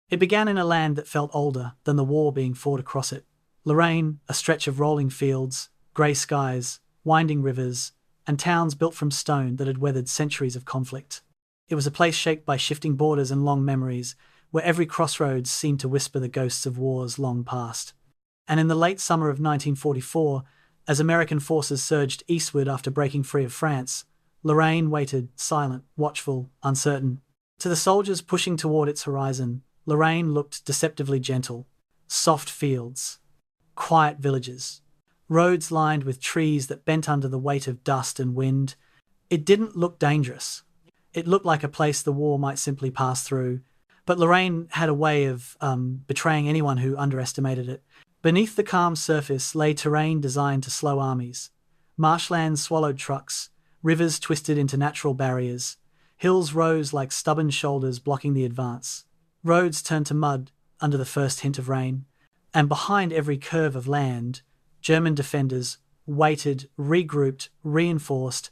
It began in a land that felt older than the war being fought across it. Lorraine, a stretch of rolling fields, grey skies, winding rivers, and towns built from stone that had weathered centuries of conflict. It was a place shaped by shifting borders and long memories, where every crossroads seemed to whisper the ghosts of wars long past. And in the late summer of 1944, as American forces surged eastward after breaking free of France, Lorraine waited, silent, watchful, uncertain. To the soldiers pushing toward its horizon, Lorraine looked deceptively gentle. Soft fields, quiet villages, roads lined with trees that bent under the weight of dust and wind. It didn't look dangerous. It looked like a place the war might simply pass through. But Lorraine had a way of betraying anyone who underestimated it. Beneath the calm surface lay terrain designed to slow armies. Marshlands swallowed trucks, rivers twisted into natural barriers, hills rose like stubborn shoulders blocking the advance. Roads turned to mud under the first hint of rain, and behind every curve of land, German defenders waited, regrouped, reinforced,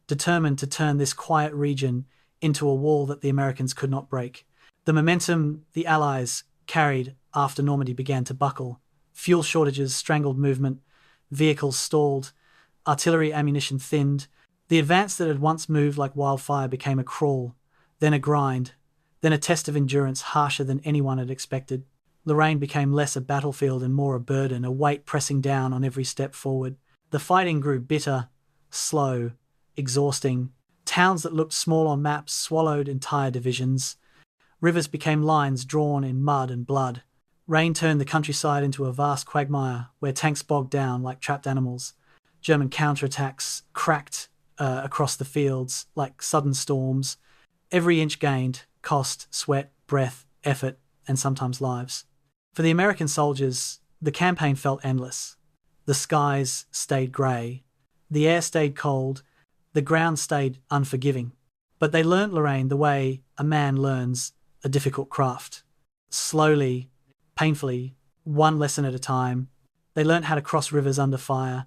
determined to turn this quiet region into a wall that the Americans could not break. The momentum the Allies carried after Normandy began to buckle. Fuel shortages strangled movement, vehicles stalled, artillery ammunition thinned. The advance that had once moved like wildfire became a crawl, then a grind, then a test of endurance harsher than anyone had expected. Lorraine became less a battlefield and more a burden, a weight pressing down on every step forward. The fighting grew bitter, slow, exhausting. Towns that looked small on maps swallowed entire divisions. Rivers became lines drawn in mud and blood. Rain turned the countryside into a vast quagmire where tanks bogged down like trapped animals. German counterattacks cracked across the fields like sudden storms. Every inch gained cost, sweat, breath, effort, and sometimes lives. For the American soldiers, the campaign felt endless. The skies stayed grey. The air stayed cold. The ground stayed unforgiving. But they learnt Lorraine the way a man learns a difficult craft. Slowly, painfully, one lesson at a time. They learnt how to cross rivers under fire,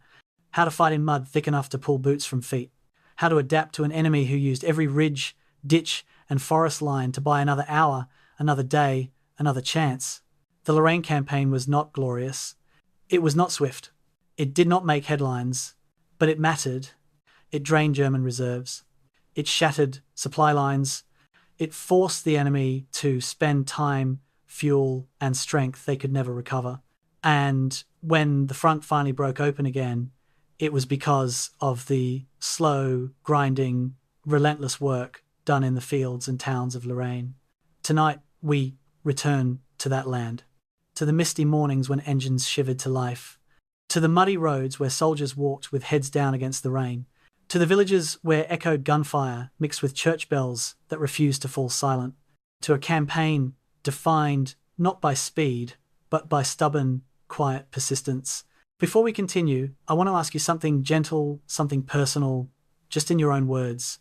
how to fight in mud thick enough to pull boots from feet, how to adapt to an enemy who used every ridge, ditch, and forest line to buy another hour, another day, another chance. The Lorraine Campaign was not glorious. It was not swift. It did not make headlines, but it mattered. It drained German reserves. It shattered supply lines. It forced the enemy to spend time, fuel, and strength they could never recover. And when the front finally broke open again, it was because of the slow, grinding, relentless work done in the fields and towns of Lorraine. Tonight, we return to that land, to the misty mornings when engines shivered to life, to the muddy roads where soldiers walked with heads down against the rain, to the villages where echoed gunfire mixed with church bells that refused to fall silent, to a campaign defined not by speed, but by stubborn, quiet persistence. Before we continue, I want to ask you something gentle, something personal, just in your own words.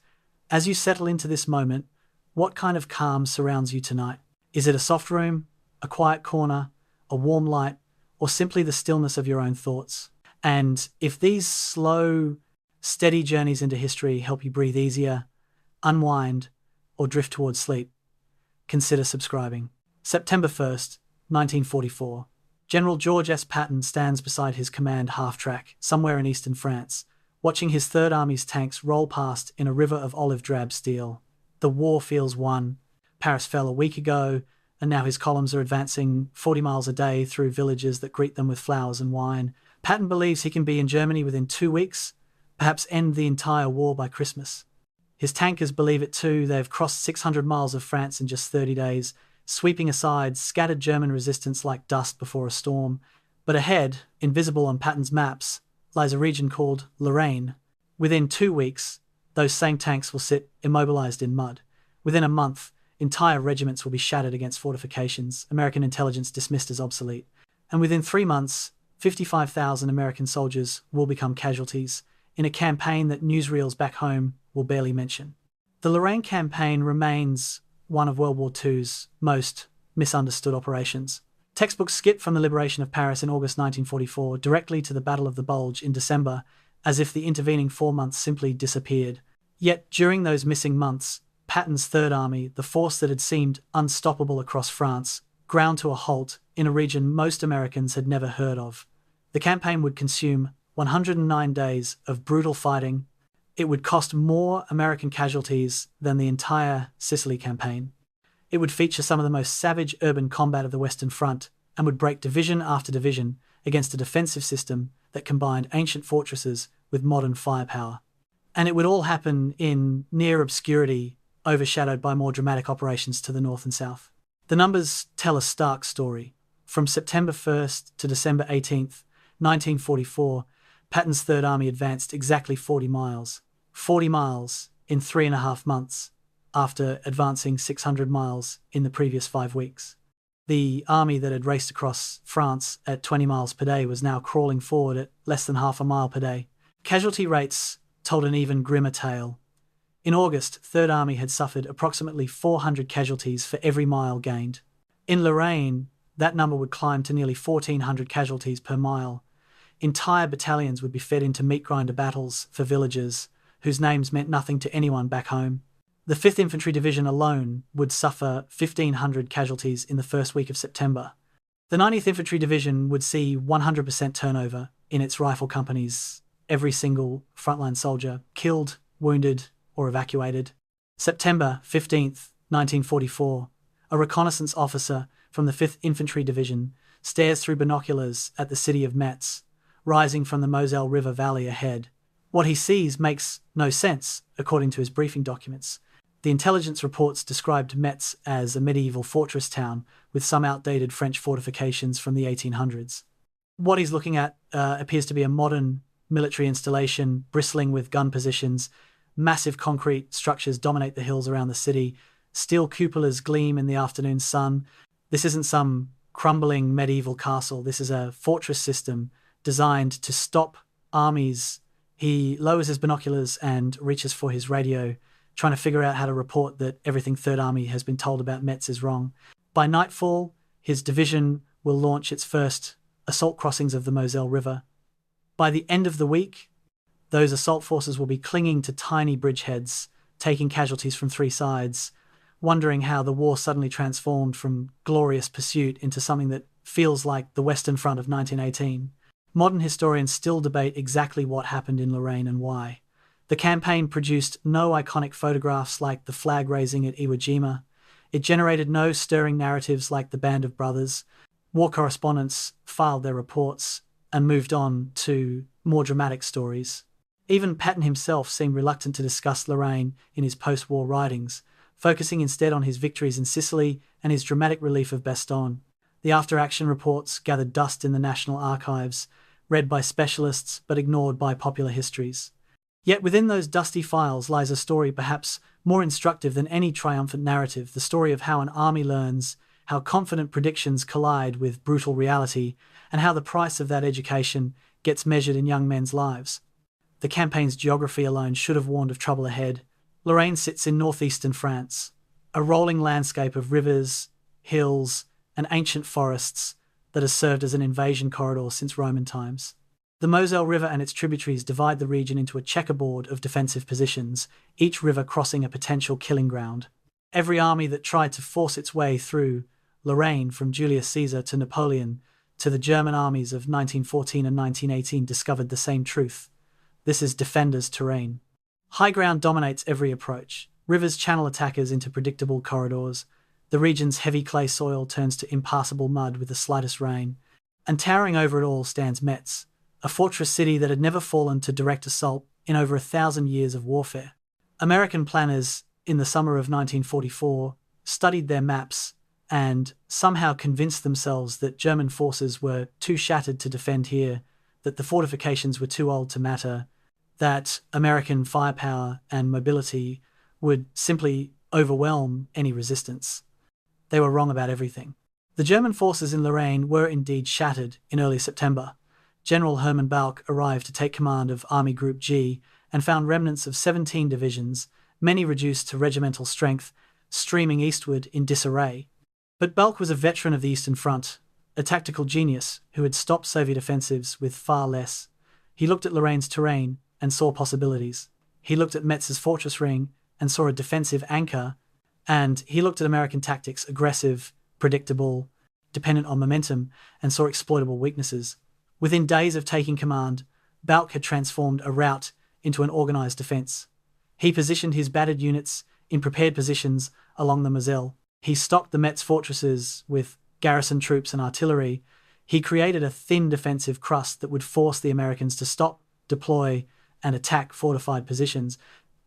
As you settle into this moment, what kind of calm surrounds you tonight? Is it a soft room, a quiet corner, a warm light, or simply the stillness of your own thoughts? And if these slow, steady journeys into history help you breathe easier, unwind, or drift towards sleep, consider subscribing. September 1st, 1944. General George S. Patton stands beside his command half-track, somewhere in eastern France, watching his Third Army's tanks roll past in a river of olive-drab steel. The war feels won. Paris fell a week ago, and now his columns are advancing 40 miles a day through villages that greet them with flowers and wine. Patton believes he can be in Germany within 2 weeks, perhaps end the entire war by Christmas. His tankers believe it too. They've crossed 600 miles of France in just 30 days, sweeping aside scattered German resistance like dust before a storm. But ahead, invisible on Patton's maps, lies a region called Lorraine. Within 2 weeks, those same tanks will sit immobilized in mud. Within a month, entire regiments will be shattered against fortifications, American intelligence dismissed as obsolete. And within 3 months, 55,000 American soldiers will become casualties in a campaign that newsreels back home will barely mention. The Lorraine Campaign remains one of World War II's most misunderstood operations. Textbooks skip from the liberation of Paris in August 1944 directly to the Battle of the Bulge in December, as if the intervening 4 months simply disappeared. Yet during those missing months, Patton's Third Army, the force that had seemed unstoppable across France, ground to a halt in a region most Americans had never heard of. The campaign would consume 109 days of brutal fighting. It would cost more American casualties than the entire Sicily campaign. It would feature some of the most savage urban combat of the Western Front and would break division after division against a defensive system that combined ancient fortresses with modern firepower. And it would all happen in near obscurity, overshadowed by more dramatic operations to the north and south. The numbers tell a stark story. From September 1st to December 18th, 1944, Patton's Third Army advanced exactly 40 miles. 40 miles in 3.5 months, after advancing 600 miles in the previous 5 weeks. The army that had raced across France at 20 miles per day was now crawling forward at less than half a mile per day. Casualty rates told an even grimmer tale. In August, Third Army had suffered approximately 400 casualties for every mile gained. In Lorraine, that number would climb to nearly 1,400 casualties per mile. Entire battalions would be fed into meat grinder battles for villagers whose names meant nothing to anyone back home. The 5th Infantry Division alone would suffer 1,500 casualties in the first week of September. The 90th Infantry Division would see 100% turnover in its rifle companies, every single frontline soldier killed, wounded, or evacuated. September 15th, 1944, a reconnaissance officer from the 5th Infantry Division stares through binoculars at the city of Metz, rising from the Moselle River valley ahead. What he sees makes no sense, according to his briefing documents. The intelligence reports described Metz as a medieval fortress town with some outdated French fortifications from the 1800s. What he's looking at appears to be a modern military installation bristling with gun positions. Massive concrete structures dominate the hills around the city. Steel cupolas gleam in the afternoon sun. This isn't some crumbling medieval castle. This is a fortress system designed to stop armies. He lowers his binoculars and reaches for his radio, trying to figure out how to report that everything Third Army has been told about Metz is wrong. By nightfall, his division will launch its first assault crossings of the Moselle River. By the end of the week, those assault forces will be clinging to tiny bridgeheads, taking casualties from 3 sides, wondering how the war suddenly transformed from glorious pursuit into something that feels like the Western Front of 1918. Modern historians still debate exactly what happened in Lorraine and why. The campaign produced no iconic photographs like the flag raising at Iwo Jima. It generated no stirring narratives like the Band of Brothers. War correspondents filed their reports and moved on to more dramatic stories. Even Patton himself seemed reluctant to discuss Lorraine in his post-war writings, focusing instead on his victories in Sicily and his dramatic relief of Bastogne. The after-action reports gathered dust in the National Archives, read by specialists but ignored by popular histories. Yet within those dusty files lies a story perhaps more instructive than any triumphant narrative, the story of how an army learns, how confident predictions collide with brutal reality, and how the price of that education gets measured in young men's lives. The campaign's geography alone should have warned of trouble ahead. Lorraine sits in northeastern France, a rolling landscape of rivers, hills, and ancient forests that has served as an invasion corridor since Roman times. The Moselle River and its tributaries divide the region into a checkerboard of defensive positions, each river crossing a potential killing ground. Every army that tried to force its way through Lorraine, from Julius Caesar to Napoleon to the German armies of 1914 and 1918, discovered the same truth. This is defenders' terrain. High ground dominates every approach. Rivers channel attackers into predictable corridors. The region's heavy clay soil turns to impassable mud with the slightest rain. And towering over it all stands Metz, a fortress city that had never fallen to direct assault in over 1,000 years of warfare. American planners, in the summer of 1944, studied their maps and somehow convinced themselves that German forces were too shattered to defend here, that the fortifications were too old to matter, that American firepower and mobility would simply overwhelm any resistance. They were wrong about everything. The German forces in Lorraine were indeed shattered in early September. General Hermann Balck arrived to take command of Army Group G and found remnants of 17 divisions, many reduced to regimental strength, streaming eastward in disarray. But Balck was a veteran of the Eastern Front, a tactical genius who had stopped Soviet offensives with far less. He looked at Lorraine's terrain and saw possibilities. He looked at Metz's fortress ring and saw a defensive anchor, and he looked at American tactics: aggressive, predictable, dependent on momentum, and saw exploitable weaknesses. Within days of taking command, Balck had transformed a rout into an organized defense. He positioned his battered units in prepared positions along the Moselle. He stocked the Metz fortresses with garrison troops and artillery. He created a thin defensive crust that would force the Americans to stop, deploy, and attack fortified positions,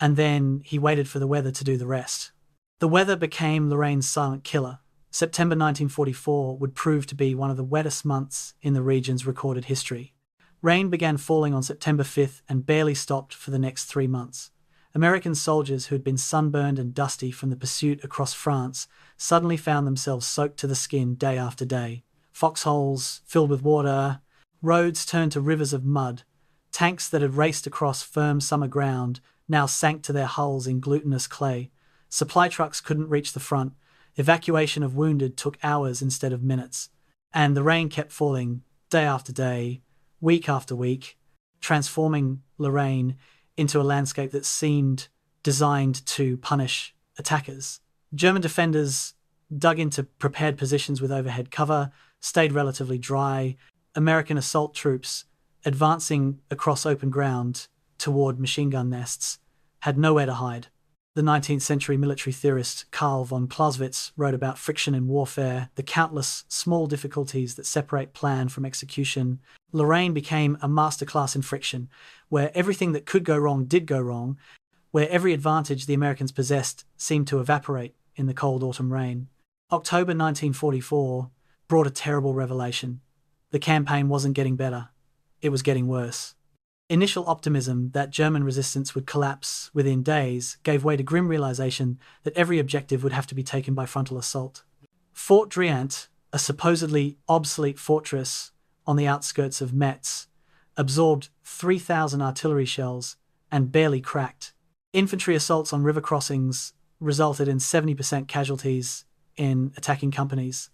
and then he waited for the weather to do the rest. The weather became Lorraine's silent killer. September 1944 would prove to be one of the wettest months in the region's recorded history. Rain began falling on September 5th and barely stopped for the next 3 months. American soldiers who had been sunburned and dusty from the pursuit across France suddenly found themselves soaked to the skin day after day. Foxholes filled with water, roads turned to rivers of mud, tanks that had raced across firm summer ground now sank to their hulls in glutinous clay. Supply trucks couldn't reach the front. Evacuation of wounded took hours instead of minutes. And the rain kept falling day after day, week after week, transforming Lorraine into a landscape that seemed designed to punish attackers. German defenders dug into prepared positions with overhead cover, stayed relatively dry. American assault troops, advancing across open ground toward machine gun nests, had nowhere to hide. The 19th century military theorist Karl von Clausewitz wrote about friction in warfare, the countless small difficulties that separate plan from execution. Lorraine became a masterclass in friction, where everything that could go wrong did go wrong, where every advantage the Americans possessed seemed to evaporate in the cold autumn rain. October 1944 brought a terrible revelation. The campaign wasn't getting better. It was getting worse. Initial optimism that German resistance would collapse within days gave way to grim realization that every objective would have to be taken by frontal assault. Fort Driant, a supposedly obsolete fortress on the outskirts of Metz, absorbed 3,000 artillery shells and barely cracked. Infantry assaults on river crossings resulted in 70% casualties in attacking companies.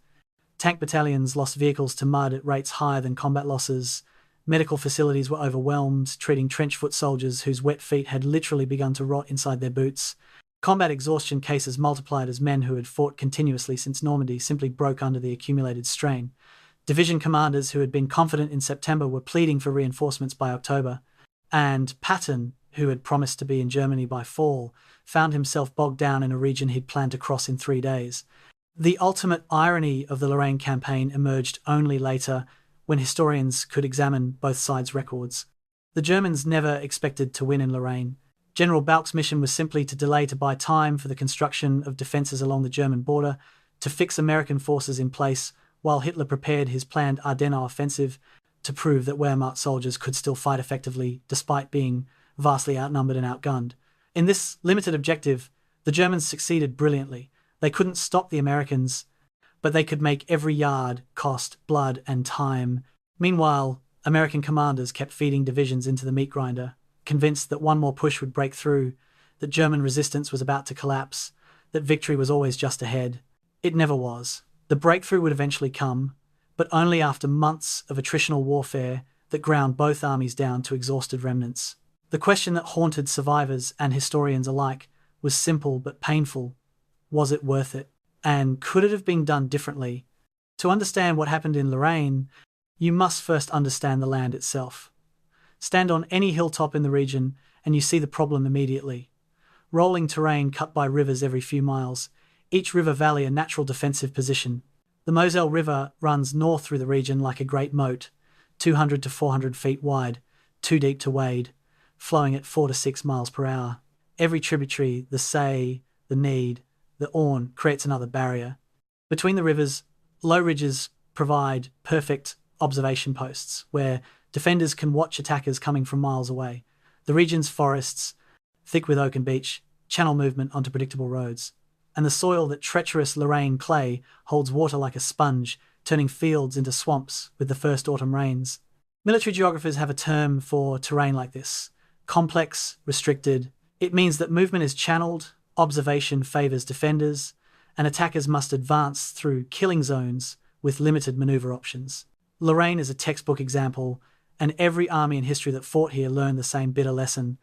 Tank battalions lost vehicles to mud at rates higher than combat losses. Medical facilities were overwhelmed, treating trench foot soldiers whose wet feet had literally begun to rot inside their boots. Combat exhaustion cases multiplied as men who had fought continuously since Normandy simply broke under the accumulated strain. Division commanders who had been confident in September were pleading for reinforcements by October, and Patton, who had promised to be in Germany by fall, found himself bogged down in a region he'd planned to cross in 3 days. The ultimate irony of the Lorraine campaign emerged only later, when historians could examine both sides' records. The Germans never expected to win in Lorraine. General Balck's mission was simply to buy time for the construction of defences along the German border, to fix American forces in place while Hitler prepared his planned Ardennes offensive, to prove that Wehrmacht soldiers could still fight effectively despite being vastly outnumbered and outgunned. In this limited objective, the Germans succeeded brilliantly. They couldn't stop the Americans, but they could make every yard cost blood and time. Meanwhile, American commanders kept feeding divisions into the meat grinder, convinced that one more push would break through, that German resistance was about to collapse, that victory was always just ahead. It never was. The breakthrough would eventually come, but only after months of attritional warfare that ground both armies down to exhausted remnants. The question that haunted survivors and historians alike was simple but painful. Was it worth it? And could it have been done differently? To understand what happened in Lorraine, you must first understand the land itself. Stand on any hilltop in the region and you see the problem immediately. Rolling terrain cut by rivers every few miles, each river valley a natural defensive position. The Moselle River runs north through the region like a great moat, 200 to 400 feet wide, too deep to wade, flowing at 4 to 6 miles per hour. Every tributary, the Say, the Need, the Orne, creates another barrier. Between the rivers, low ridges provide perfect observation posts where defenders can watch attackers coming from miles away. The region's forests, thick with oak and beech, channel movement onto predictable roads. And the soil that treacherous Lorraine clay holds water like a sponge, turning fields into swamps with the first autumn rains. Military geographers have a term for terrain like this: complex, restricted. It means that movement is channeled, observation favours defenders, and attackers must advance through killing zones with limited manoeuvre options. Lorraine is a textbook example, and every army in history that fought here learned the same bitter lesson.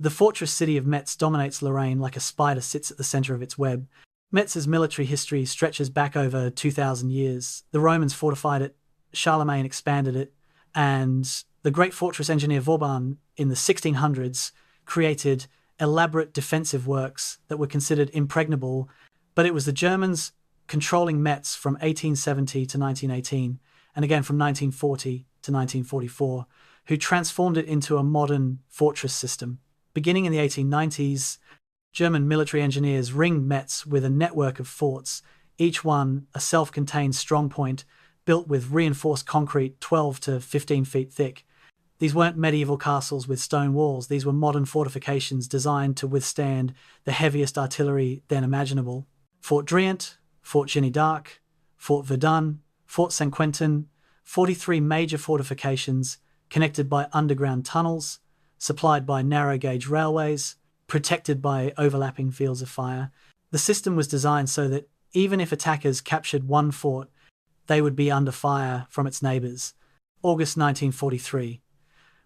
The fortress city of Metz dominates Lorraine like a spider sits at the center of its web. Metz's military history stretches back over 2,000 years. The Romans fortified it, Charlemagne expanded it, and the great fortress engineer Vauban in the 1600s created elaborate defensive works that were considered impregnable, but it was the Germans controlling Metz from 1870 to 1918, and again from 1940 to 1944, who transformed it into a modern fortress system. Beginning in the 1890s, German military engineers ringed Metz with a network of forts, each one a self-contained strongpoint built with reinforced concrete 12 to 15 feet thick. These weren't medieval castles with stone walls, these were modern fortifications designed to withstand the heaviest artillery then imaginable. Fort Driant, Fort Jeanne d'Arc, Fort Verdun, Fort Saint-Quentin, 43 major fortifications connected by underground tunnels, supplied by narrow-gauge railways, protected by overlapping fields of fire. The system was designed so that even if attackers captured one fort, they would be under fire from its neighbours. August 1943.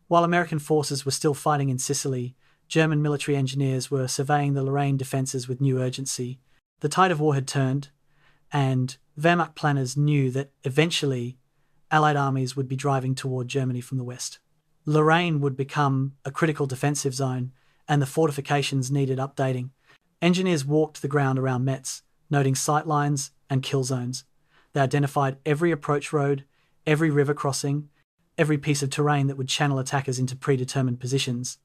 While American forces were still fighting in Sicily, German military engineers were surveying the Lorraine defences with new urgency. The tide of war had turned, and Wehrmacht planners knew that eventually Allied armies would be driving toward Germany from the west. Lorraine would become a critical defensive zone, and the fortifications needed updating. Engineers walked the ground around Metz, noting sight lines and kill zones. They identified every approach road, every river crossing, every piece of terrain that would channel attackers into predetermined positions.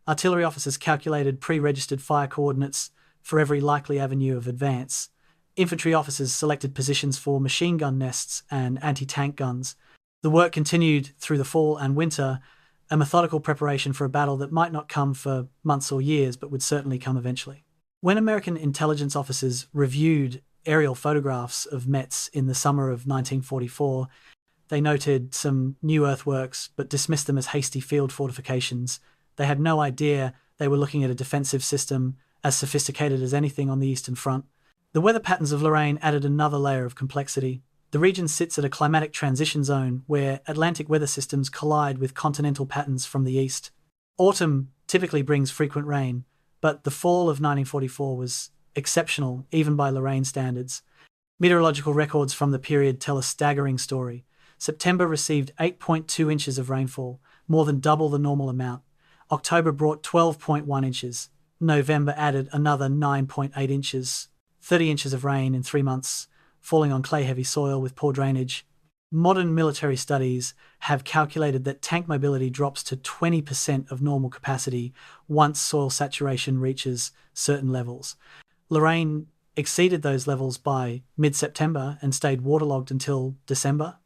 Artillery officers calculated pre-registered fire coordinates for every likely avenue of advance. Infantry officers selected positions for machine gun nests and anti-tank guns. The work continued through the fall and winter, a methodical preparation for a battle that might not come for months or years, but would certainly come eventually. When American intelligence officers reviewed aerial photographs of Metz in the summer of 1944, they noted some new earthworks, but dismissed them as hasty field fortifications. They had no idea they were looking at a defensive system as sophisticated as anything on the Eastern Front. The weather patterns of Lorraine added another layer of complexity. The region sits at a climatic transition zone where Atlantic weather systems collide with continental patterns from the east. Autumn typically brings frequent rain, but the fall of 1944 was exceptional, even by Lorraine standards. Meteorological records from the period tell a staggering story. September received 8.2 inches of rainfall, more than double the normal amount. October brought 12.1 inches. November added another 9.8 inches, 30 inches of rain in 3 months, falling on clay-heavy soil with poor drainage. Modern military studies have calculated that tank mobility drops to 20% of normal capacity once soil saturation reaches certain levels. Lorraine exceeded those levels by mid-September and stayed waterlogged until December.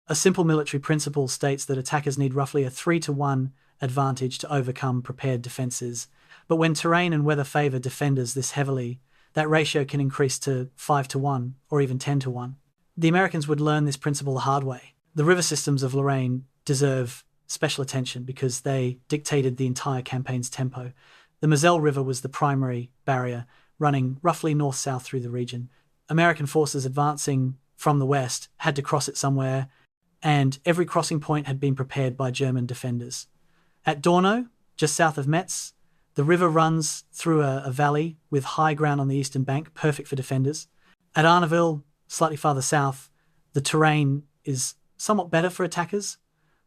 A simple military principle states that attackers need roughly a 3-to-1 advantage to overcome prepared defences, but when terrain and weather favour defenders this heavily, that ratio can increase to 5-to-1 or even 10-to-1. The Americans would learn this principle the hard way. The river systems of Lorraine deserve special attention because they dictated the entire campaign's tempo. The Moselle River was the primary barrier, running roughly north-south through the region. American forces advancing from the west had to cross it somewhere, and every crossing point had been prepared by German defenders. At Dornot, just south of Metz, the river runs through a valley with high ground on the eastern bank, perfect for defenders. At Arneville, slightly farther south, the terrain is somewhat better for attackers,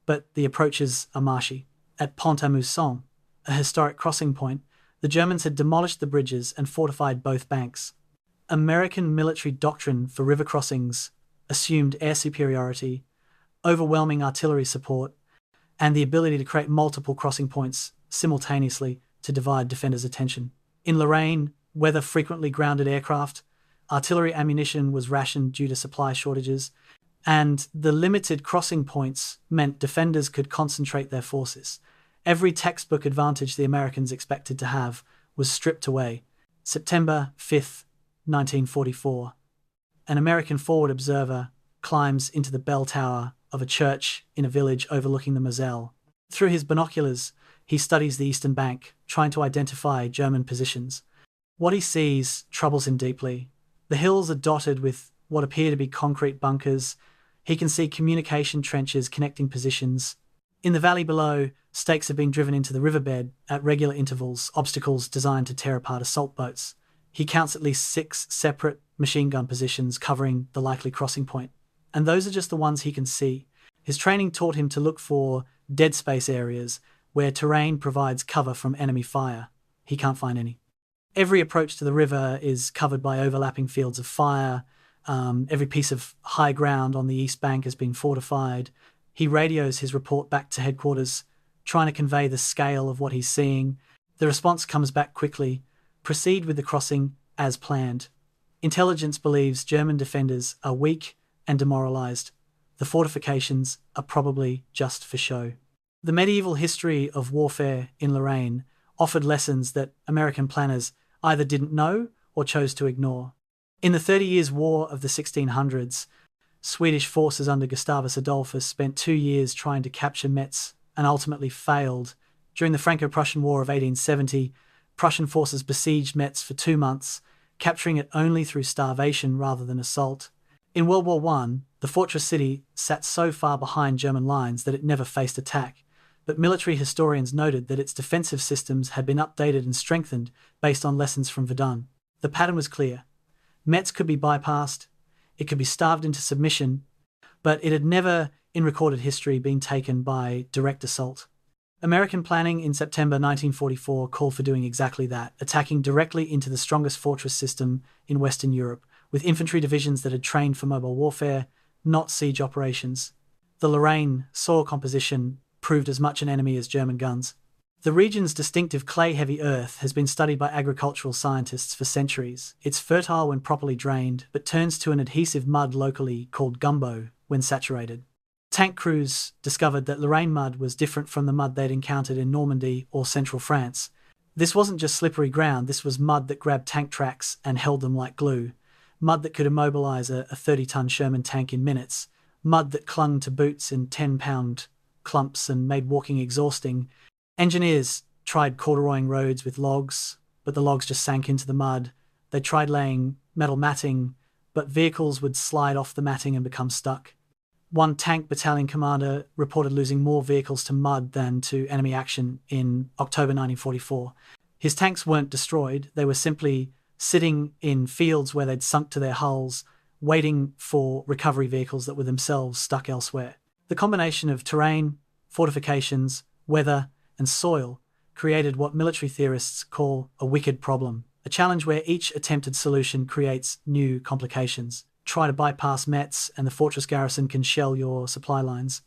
but the approaches are marshy. At Pont-à-Mousson, a historic crossing point, the Germans had demolished the bridges and fortified both banks. American military doctrine for river crossings assumed air superiority, overwhelming artillery support, and the ability to create multiple crossing points simultaneously to divide defenders' attention. In Lorraine, weather frequently grounded aircraft, artillery ammunition was rationed due to supply shortages, and the limited crossing points meant defenders could concentrate their forces. Every textbook advantage the Americans expected to have was stripped away. September 5th, 1944. An American forward observer climbs into the bell tower of a church in a village overlooking the Moselle. Through his binoculars, he studies the eastern bank, trying to identify German positions. What he sees troubles him deeply. The hills are dotted with what appear to be concrete bunkers. He can see communication trenches connecting positions. In the valley below, stakes have been driven into the riverbed at regular intervals, obstacles designed to tear apart assault boats. He counts at least 6 separate machine gun positions covering the likely crossing point. And those are just the ones he can see. His training taught him to look for dead space areas where terrain provides cover from enemy fire. He can't find any. Every approach to the river is covered by overlapping fields of fire. Every piece of high ground on the east bank has been fortified. He radios his report back to headquarters, trying to convey the scale of what he's seeing. The response comes back quickly. Proceed with the crossing as planned. Intelligence believes German defenders are weak and demoralized. The fortifications are probably just for show. The medieval history of warfare in Lorraine offered lessons that American planners either didn't know or chose to ignore. In the 30 Years' War of the 1600s, Swedish forces under Gustavus Adolphus spent 2 years trying to capture Metz and ultimately failed. During the Franco-Prussian War of 1870, Prussian forces besieged Metz for 2 months, capturing it only through starvation rather than assault. In World War I, the fortress city sat so far behind German lines that it never faced attack, but military historians noted that its defensive systems had been updated and strengthened based on lessons from Verdun. The pattern was clear. Metz could be bypassed, it could be starved into submission, but it had never, in recorded history, been taken by direct assault. American planning in September 1944 called for doing exactly that, attacking directly into the strongest fortress system in Western Europe, with infantry divisions that had trained for mobile warfare, not siege operations. The Lorraine soil composition proved as much an enemy as German guns. The region's distinctive clay-heavy earth has been studied by agricultural scientists for centuries. It's fertile when properly drained, but turns to an adhesive mud locally called gumbo when saturated. Tank crews discovered that Lorraine mud was different from the mud they'd encountered in Normandy or central France. This wasn't just slippery ground, this was mud that grabbed tank tracks and held them like glue. Mud that could immobilize a 30-ton Sherman tank in minutes. Mud that clung to boots in 10-pound clumps and made walking exhausting. Engineers tried corduroying roads with logs, but the logs just sank into the mud. They tried laying metal matting, but vehicles would slide off the matting and become stuck. One tank battalion commander reported losing more vehicles to mud than to enemy action in October 1944. His tanks weren't destroyed, they were simply sitting in fields where they'd sunk to their hulls, waiting for recovery vehicles that were themselves stuck elsewhere. The combination of terrain, fortifications, weather, and soil created what military theorists call a wicked problem, a challenge where each attempted solution creates new complications. Try to bypass Metz and the fortress garrison can shell your supply lines.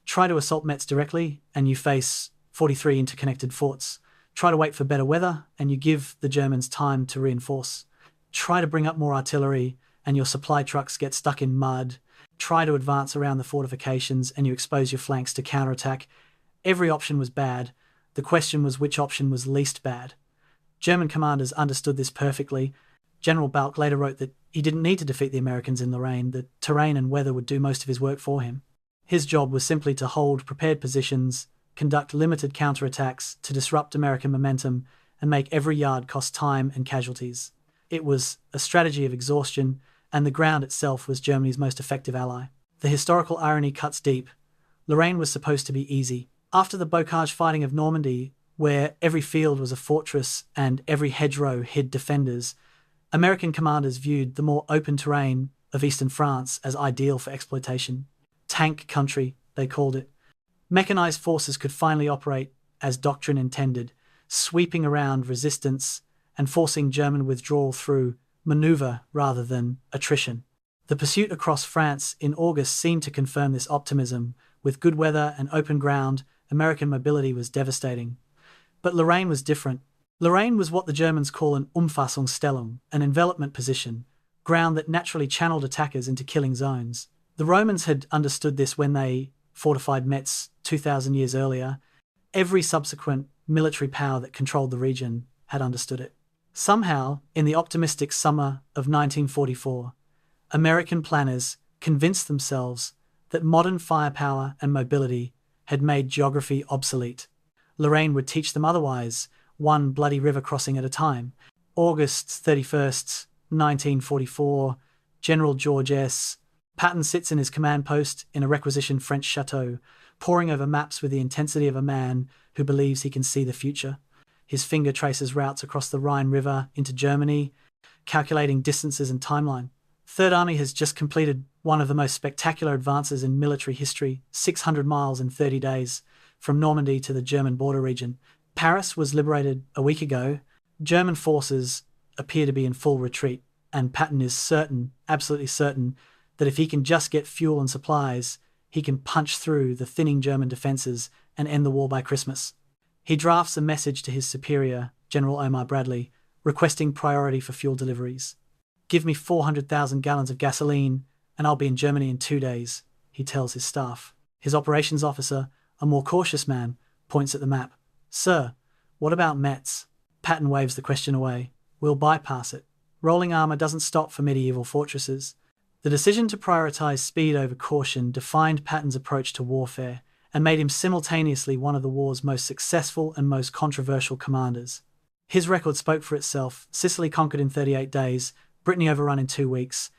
Try to assault Metz directly and you face 43 interconnected forts. Try to wait for better weather and you give the Germans time to reinforce. Try to bring up more artillery and your supply trucks get stuck in mud. Try to advance around the fortifications and you expose your flanks to counterattack. Every option was bad. The question was which option was least bad. German commanders understood this perfectly. General Balck later wrote that he didn't need to defeat the Americans in Lorraine. The terrain and weather would do most of his work for him. His job was simply to hold prepared positions, conduct limited counterattacks to disrupt American momentum, and make every yard cost time and casualties. It was a strategy of exhaustion, and the ground itself was Germany's most effective ally. The historical irony cuts deep. Lorraine was supposed to be easy. After the bocage fighting of Normandy, where every field was a fortress and every hedgerow hid defenders, American commanders viewed the more open terrain of eastern France as ideal for exploitation. Tank country, they called it. Mechanized forces could finally operate as doctrine intended, sweeping around resistance and forcing German withdrawal through maneuver rather than attrition. The pursuit across France in August seemed to confirm this optimism. With good weather and open ground, American mobility was devastating. But Lorraine was different. Lorraine was what the Germans call an Umfassungsstellung, an envelopment position, ground that naturally channeled attackers into killing zones. The Romans had understood this when they fortified Metz 2,000 years earlier. Every subsequent military power that controlled the region had understood it. Somehow, in the optimistic summer of 1944, American planners convinced themselves that modern firepower and mobility had made geography obsolete. Lorraine would teach them otherwise, one bloody river crossing at a time. August 31st, 1944, General George S. Patton sits in his command post in a requisitioned French chateau, poring over maps with the intensity of a man who believes he can see the future. His finger traces routes across the Rhine River into Germany, calculating distances and timeline. Third Army has just completed one of the most spectacular advances in military history, 600 miles in 30 days, from Normandy to the German border region. Paris was liberated a week ago. German forces appear to be in full retreat, and Patton is certain, absolutely certain, that if he can just get fuel and supplies, he can punch through the thinning German defences and end the war by Christmas. He drafts a message to his superior, General Omar Bradley, requesting priority for fuel deliveries. "Give me 400,000 gallons of gasoline, and I'll be in Germany in 2 days," he tells his staff. His operations officer, a more cautious man, points at the map. "Sir, what about Metz?" Patton waves the question away. "We'll bypass it. Rolling armour doesn't stop for medieval fortresses." The decision to prioritise speed over caution defined Patton's approach to warfare and made him simultaneously one of the war's most successful and most controversial commanders. His record spoke for itself: Sicily conquered in 38 days, Brittany overrun in 2 weeks,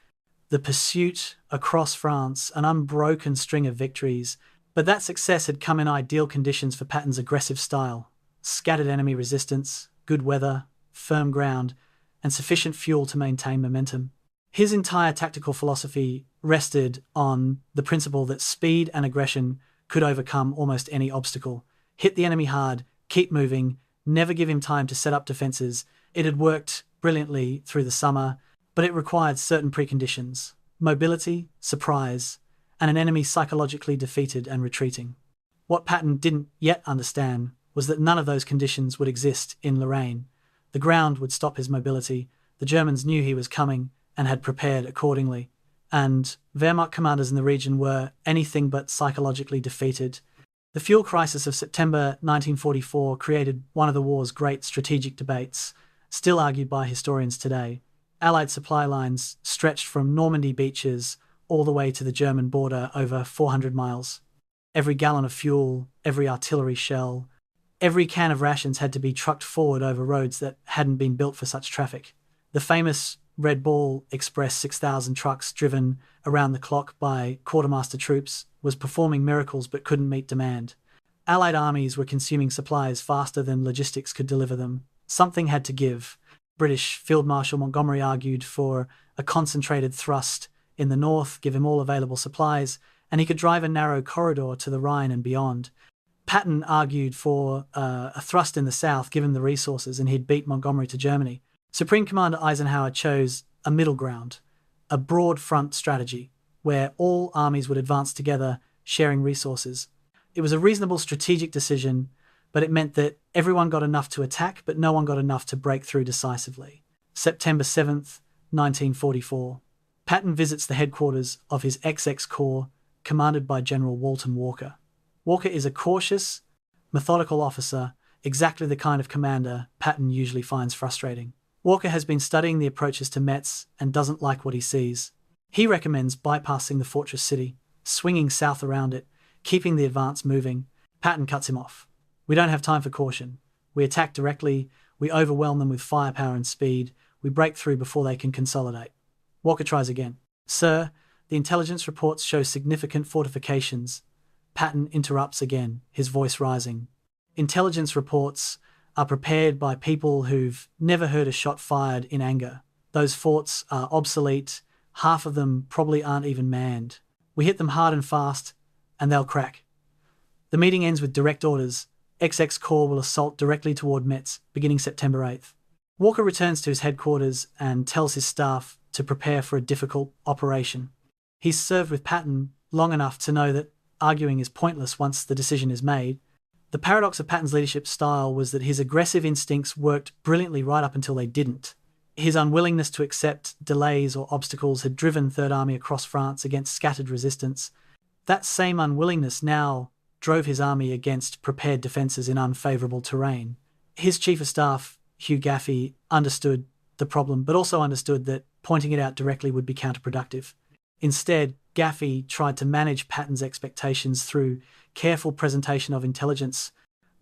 the pursuit across France, an unbroken string of victories. But that success had come in ideal conditions for Patton's aggressive style: scattered enemy resistance, good weather, firm ground, and sufficient fuel to maintain momentum. His entire tactical philosophy rested on the principle that speed and aggression could overcome almost any obstacle. Hit the enemy hard, keep moving, never give him time to set up defences. It had worked brilliantly through the summer, but it required certain preconditions: mobility, surprise, and an enemy psychologically defeated and retreating. What Patton didn't yet understand was that none of those conditions would exist in Lorraine. The ground would stop his mobility. The Germans knew he was coming and had prepared accordingly, and Wehrmacht commanders in the region were anything but psychologically defeated. The fuel crisis of September 1944 created one of the war's great strategic debates, still argued by historians today. Allied supply lines stretched from Normandy beaches all the way to the German border, over 400 miles. Every gallon of fuel, every artillery shell, every can of rations had to be trucked forward over roads that hadn't been built for such traffic. The famous Red Ball Express, 6,000 trucks driven around the clock by quartermaster troops, was performing miracles but couldn't meet demand. Allied armies were consuming supplies faster than logistics could deliver them. Something had to give. British Field Marshal Montgomery argued for a concentrated thrust in the north, give him all available supplies, and he could drive a narrow corridor to the Rhine and beyond. Patton argued for a thrust in the south, give him the resources, and he'd beat Montgomery to Germany. Supreme Commander Eisenhower chose a middle ground, a broad front strategy, where all armies would advance together, sharing resources. It was a reasonable strategic decision, but it meant that everyone got enough to attack, but no one got enough to break through decisively. September 7th, 1944. Patton visits the headquarters of his XX Corps, commanded by General Walton Walker. Walker is a cautious, methodical officer, exactly the kind of commander Patton usually finds frustrating. Walker has been studying the approaches to Metz and doesn't like what he sees. He recommends bypassing the fortress city, swinging south around it, keeping the advance moving. Patton cuts him off. "We don't have time for caution. We attack directly, we overwhelm them with firepower and speed, we break through before they can consolidate." Walker tries again. "Sir, the intelligence reports show significant fortifications." Patton interrupts again, his voice rising. "Intelligence reports are prepared by people who've never heard a shot fired in anger. Those forts are obsolete, half of them probably aren't even manned. We hit them hard and fast, and they'll crack." The meeting ends with direct orders. XX Corps will assault directly toward Metz, beginning September 8th. Walker returns to his headquarters and tells his staff to prepare for a difficult operation. He's served with Patton long enough to know that arguing is pointless once the decision is made. The paradox of Patton's leadership style was that his aggressive instincts worked brilliantly right up until they didn't. His unwillingness to accept delays or obstacles had driven Third Army across France against scattered resistance. That same unwillingness now drove his army against prepared defences in unfavourable terrain. His chief of staff, Hugh Gaffey, understood the problem, but also understood that pointing it out directly would be counterproductive. Instead, Gaffey tried to manage Patton's expectations through careful presentation of intelligence.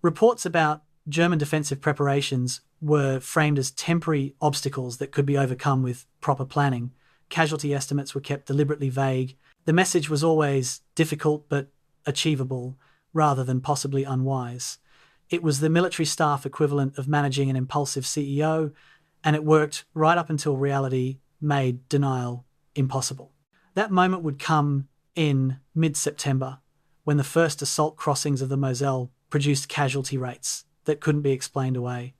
Reports about German defensive preparations were framed as temporary obstacles that could be overcome with proper planning. casualty estimates were kept deliberately vague. The message was always difficult but achievable, rather than possibly unwise. It was the military staff equivalent of managing an impulsive CEO, and it worked right up until reality made denial impossible. That moment would come in mid-September, when the first assault crossings of the Moselle produced casualty rates that couldn't be explained away.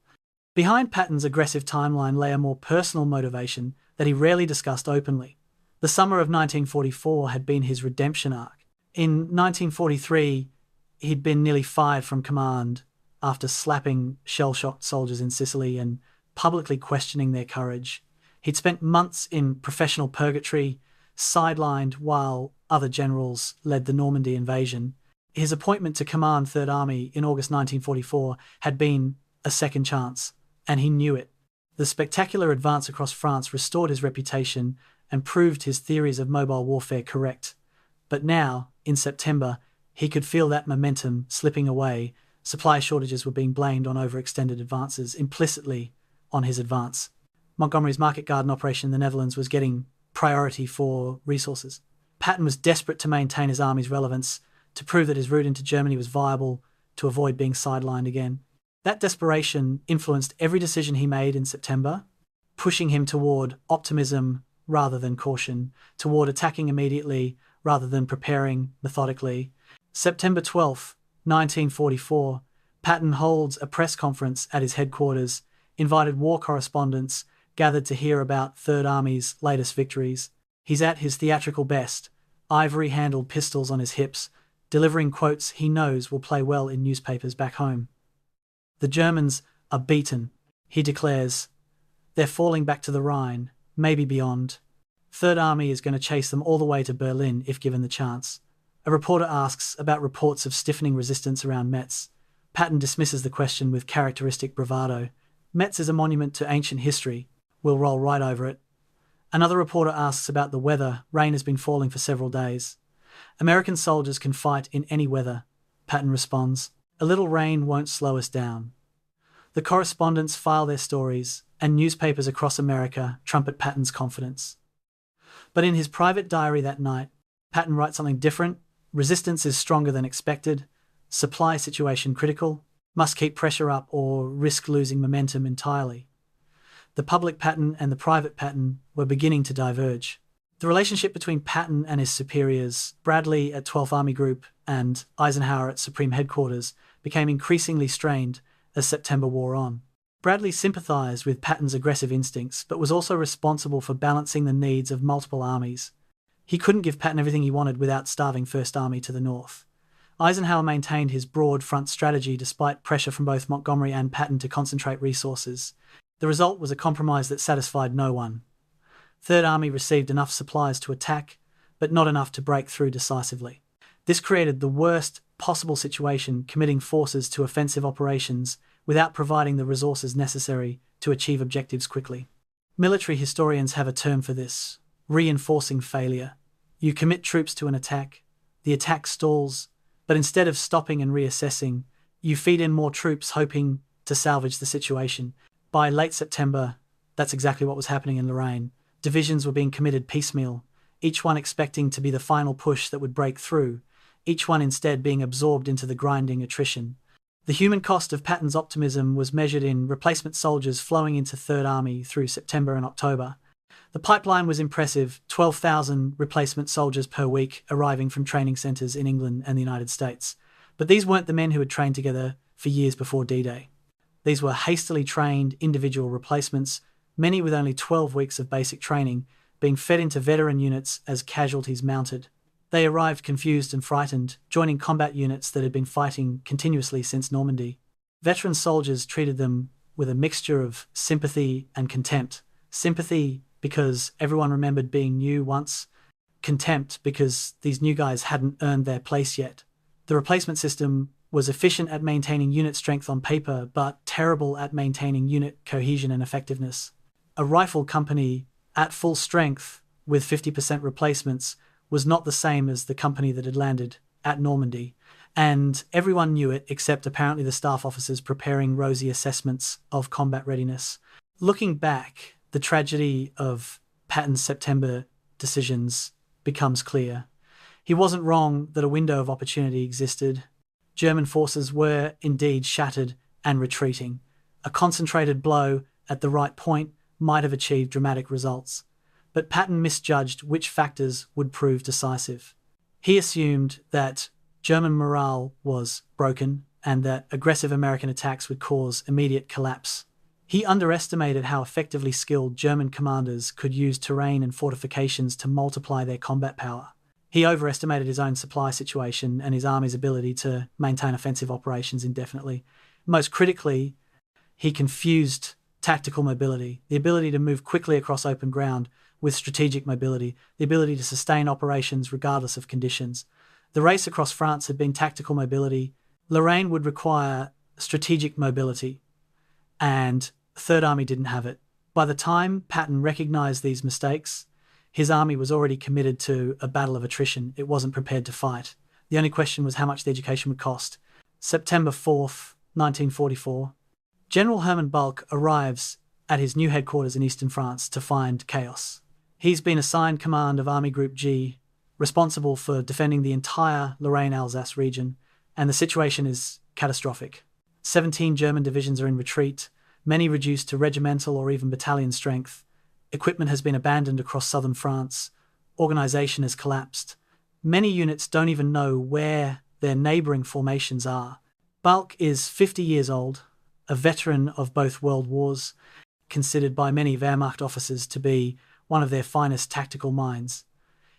Behind Patton's aggressive timeline lay a more personal motivation that he rarely discussed openly. The summer of 1944 had been his redemption arc. In 1943, he'd been nearly fired from command after slapping shell-shocked soldiers in Sicily and publicly questioning their courage. He'd spent months in professional purgatory, sidelined while other generals led the Normandy invasion. His appointment to command Third Army in August 1944 had been a second chance, and he knew it. The spectacular advance across France restored his reputation and proved his theories of mobile warfare correct. But now, in September, he could feel that momentum slipping away. Supply shortages were being blamed on overextended advances, implicitly on his advance. Montgomery's market garden operation in the Netherlands was getting priority for resources. Patton was desperate to maintain his army's relevance, to prove that his route into Germany was viable, to avoid being sidelined again. That desperation influenced every decision he made in September, pushing him toward optimism rather than caution, toward attacking immediately rather than preparing methodically. September 12, 1944, Patton holds a press conference at his headquarters, invited war correspondents gathered to hear about Third Army's latest victories. He's at his theatrical best, ivory-handled pistols on his hips, delivering quotes he knows will play well in newspapers back home. The Germans are beaten, he declares. They're falling back to the Rhine, maybe beyond. Third Army is going to chase them all the way to Berlin if given the chance. A reporter asks about reports of stiffening resistance around Metz. Patton dismisses the question with characteristic bravado. Metz is a monument to ancient history. We'll roll right over it. Another reporter asks about the weather. Rain has been falling for several days. American soldiers can fight in any weather, Patton responds. A little rain won't slow us down. The correspondents file their stories, and newspapers across America trumpet Patton's confidence. But in his private diary that night, Patton writes something different. Resistance is stronger than expected. Supply situation critical. Must keep pressure up or risk losing momentum entirely. The public Patton and the private Patton were beginning to diverge. The relationship between Patton and his superiors, Bradley at 12th Army Group and Eisenhower at Supreme Headquarters, became increasingly strained as September wore on. Bradley sympathized with Patton's aggressive instincts, but was also responsible for balancing the needs of multiple armies. He couldn't give Patton everything he wanted without starving First Army to the north. Eisenhower maintained his broad front strategy despite pressure from both Montgomery and Patton to concentrate resources. The result was a compromise that satisfied no one. Third Army received enough supplies to attack, but not enough to break through decisively. This created the worst possible situation, committing forces to offensive operations without providing the resources necessary to achieve objectives quickly. Military historians have a term for this: reinforcing failure. You commit troops to an attack, the attack stalls, but instead of stopping and reassessing, you feed in more troops hoping to salvage the situation. By late September, that's exactly what was happening in Lorraine. Divisions were being committed piecemeal, each one expecting to be the final push that would break through, each one instead being absorbed into the grinding attrition. The human cost of Patton's optimism was measured in replacement soldiers flowing into Third Army through September and October. The pipeline was impressive, 12,000 replacement soldiers per week arriving from training centres in England and the United States. But these weren't the men who had trained together for years before D-Day. These were hastily trained individual replacements, many with only 12 weeks of basic training, being fed into veteran units as casualties mounted. They arrived confused and frightened, joining combat units that had been fighting continuously since Normandy. Veteran soldiers treated them with a mixture of sympathy and contempt. Sympathy because everyone remembered being new once, contempt because these new guys hadn't earned their place yet. The replacement system was efficient at maintaining unit strength on paper, but terrible at maintaining unit cohesion and effectiveness. A rifle company at full strength with 50% replacements was not the same as the company that had landed at Normandy, and everyone knew it except apparently the staff officers preparing rosy assessments of combat readiness. Looking back, the tragedy of Patton's September decisions becomes clear. He wasn't wrong that a window of opportunity existed. German forces were indeed shattered and retreating. A concentrated blow at the right point might have achieved dramatic results. But Patton misjudged which factors would prove decisive. He assumed that German morale was broken and that aggressive American attacks would cause immediate collapse. He underestimated how effectively skilled German commanders could use terrain and fortifications to multiply their combat power. He overestimated his own supply situation and his army's ability to maintain offensive operations indefinitely. Most critically, he confused tactical mobility, the ability to move quickly across open ground, with strategic mobility, the ability to sustain operations regardless of conditions. The race across France had been tactical mobility. Lorraine would require strategic mobility, and the Third Army didn't have it. By the time Patton recognized these mistakes, his army was already committed to a battle of attrition. It wasn't prepared to fight. The only question was how much the education would cost. September 4th, 1944. General Hermann Balck arrives at his new headquarters in eastern France to find chaos. He's been assigned command of Army Group G, responsible for defending the entire Lorraine-Alsace region, and the situation is catastrophic. 17 German divisions are in retreat, many reduced to regimental or even battalion strength. Equipment has been abandoned across southern France. Organization has collapsed. Many units don't even know where their neighboring formations are. Balck is 50 years old, a veteran of both world wars, considered by many Wehrmacht officers to be one of their finest tactical minds.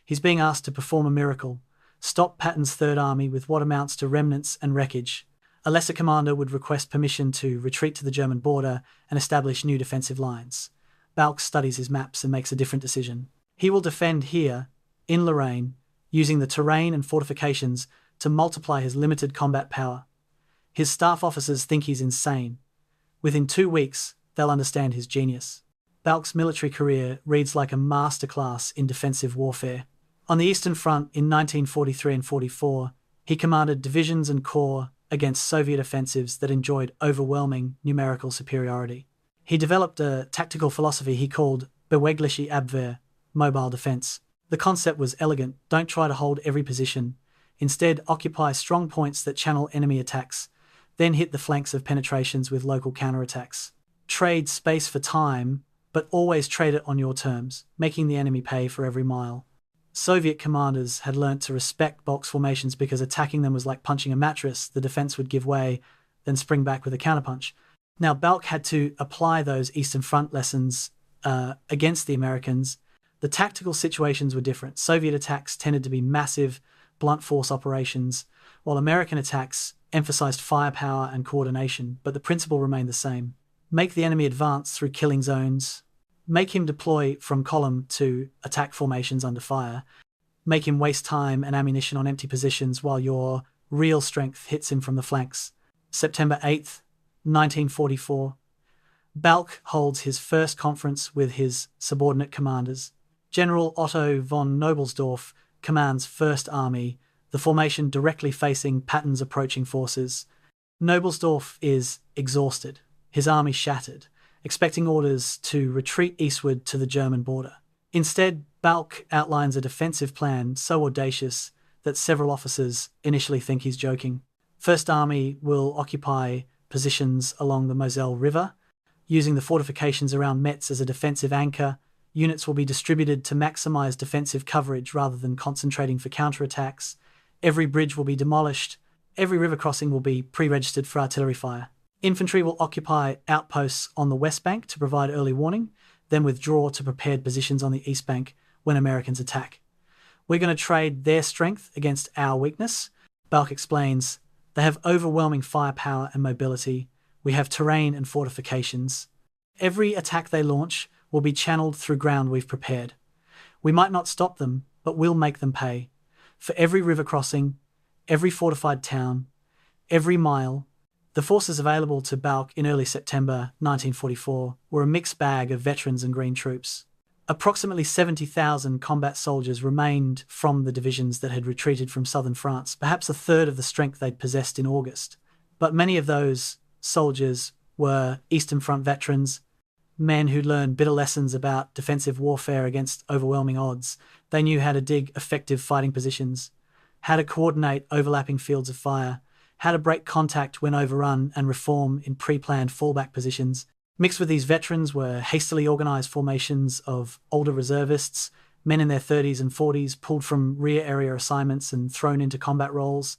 He's being asked to perform a miracle, stop Patton's Third Army with what amounts to remnants and wreckage. A lesser commander would request permission to retreat to the German border and establish new defensive lines. Balck studies his maps and makes a different decision. He will defend here, in Lorraine, using the terrain and fortifications to multiply his limited combat power. His staff officers think he's insane. Within 2 weeks, they'll understand his genius. Balck's military career reads like a masterclass in defensive warfare. On the Eastern Front in 1943 and 44, he commanded divisions and corps against Soviet offensives that enjoyed overwhelming numerical superiority. He developed a tactical philosophy he called bewegliche Abwehr, mobile defense. The concept was elegant: don't try to hold every position. Instead, occupy strong points that channel enemy attacks, then hit the flanks of penetrations with local counterattacks. Trade space for time, but always trade it on your terms, making the enemy pay for every mile. Soviet commanders had learnt to respect Balck's formations because attacking them was like punching a mattress. The defense would give way, then spring back with a counterpunch. Now Balck had to apply those Eastern Front lessons against the Americans. The tactical situations were different. Soviet attacks tended to be massive, blunt force operations, while American attacks emphasized firepower and coordination, but the principle remained the same. Make the enemy advance through killing zones. Make him deploy from column to attack formations under fire. Make him waste time and ammunition on empty positions while your real strength hits him from the flanks. September 8th, 1944. Balck holds his first conference with his subordinate commanders. General Otto von Knobelsdorff commands First Army, the formation directly facing Patton's approaching forces. Knobelsdorff is exhausted, his army shattered, expecting orders to retreat eastward to the German border. Instead, Balck outlines a defensive plan so audacious that several officers initially think he's joking. First Army will occupy positions along the Moselle River, using the fortifications around Metz as a defensive anchor. Units will be distributed to maximize defensive coverage rather than concentrating for counterattacks. Every bridge will be demolished. Every river crossing will be pre-registered for artillery fire. Infantry will occupy outposts on the west bank to provide early warning, then withdraw to prepared positions on the east bank when Americans attack. We're going to trade their strength against our weakness. Balck explains, they have overwhelming firepower and mobility. We have terrain and fortifications. Every attack they launch will be channeled through ground we've prepared. We might not stop them, but we'll make them pay. For every river crossing, every fortified town, every mile. The forces available to Balck in early September 1944 were a mixed bag of veterans and green troops. Approximately 70,000 combat soldiers remained from the divisions that had retreated from southern France, perhaps a third of the strength they'd possessed in August. But many of those soldiers were Eastern Front veterans. men who learned bitter lessons about defensive warfare against overwhelming odds. They knew how to dig effective fighting positions, how to coordinate overlapping fields of fire, how to break contact when overrun and reform in pre-planned fallback positions. Mixed with these veterans were hastily organized formations of older reservists, men in their 30s and 40s pulled from rear area assignments and thrown into combat roles.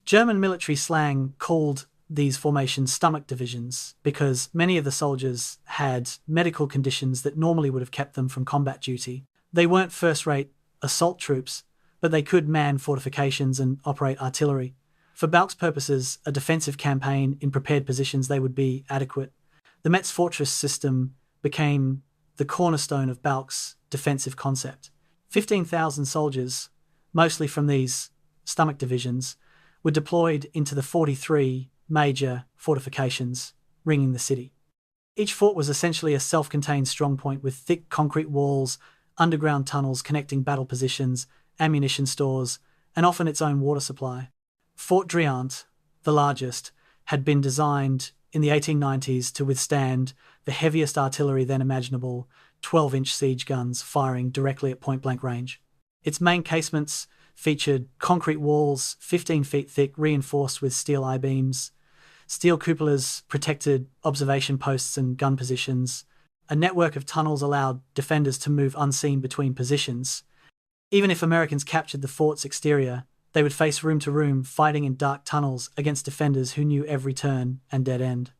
German military slang called these formations stomach divisions because many of the soldiers had medical conditions that normally would have kept them from combat duty. They weren't first-rate assault troops, but they could man fortifications and operate artillery. For Balk's purposes, a defensive campaign in prepared positions, they would be adequate. The Metz fortress system became the cornerstone of Balk's defensive concept. 15,000 soldiers, mostly from these stomach divisions, were deployed into the 43 major fortifications ringing the city. Each fort was essentially a self-contained strongpoint with thick concrete walls, underground tunnels connecting battle positions, ammunition stores, and often its own water supply. Fort Driant, the largest, had been designed in the 1890s to withstand the heaviest artillery then imaginable, 12-inch siege guns firing directly at point-blank range. Its main casements featured concrete walls 15 feet thick reinforced with steel I-beams. Steel cupolas protected observation posts and gun positions. A network of tunnels allowed defenders to move unseen between positions. Even if Americans captured the fort's exterior, they would face room-to-room fighting in dark tunnels against defenders who knew every turn and dead end.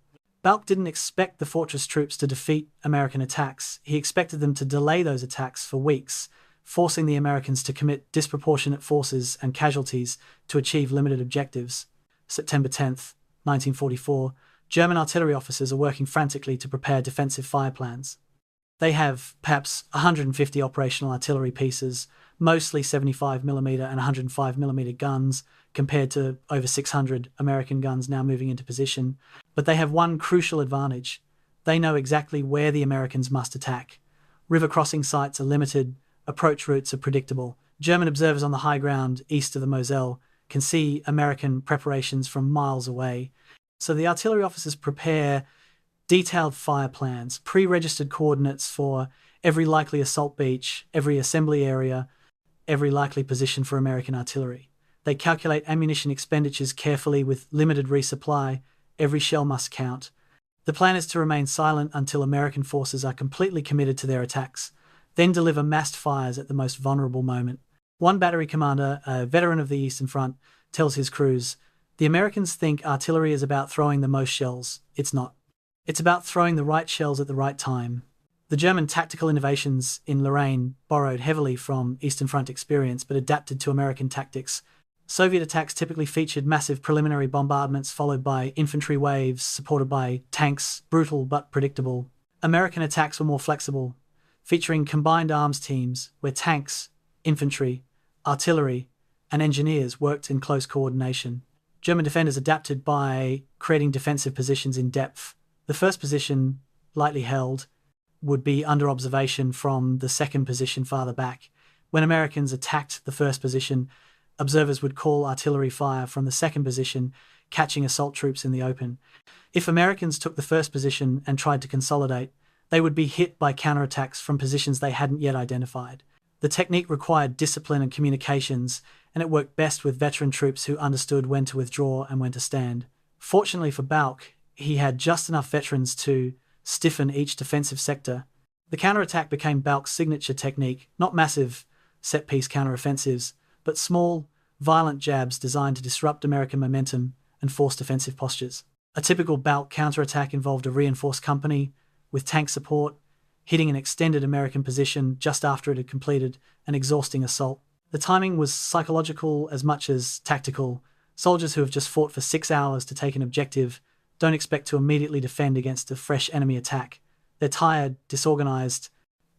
Balk didn't expect the fortress troops to defeat American attacks. He expected them to delay those attacks for weeks, forcing the Americans to commit disproportionate forces and casualties to achieve limited objectives. September 10th, 1944, German artillery officers are working frantically to prepare defensive fire plans. They have perhaps 150 operational artillery pieces, mostly 75mm and 105mm guns, compared to over 600 American guns now moving into position. But they have one crucial advantage. They know exactly where the Americans must attack. River crossing sites are limited, approach routes are predictable. German observers on the high ground east of the Moselle can see American preparations from miles away. So the artillery officers prepare detailed fire plans, pre-registered coordinates for every likely assault beach, every assembly area, every likely position for American artillery. They calculate ammunition expenditures carefully with limited resupply. Every shell must count. The plan is to remain silent until American forces are completely committed to their attacks, then deliver massed fires at the most vulnerable moment. One battery commander, a veteran of the Eastern Front, tells his crews, "The Americans think artillery is about throwing the most shells. It's not. It's about throwing the right shells at the right time." The German tactical innovations in Lorraine borrowed heavily from Eastern Front experience but adapted to American tactics. Soviet attacks typically featured massive preliminary bombardments followed by infantry waves supported by tanks, brutal but predictable. American attacks were more flexible, featuring combined arms teams where tanks, infantry, artillery, and engineers worked in close coordination. German defenders adapted by creating defensive positions in depth. The first position, lightly held, would be under observation from the second position farther back. When Americans attacked the first position, observers would call artillery fire from the second position, catching assault troops in the open. If Americans took the first position and tried to consolidate, they would be hit by counterattacks from positions they hadn't yet identified. The technique required discipline and communications, and it worked best with veteran troops who understood when to withdraw and when to stand. Fortunately for Balk, he had just enough veterans to stiffen each defensive sector. The counterattack became Balk's signature technique, not massive set-piece counteroffensives, but small, violent jabs designed to disrupt American momentum and force defensive postures. A typical Balk counterattack involved a reinforced company with tank support, hitting an extended American position just after it had completed an exhausting assault. The timing was psychological as much as tactical. Soldiers who have just fought for 6 hours to take an objective don't expect to immediately defend against a fresh enemy attack. They're tired, disorganized,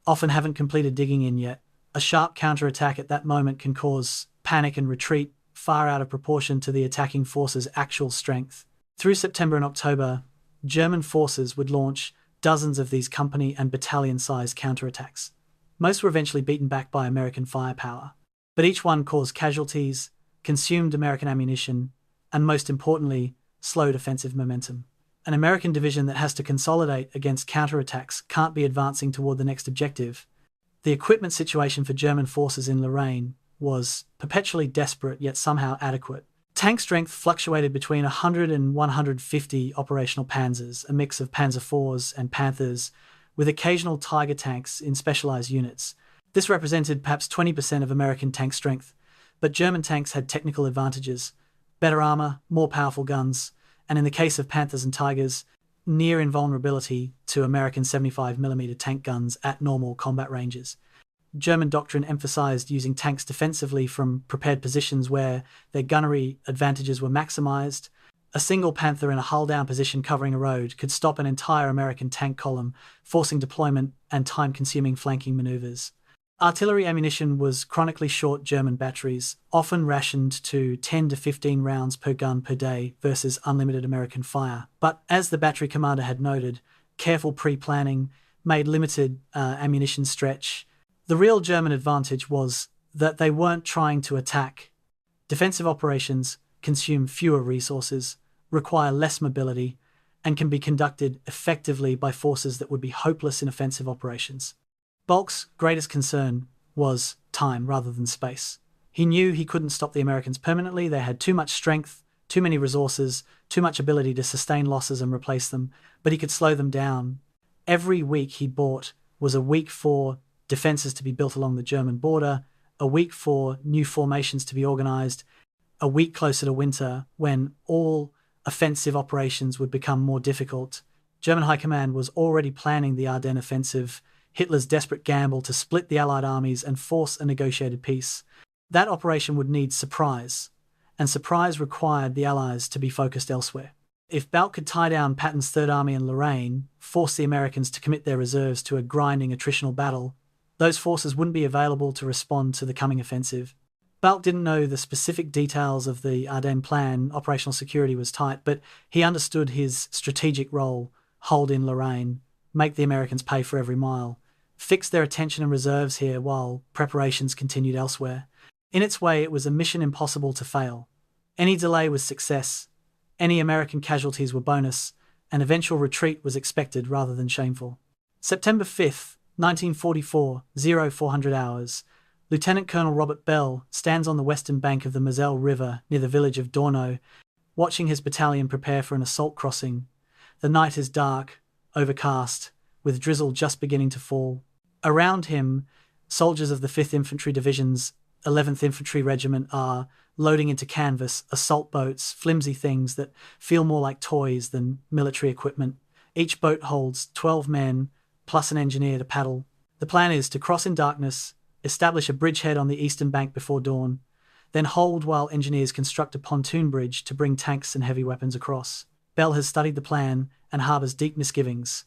often haven't completed digging in yet. A sharp counterattack at that moment can cause panic and retreat far out of proportion to the attacking force's actual strength. Through September and October, German forces would launch dozens of these company and battalion-sized counterattacks. Most were eventually beaten back by American firepower, but each one caused casualties, consumed American ammunition, and most importantly, slowed offensive momentum. An American division that has to consolidate against counterattacks can't be advancing toward the next objective. The equipment situation for German forces in Lorraine was perpetually desperate yet somehow adequate. Tank strength fluctuated between 100 and 150 operational panzers, a mix of Panzer IVs and Panthers, with occasional Tiger tanks in specialized units. This represented perhaps 20% of American tank strength, but German tanks had technical advantages: better armor, more powerful guns, and in the case of Panthers and Tigers, near invulnerability to American 75mm tank guns at normal combat ranges. German doctrine emphasized using tanks defensively from prepared positions where their gunnery advantages were maximized. A single Panther in a hull-down position covering a road could stop an entire American tank column, forcing deployment and time-consuming flanking maneuvers. Artillery ammunition was chronically short. German batteries, often rationed to 10 to 15 rounds per gun per day versus unlimited American fire. But as the battery commander had noted, careful pre-planning made limited ammunition stretch. The real German advantage was that they weren't trying to attack. Defensive operations consume fewer resources, require less mobility, and can be conducted effectively by forces that would be hopeless in offensive operations. Bulk's greatest concern was time rather than space. He knew he couldn't stop the Americans permanently. They had too much strength, too many resources, too much ability to sustain losses and replace them, but he could slow them down. Every week he bought was a week for defenses to be built along the German border, a week for new formations to be organized, a week closer to winter when all offensive operations would become more difficult. German High Command was already planning the Ardennes offensive, Hitler's desperate gamble to split the Allied armies and force a negotiated peace. That operation would need surprise, and surprise required the Allies to be focused elsewhere. If Balck could tie down Patton's Third Army in Lorraine, force the Americans to commit their reserves to a grinding attritional battle, those forces wouldn't be available to respond to the coming offensive. Balck didn't know the specific details of the Ardennes plan. Operational security was tight, but he understood his strategic role: hold in Lorraine, make the Americans pay for every mile, fix their attention and reserves here while preparations continued elsewhere. In its way, it was a mission impossible to fail. Any delay was success, any American casualties were bonus, and eventual retreat was expected rather than shameful. September 5th, 1944, 0400 hours. Lieutenant Colonel Robert Bell stands on the western bank of the Moselle River near the village of Dornot, watching his battalion prepare for an assault crossing. The night is dark, overcast, with drizzle just beginning to fall. Around him, soldiers of the 5th Infantry Division's 11th Infantry Regiment are loading into canvas assault boats, flimsy things that feel more like toys than military equipment. Each boat holds 12 men, plus an engineer to paddle. The plan is to cross in darkness, establish a bridgehead on the eastern bank before dawn, then hold while engineers construct a pontoon bridge to bring tanks and heavy weapons across. Bell has studied the plan and harbours deep misgivings.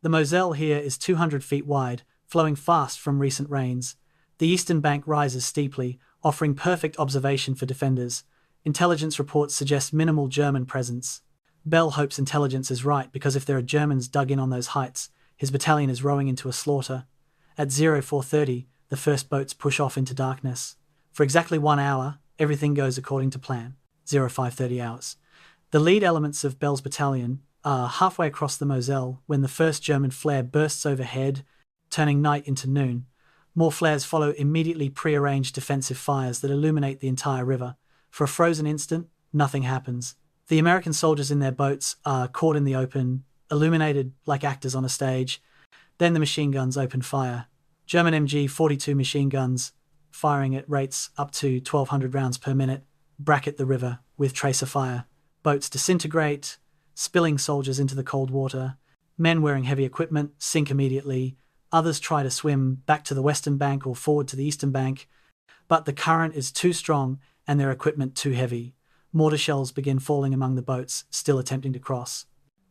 The Moselle here is 200 feet wide, flowing fast from recent rains. The eastern bank rises steeply, offering perfect observation for defenders. Intelligence reports suggest minimal German presence. Bell hopes intelligence is right, because if there are Germans dug in on those heights, his battalion is rowing into a slaughter. At 0430, the first boats push off into darkness. For exactly 1 hour, everything goes according to plan. 0530 hours. The lead elements of Bell's battalion are halfway across the Moselle when the first German flare bursts overhead, turning night into noon. More flares follow immediately prearranged defensive fires that illuminate the entire river. For a frozen instant, nothing happens. The American soldiers in their boats are caught in the open, illuminated like actors on a stage. Then the machine guns open fire. German MG-42 machine guns, firing at rates up to 1,200 rounds per minute, bracket the river with tracer fire. Boats disintegrate, spilling soldiers into the cold water. Men wearing heavy equipment sink immediately. Others try to swim back to the western bank or forward to the eastern bank, but the current is too strong and their equipment too heavy. Mortar shells begin falling among the boats still attempting to cross.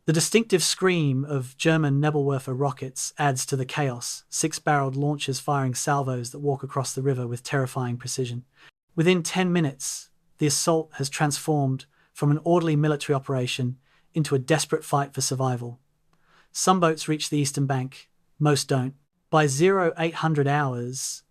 The distinctive scream of German Nebelwerfer rockets adds to the chaos, 6-barreled launchers firing salvos that walk across the river with terrifying precision. Within 10 minutes, the assault has transformed from an orderly military operation into a desperate fight for survival. Some boats reach the eastern bank, most don't. By 0800 hours,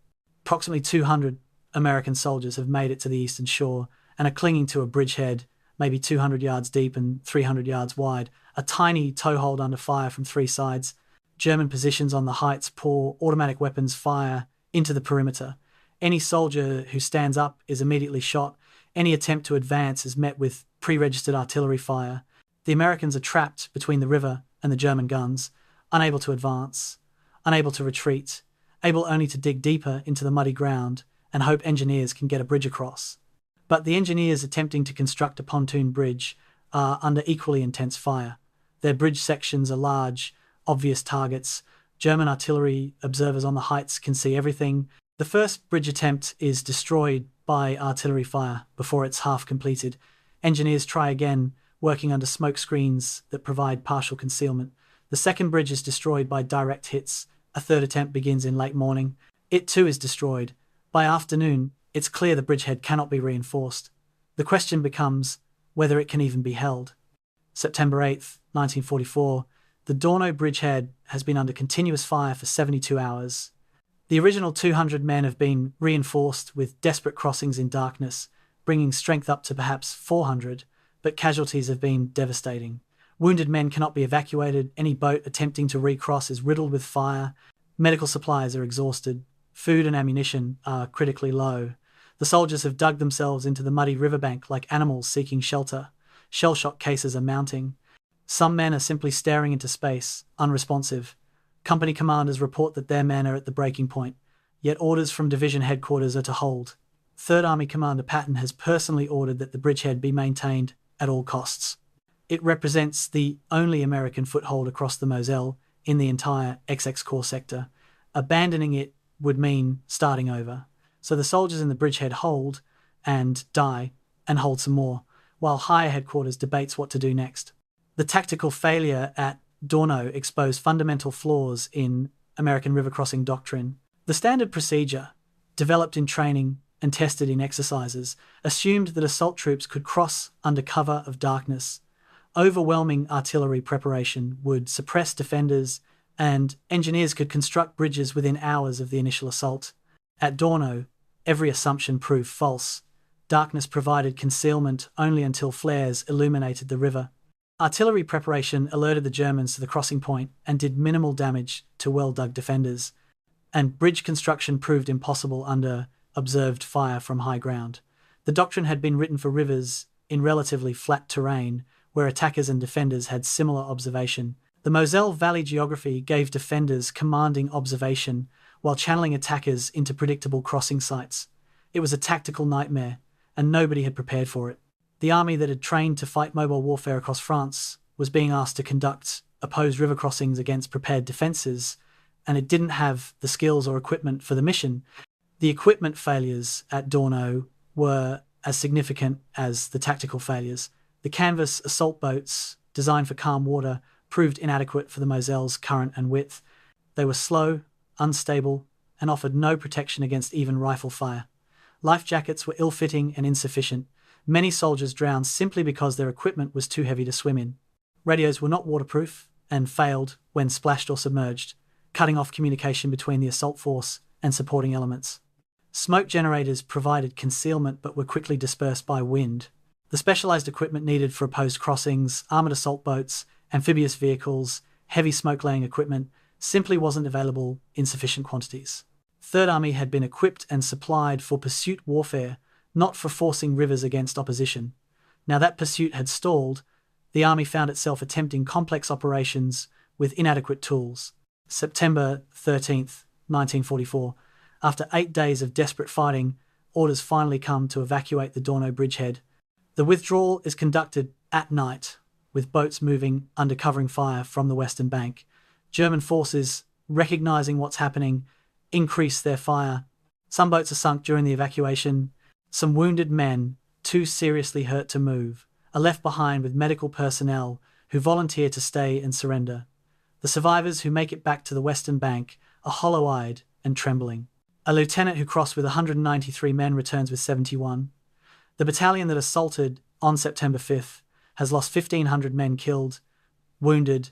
approximately 200 American soldiers have made it to the eastern shore and are clinging to a bridgehead, maybe 200 yards deep and 300 yards wide, a tiny toehold under fire from three sides. German positions on the heights pour automatic weapons fire into the perimeter. Any soldier who stands up is immediately shot. Any attempt to advance is met with pre-registered artillery fire. The Americans are trapped between the river and the German guns, unable to advance, unable to retreat, able only to dig deeper into the muddy ground and hope engineers can get a bridge across. But the engineers attempting to construct a pontoon bridge are under equally intense fire. Their bridge sections are large, obvious targets. German artillery observers on the heights can see everything. The first bridge attempt is destroyed by artillery fire before it's half completed. Engineers try again, working under smoke screens that provide partial concealment. The second bridge is destroyed by direct hits. A third attempt begins in late morning. It too is destroyed. By afternoon, it's clear the bridgehead cannot be reinforced. The question becomes whether it can even be held. September 8th, 1944, the Dornot bridgehead has been under continuous fire for 72 hours. The original 200 men have been reinforced with desperate crossings in darkness, bringing strength up to perhaps 400, but casualties have been devastating. Wounded men cannot be evacuated. Any boat attempting to recross is riddled with fire. Medical supplies are exhausted. Food and ammunition are critically low. The soldiers have dug themselves into the muddy riverbank like animals seeking shelter. Shell-shock cases are mounting. Some men are simply staring into space, unresponsive. Company commanders report that their men are at the breaking point, yet orders from division headquarters are to hold. 3rd Army Commander Patton has personally ordered that the bridgehead be maintained at all costs. It represents the only American foothold across the Moselle in the entire XX Corps sector. Abandoning it would mean starting over. So the soldiers in the bridgehead hold and die and hold some more, while higher headquarters debates what to do next. The tactical failure at Dornot exposed fundamental flaws in American river crossing doctrine. The standard procedure, developed in training and tested in exercises, assumed that assault troops could cross under cover of darkness. Overwhelming artillery preparation would suppress defenders, and engineers could construct bridges within hours of the initial assault. At Dornot, every assumption proved false. Darkness provided concealment only until flares illuminated the river. Artillery preparation alerted the Germans to the crossing point and did minimal damage to well-dug defenders, and bridge construction proved impossible under observed fire from high ground. The doctrine had been written for rivers in relatively flat terrain, where attackers and defenders had similar observation. The Moselle Valley geography gave defenders commanding observation while channeling attackers into predictable crossing sites. It was a tactical nightmare, and nobody had prepared for it. The army that had trained to fight mobile warfare across France was being asked to conduct opposed river crossings against prepared defences, and it didn't have the skills or equipment for the mission. The equipment failures at Dornot were as significant as the tactical failures. The canvas assault boats, designed for calm water, proved inadequate for the Moselle's current and width. They were slow, unstable, and offered no protection against even rifle fire. Life jackets were ill-fitting and insufficient. Many soldiers drowned simply because their equipment was too heavy to swim in. Radios were not waterproof and failed when splashed or submerged, cutting off communication between the assault force and supporting elements. Smoke generators provided concealment but were quickly dispersed by wind. The specialized equipment needed for opposed crossings, armored assault boats, amphibious vehicles, heavy smoke-laying equipment, simply wasn't available in sufficient quantities. 3rd Army had been equipped and supplied for pursuit warfare, not for forcing rivers against opposition. Now that pursuit had stalled, the army found itself attempting complex operations with inadequate tools. September 13th, 1944. After 8 days of desperate fighting, orders finally come to evacuate the Dornot bridgehead. The withdrawal is conducted at night, with boats moving under covering fire from the western bank. German forces, recognizing what's happening, increase their fire. Some boats are sunk during the evacuation. Some wounded men, too seriously hurt to move, are left behind with medical personnel who volunteer to stay and surrender. The survivors who make it back to the western bank are hollow-eyed and trembling. A lieutenant who crossed with 193 men returns with 71. The battalion that assaulted on September 5th has lost 1,500 men killed, wounded,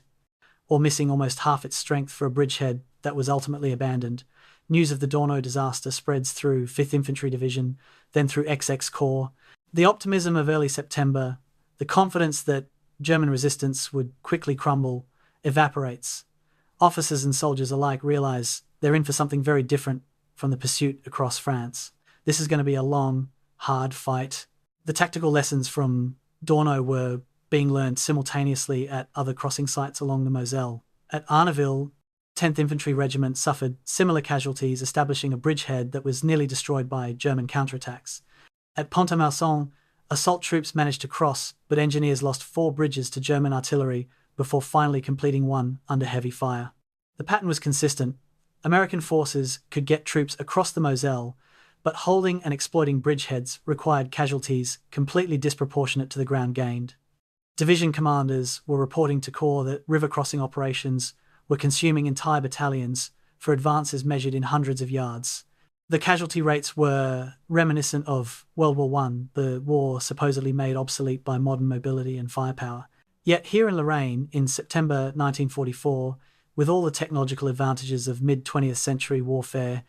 or missing almost half its strength for a bridgehead that was ultimately abandoned. News of the Dornot disaster spreads through 5th Infantry Division, then through XX Corps. The optimism of early September The confidence that German resistance would quickly crumble evaporates. Officers and soldiers alike realize they're in for something very different from the pursuit across France. This is going to be a long, hard fight. The tactical lessons from Dornot were being learned simultaneously at other crossing sites along the Moselle. At Arneville, 10th Infantry Regiment suffered similar casualties, establishing a bridgehead that was nearly destroyed by German counterattacks. At Pont-à-Mousson, assault troops managed to cross, but engineers lost 4 bridges to German artillery before finally completing one under heavy fire. The pattern was consistent. American forces could get troops across the Moselle, but holding and exploiting bridgeheads required casualties completely disproportionate to the ground gained. Division commanders were reporting to Corps that river crossing operations were consuming entire battalions for advances measured in hundreds of yards. The casualty rates were reminiscent of World War I, the war supposedly made obsolete by modern mobility and firepower. Yet here in Lorraine, in September 1944, with all the technological advantages of mid-20th century warfare,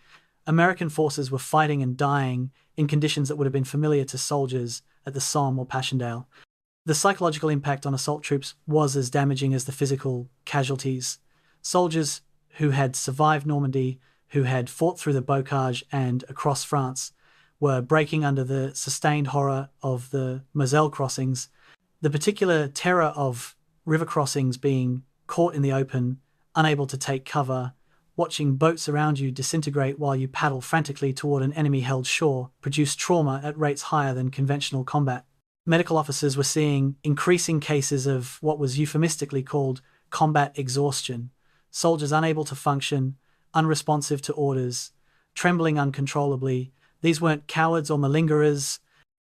American forces were fighting and dying in conditions that would have been familiar to soldiers at the Somme or Passchendaele. The psychological impact on assault troops was as damaging as the physical casualties. Soldiers who had survived Normandy, who had fought through the Bocage and across France, were breaking under the sustained horror of the Moselle crossings. The particular terror of river crossings being caught in the open, unable to take cover, watching boats around you disintegrate while you paddle frantically toward an enemy-held shore, produced trauma at rates higher than conventional combat. Medical officers were seeing increasing cases of what was euphemistically called combat exhaustion, soldiers unable to function, unresponsive to orders, trembling uncontrollably. These weren't cowards or malingerers.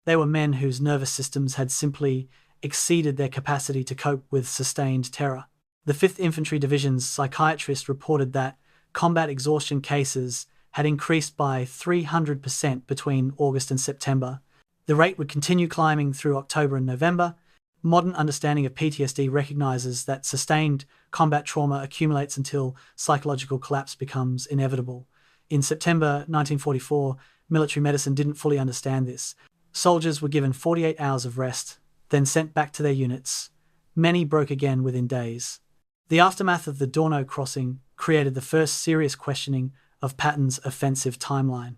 They were men whose nervous systems had simply exceeded their capacity to cope with sustained terror. The 5th Infantry Division's psychiatrist reported that combat exhaustion cases had increased by 300% between August and September. The rate would continue climbing through October and November. Modern understanding of PTSD recognizes that sustained combat trauma accumulates until psychological collapse becomes inevitable. In September 1944, military medicine didn't fully understand this. Soldiers were given 48 hours of rest, then sent back to their units. Many broke again within days. The aftermath of the Dornot crossing created the first serious questioning of Patton's offensive timeline.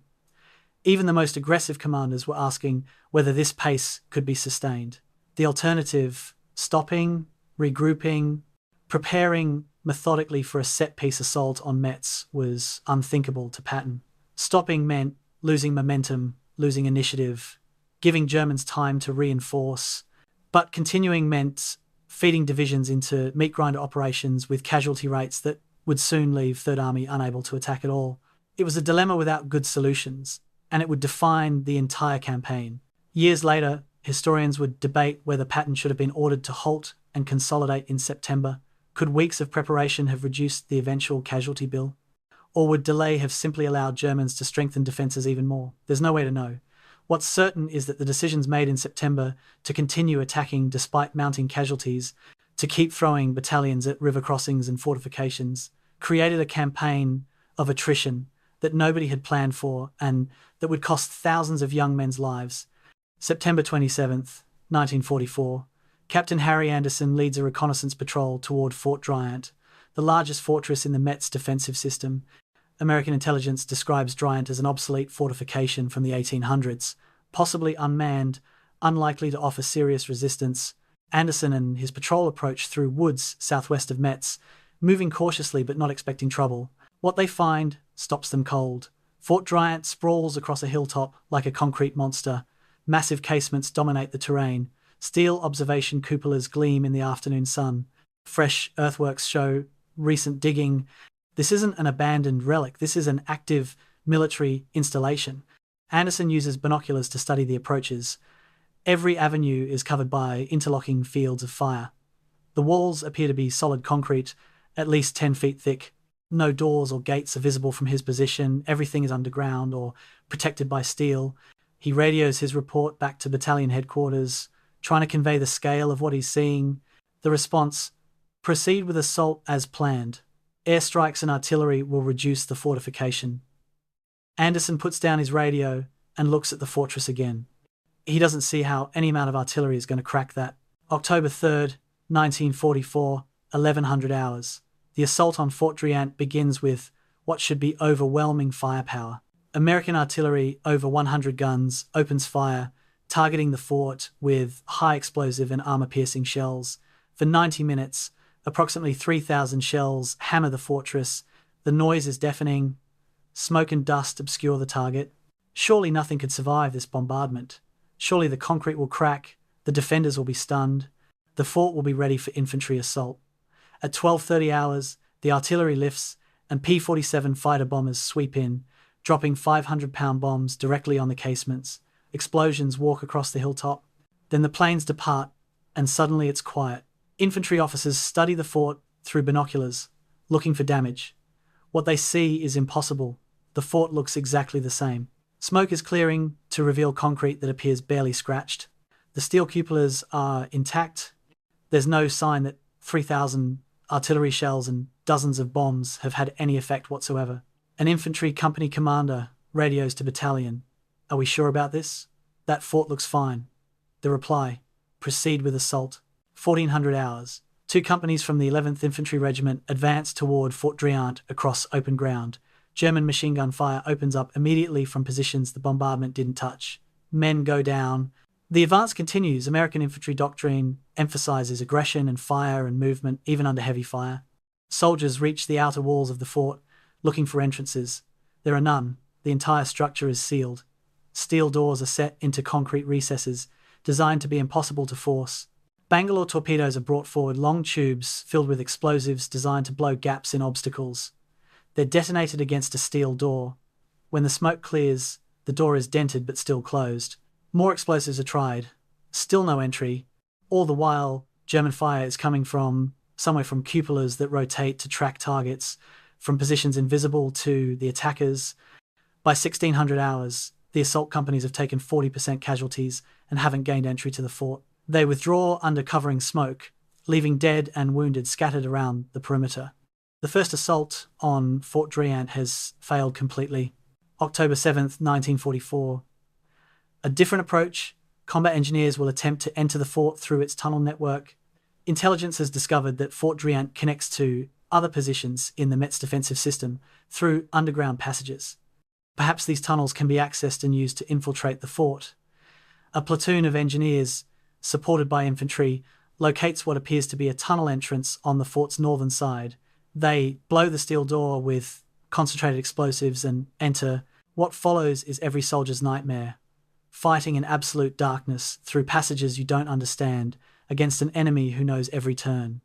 Even the most aggressive commanders were asking whether this pace could be sustained. The alternative, stopping, regrouping, preparing methodically for a set-piece assault on Metz, was unthinkable to Patton. Stopping meant losing momentum, losing initiative, giving Germans time to reinforce, but continuing meant feeding divisions into meat-grinder operations with casualty rates that would soon leave Third Army unable to attack at all. It was a dilemma without good solutions, and it would define the entire campaign. Years later, historians would debate whether Patton should have been ordered to halt and consolidate in September. Could weeks of preparation have reduced the eventual casualty bill? Or would delay have simply allowed Germans to strengthen defences even more? There's no way to know. What's certain is that the decisions made in September to continue attacking despite mounting casualties, to keep throwing battalions at river crossings and fortifications, created a campaign of attrition that nobody had planned for and that would cost thousands of young men's lives. September 27th, 1944, Captain Harry Anderson leads a reconnaissance patrol toward Fort Driant, the largest fortress in the Metz defensive system. American intelligence describes Driant as an obsolete fortification from the 1800s, possibly unmanned, unlikely to offer serious resistance. Anderson and his patrol approach through woods southwest of Metz, moving cautiously but not expecting trouble. What they find stops them cold. Fort Driant sprawls across a hilltop like a concrete monster. Massive casements dominate the terrain. Steel observation cupolas gleam in the afternoon sun. Fresh earthworks show recent digging. This isn't an abandoned relic. This is an active military installation. Anderson uses binoculars to study the approaches. Every avenue is covered by interlocking fields of fire. The walls appear to be solid concrete, at least 10 feet thick. No doors or gates are visible from his position. Everything is underground or protected by steel. He radios his report back to battalion headquarters, trying to convey the scale of what he's seeing. The response: proceed with assault as planned. Airstrikes and artillery will reduce the fortification. Anderson puts down his radio and looks at the fortress again. He doesn't see how any amount of artillery is going to crack that. October 3rd, 1944, 1100 hours. The assault on Fort Driant begins with what should be overwhelming firepower. American artillery, over 100 guns, opens fire, targeting the fort with high explosive and armor-piercing shells. For 90 minutes, approximately 3,000 shells hammer the fortress. The noise is deafening. Smoke and dust obscure the target. Surely nothing could survive this bombardment. Surely the concrete will crack, the defenders will be stunned, the fort will be ready for infantry assault. At 12:30 hours, the artillery lifts and P-47 fighter bombers sweep in, dropping 500-pound bombs directly on the casements. Explosions walk across the hilltop. Then the planes depart, and suddenly it's quiet. Infantry officers study the fort through binoculars, looking for damage. What they see is impossible. The fort looks exactly the same. Smoke is clearing to reveal concrete that appears barely scratched. The steel cupolas are intact. There's no sign that 3,000 artillery shells and dozens of bombs have had any effect whatsoever. An infantry company commander radios to battalion. "Are we sure about this? That fort looks fine." The reply: "Proceed with assault." 1400 hours. Two companies from the 11th Infantry Regiment advance toward Fort Driant across open ground. German machine gun fire opens up immediately from positions the bombardment didn't touch. Men go down. The advance continues. American infantry doctrine emphasizes aggression and fire and movement, even under heavy fire. Soldiers reach the outer walls of the fort, looking for entrances. There are none. The entire structure is sealed. Steel doors are set into concrete recesses, designed to be impossible to force. Bangalore torpedoes are brought forward, long tubes filled with explosives designed to blow gaps in obstacles. They're detonated against a steel door. When the smoke clears, the door is dented but still closed. More explosives are tried. Still no entry. All the while, German fire is coming from somewhere from cupolas that rotate to track targets, from positions invisible to the attackers. By 1600 hours, the assault companies have taken 40% casualties and haven't gained entry to the fort. They withdraw under covering smoke, leaving dead and wounded scattered around the perimeter. The first assault on Fort Driant has failed completely. October 7th, 1944. A different approach. Combat engineers will attempt to enter the fort through its tunnel network. Intelligence has discovered that Fort Driant connects to other positions in the Metz defensive system through underground passages. Perhaps these tunnels can be accessed and used to infiltrate the fort. A platoon of engineers, supported by infantry, locates what appears to be a tunnel entrance on the fort's northern side. They blow the steel door with concentrated explosives and enter. What follows is every soldier's nightmare. Fighting in absolute darkness through passages you don't understand against an enemy who knows every turn.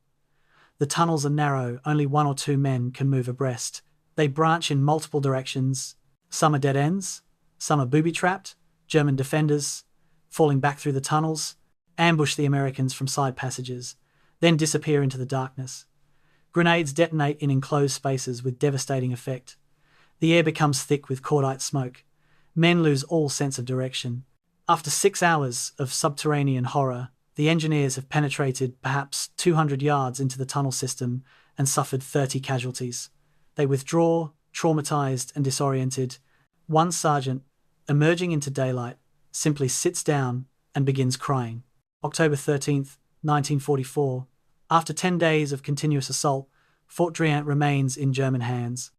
The tunnels are narrow, only one or two men can move abreast. They branch in multiple directions. Some are dead ends, some are booby-trapped. German defenders, falling back through the tunnels, ambush the Americans from side passages, then disappear into the darkness. Grenades detonate in enclosed spaces with devastating effect. The air becomes thick with cordite smoke. Men lose all sense of direction. After 6 hours of subterranean horror, the engineers have penetrated perhaps 200 yards into the tunnel system and suffered 30 casualties. They withdraw, traumatized and disoriented. One sergeant, emerging into daylight, simply sits down and begins crying. October 13th, 1944. After 10 days of continuous assault, Fort Driant remains in German hands.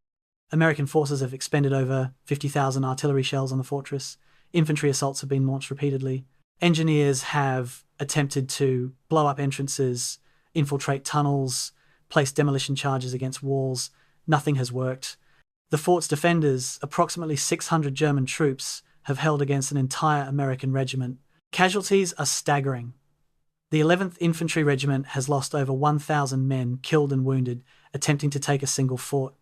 American forces have expended over 50,000 artillery shells on the fortress. Infantry assaults have been launched repeatedly. Engineers have attempted to blow up entrances, infiltrate tunnels, place demolition charges against walls. Nothing has worked. The fort's defenders, approximately 600 German troops, have held against an entire American regiment. Casualties are staggering. The 11th Infantry Regiment has lost over 1,000 men killed and wounded, attempting to take a single fort.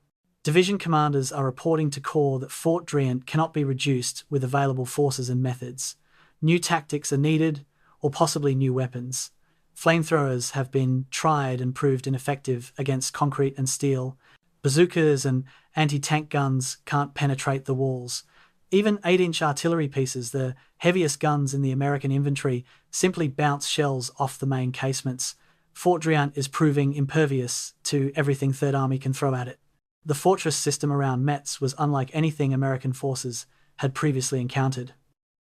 Division commanders are reporting to Corps that Fort Driant cannot be reduced with available forces and methods. New tactics are needed, or possibly new weapons. Flamethrowers have been tried and proved ineffective against concrete and steel. Bazookas and anti-tank guns can't penetrate the walls. Even 8-inch artillery pieces, the heaviest guns in the American infantry, simply bounce shells off the main casements. Fort Driant is proving impervious to everything Third Army can throw at it. The fortress system around Metz was unlike anything American forces had previously encountered.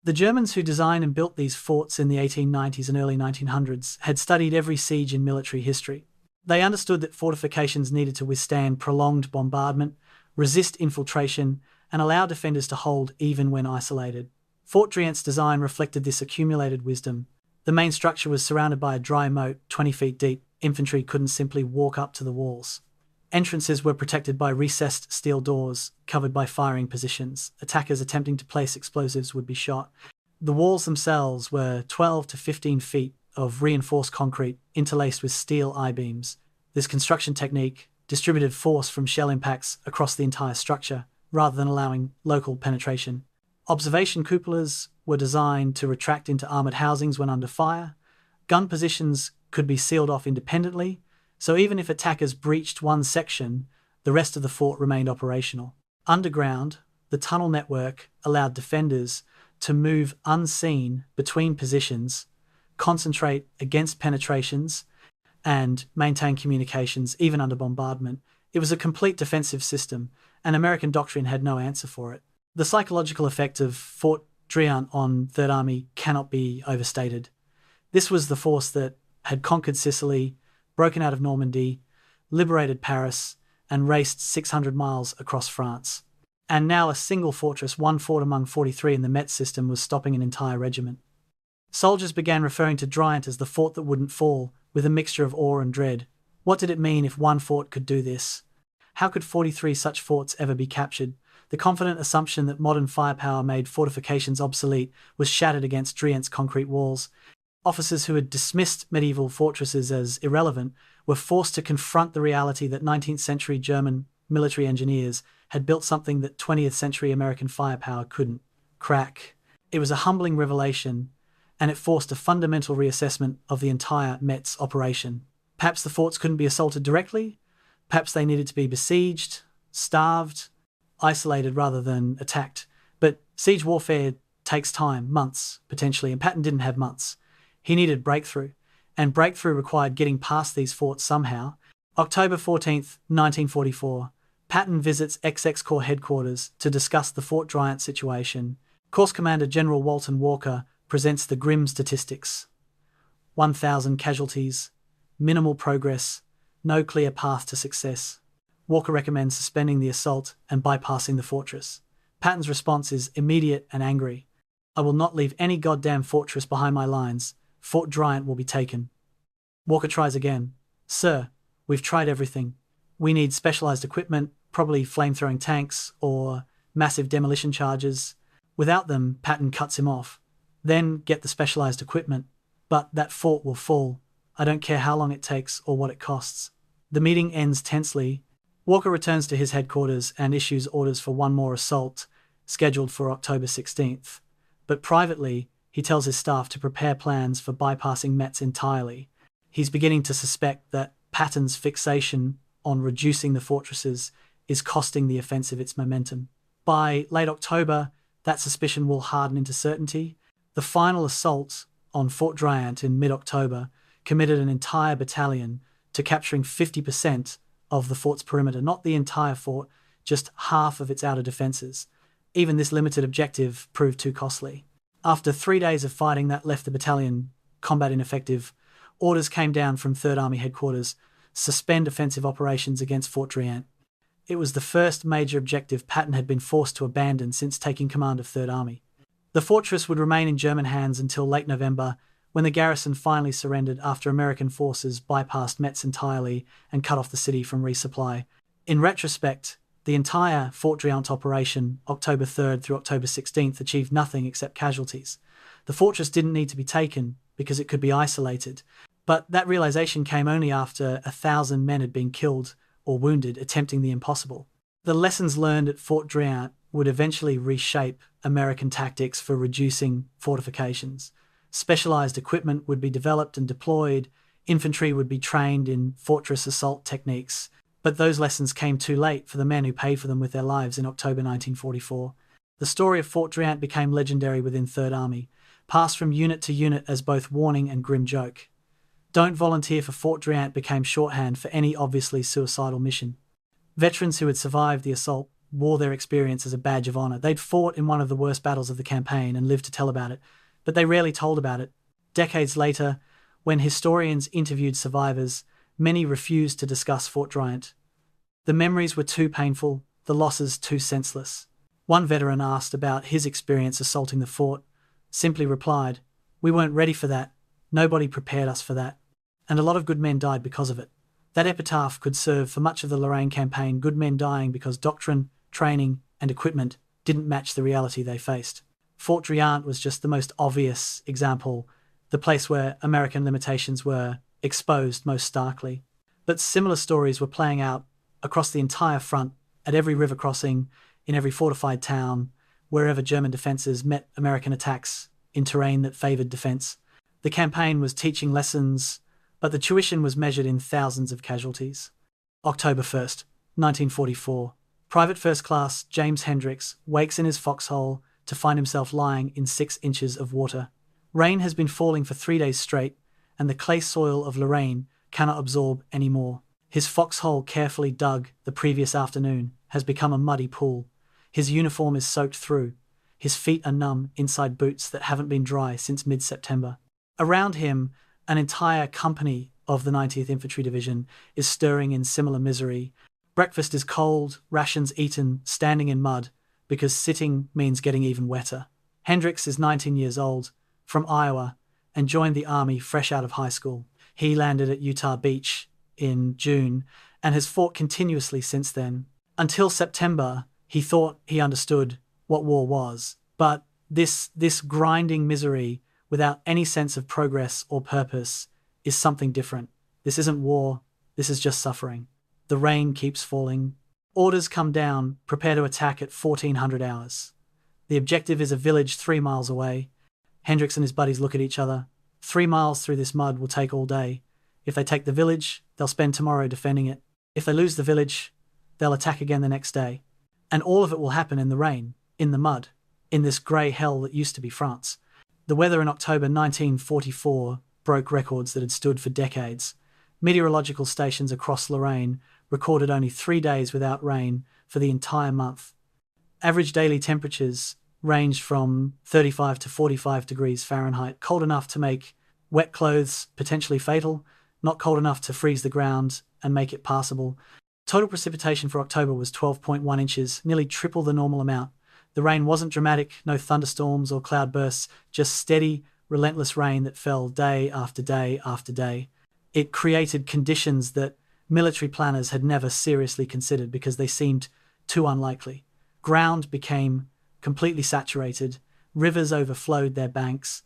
The Germans who designed and built these forts in the 1890s and early 1900s had studied every siege in military history. They understood that fortifications needed to withstand prolonged bombardment, resist infiltration, and allow defenders to hold even when isolated. Fort Driant's design reflected this accumulated wisdom. The main structure was surrounded by a dry moat 20 feet deep. Infantry couldn't simply walk up to the walls. Entrances were protected by recessed steel doors, covered by firing positions. Attackers attempting to place explosives would be shot. The walls themselves were 12 to 15 feet of reinforced concrete interlaced with steel I-beams. This construction technique distributed force from shell impacts across the entire structure, rather than allowing local penetration. Observation cupolas were designed to retract into armoured housings when under fire. Gun positions could be sealed off independently, so even if attackers breached one section, the rest of the fort remained operational. Underground, the tunnel network allowed defenders to move unseen between positions, concentrate against penetrations, and maintain communications even under bombardment. It was a complete defensive system, and American doctrine had no answer for it. The psychological effect of Fort Driant on Third Army cannot be overstated. This was the force that had conquered Sicily, broken out of Normandy, liberated Paris, and raced 600 miles across France. And now a single fortress, one fort among 43 in the Metz system, was stopping an entire regiment. Soldiers began referring to Driant as the fort that wouldn't fall, with a mixture of awe and dread. What did it mean if one fort could do this? How could 43 such forts ever be captured? The confident assumption that modern firepower made fortifications obsolete was shattered against Driant's concrete walls. Officers who had dismissed medieval fortresses as irrelevant were forced to confront the reality that 19th century German military engineers had built something that 20th century American firepower couldn't crack. It was a humbling revelation, and it forced a fundamental reassessment of the entire Metz operation. Perhaps the forts couldn't be assaulted directly, perhaps they needed to be besieged, starved, isolated rather than attacked. But siege warfare takes time, months, potentially, and Patton didn't have months. He needed breakthrough, and breakthrough required getting past these forts somehow. October 14th, 1944, Patton visits XX Corps headquarters to discuss the Fort Driant situation. Corps Commander General Walton Walker presents the grim statistics. 1,000 casualties, minimal progress, no clear path to success. Walker recommends suspending the assault and bypassing the fortress. Patton's response is immediate and angry. "I will not leave any goddamn fortress behind my lines. Fort Driant will be taken." Walker tries again. "Sir, we've tried everything. We need specialized equipment, probably flame-throwing tanks or massive demolition charges. Without them," Patton cuts him off. "Then get the specialized equipment. But that fort will fall. I don't care how long it takes or what it costs." The meeting ends tensely. Walker returns to his headquarters and issues orders for one more assault, scheduled for October 16th. But privately, he tells his staff to prepare plans for bypassing Metz entirely. He's beginning to suspect that Patton's fixation on reducing the fortresses is costing the offensive its momentum. By late October, that suspicion will harden into certainty. The final assault on Fort Driant in mid-October committed an entire battalion to capturing 50% of the fort's perimeter, not the entire fort, just half of its outer defenses. Even this limited objective proved too costly. After 3 days of fighting that left the battalion combat ineffective, orders came down from 3rd Army headquarters: suspend offensive operations against Fort Driant. It was the first major objective Patton had been forced to abandon since taking command of 3rd Army. The fortress would remain in German hands until late November, when the garrison finally surrendered after American forces bypassed Metz entirely and cut off the city from resupply. In retrospect, the entire Fort Driant operation, October 3rd through October 16th, achieved nothing except casualties. The fortress didn't need to be taken because it could be isolated, but that realization came only after 1,000 men had been killed or wounded attempting the impossible. The lessons learned at Fort Driant would eventually reshape American tactics for reducing fortifications. Specialized equipment would be developed and deployed, infantry would be trained in fortress assault techniques, but those lessons came too late for the men who paid for them with their lives in October 1944. The story of Fort Driant became legendary within 3rd Army, passed from unit to unit as both warning and grim joke. "Don't volunteer for Fort Driant" became shorthand for any obviously suicidal mission. Veterans who had survived the assault wore their experience as a badge of honor. They'd fought in one of the worst battles of the campaign and lived to tell about it, but they rarely told about it. Decades later, when historians interviewed survivors, many refused to discuss Fort Driant. The memories were too painful, the losses too senseless. One veteran asked about his experience assaulting the fort, simply replied, "We weren't ready for that. Nobody prepared us for that." And a lot of good men died because of it. That epitaph could serve for much of the Lorraine Campaign, good men dying because doctrine, training, and equipment didn't match the reality they faced. Fort Driant was just the most obvious example, the place where American limitations were exposed most starkly. But similar stories were playing out across the entire front, at every river crossing, in every fortified town, wherever German defences met American attacks in terrain that favoured defence. The campaign was teaching lessons, but the tuition was measured in thousands of casualties. October 1st, 1944. Private First Class James Hendricks wakes in his foxhole to find himself lying in 6 inches of water. Rain has been falling for 3 days straight, and the clay soil of Lorraine cannot absorb any more. His foxhole, carefully dug the previous afternoon, has become a muddy pool. His uniform is soaked through. His feet are numb inside boots that haven't been dry since mid-September. Around him, an entire company of the 90th Infantry Division is stirring in similar misery. Breakfast is cold, rations eaten, standing in mud, because sitting means getting even wetter. Hendricks is 19 years old, from Iowa, and joined the Army fresh out of high school. He landed at Utah Beach in June and has fought continuously since then. Until September, he thought he understood what war was, but this grinding misery without any sense of progress or purpose is something different. This isn't war, this is just suffering. The rain keeps falling. Orders come down, prepare to attack at 1400 hours. The objective is a village 3 miles away. Hendricks and his buddies look at each other. 3 miles through this mud will take all day. If they take the village, they'll spend tomorrow defending it. If they lose the village, they'll attack again the next day. And all of it will happen in the rain, in the mud, in this grey hell that used to be France. The weather in October 1944 broke records that had stood for decades. Meteorological stations across Lorraine recorded only 3 days without rain for the entire month. Average daily temperatures ranged from 35 to 45 degrees Fahrenheit, cold enough to make wet clothes potentially fatal, not cold enough to freeze the ground and make it passable. Total precipitation for October was 12.1 inches, nearly triple the normal amount. The rain wasn't dramatic, no thunderstorms or cloudbursts, just steady, relentless rain that fell day after day after day. It created conditions that military planners had never seriously considered because they seemed too unlikely. Ground became completely saturated, rivers overflowed their banks,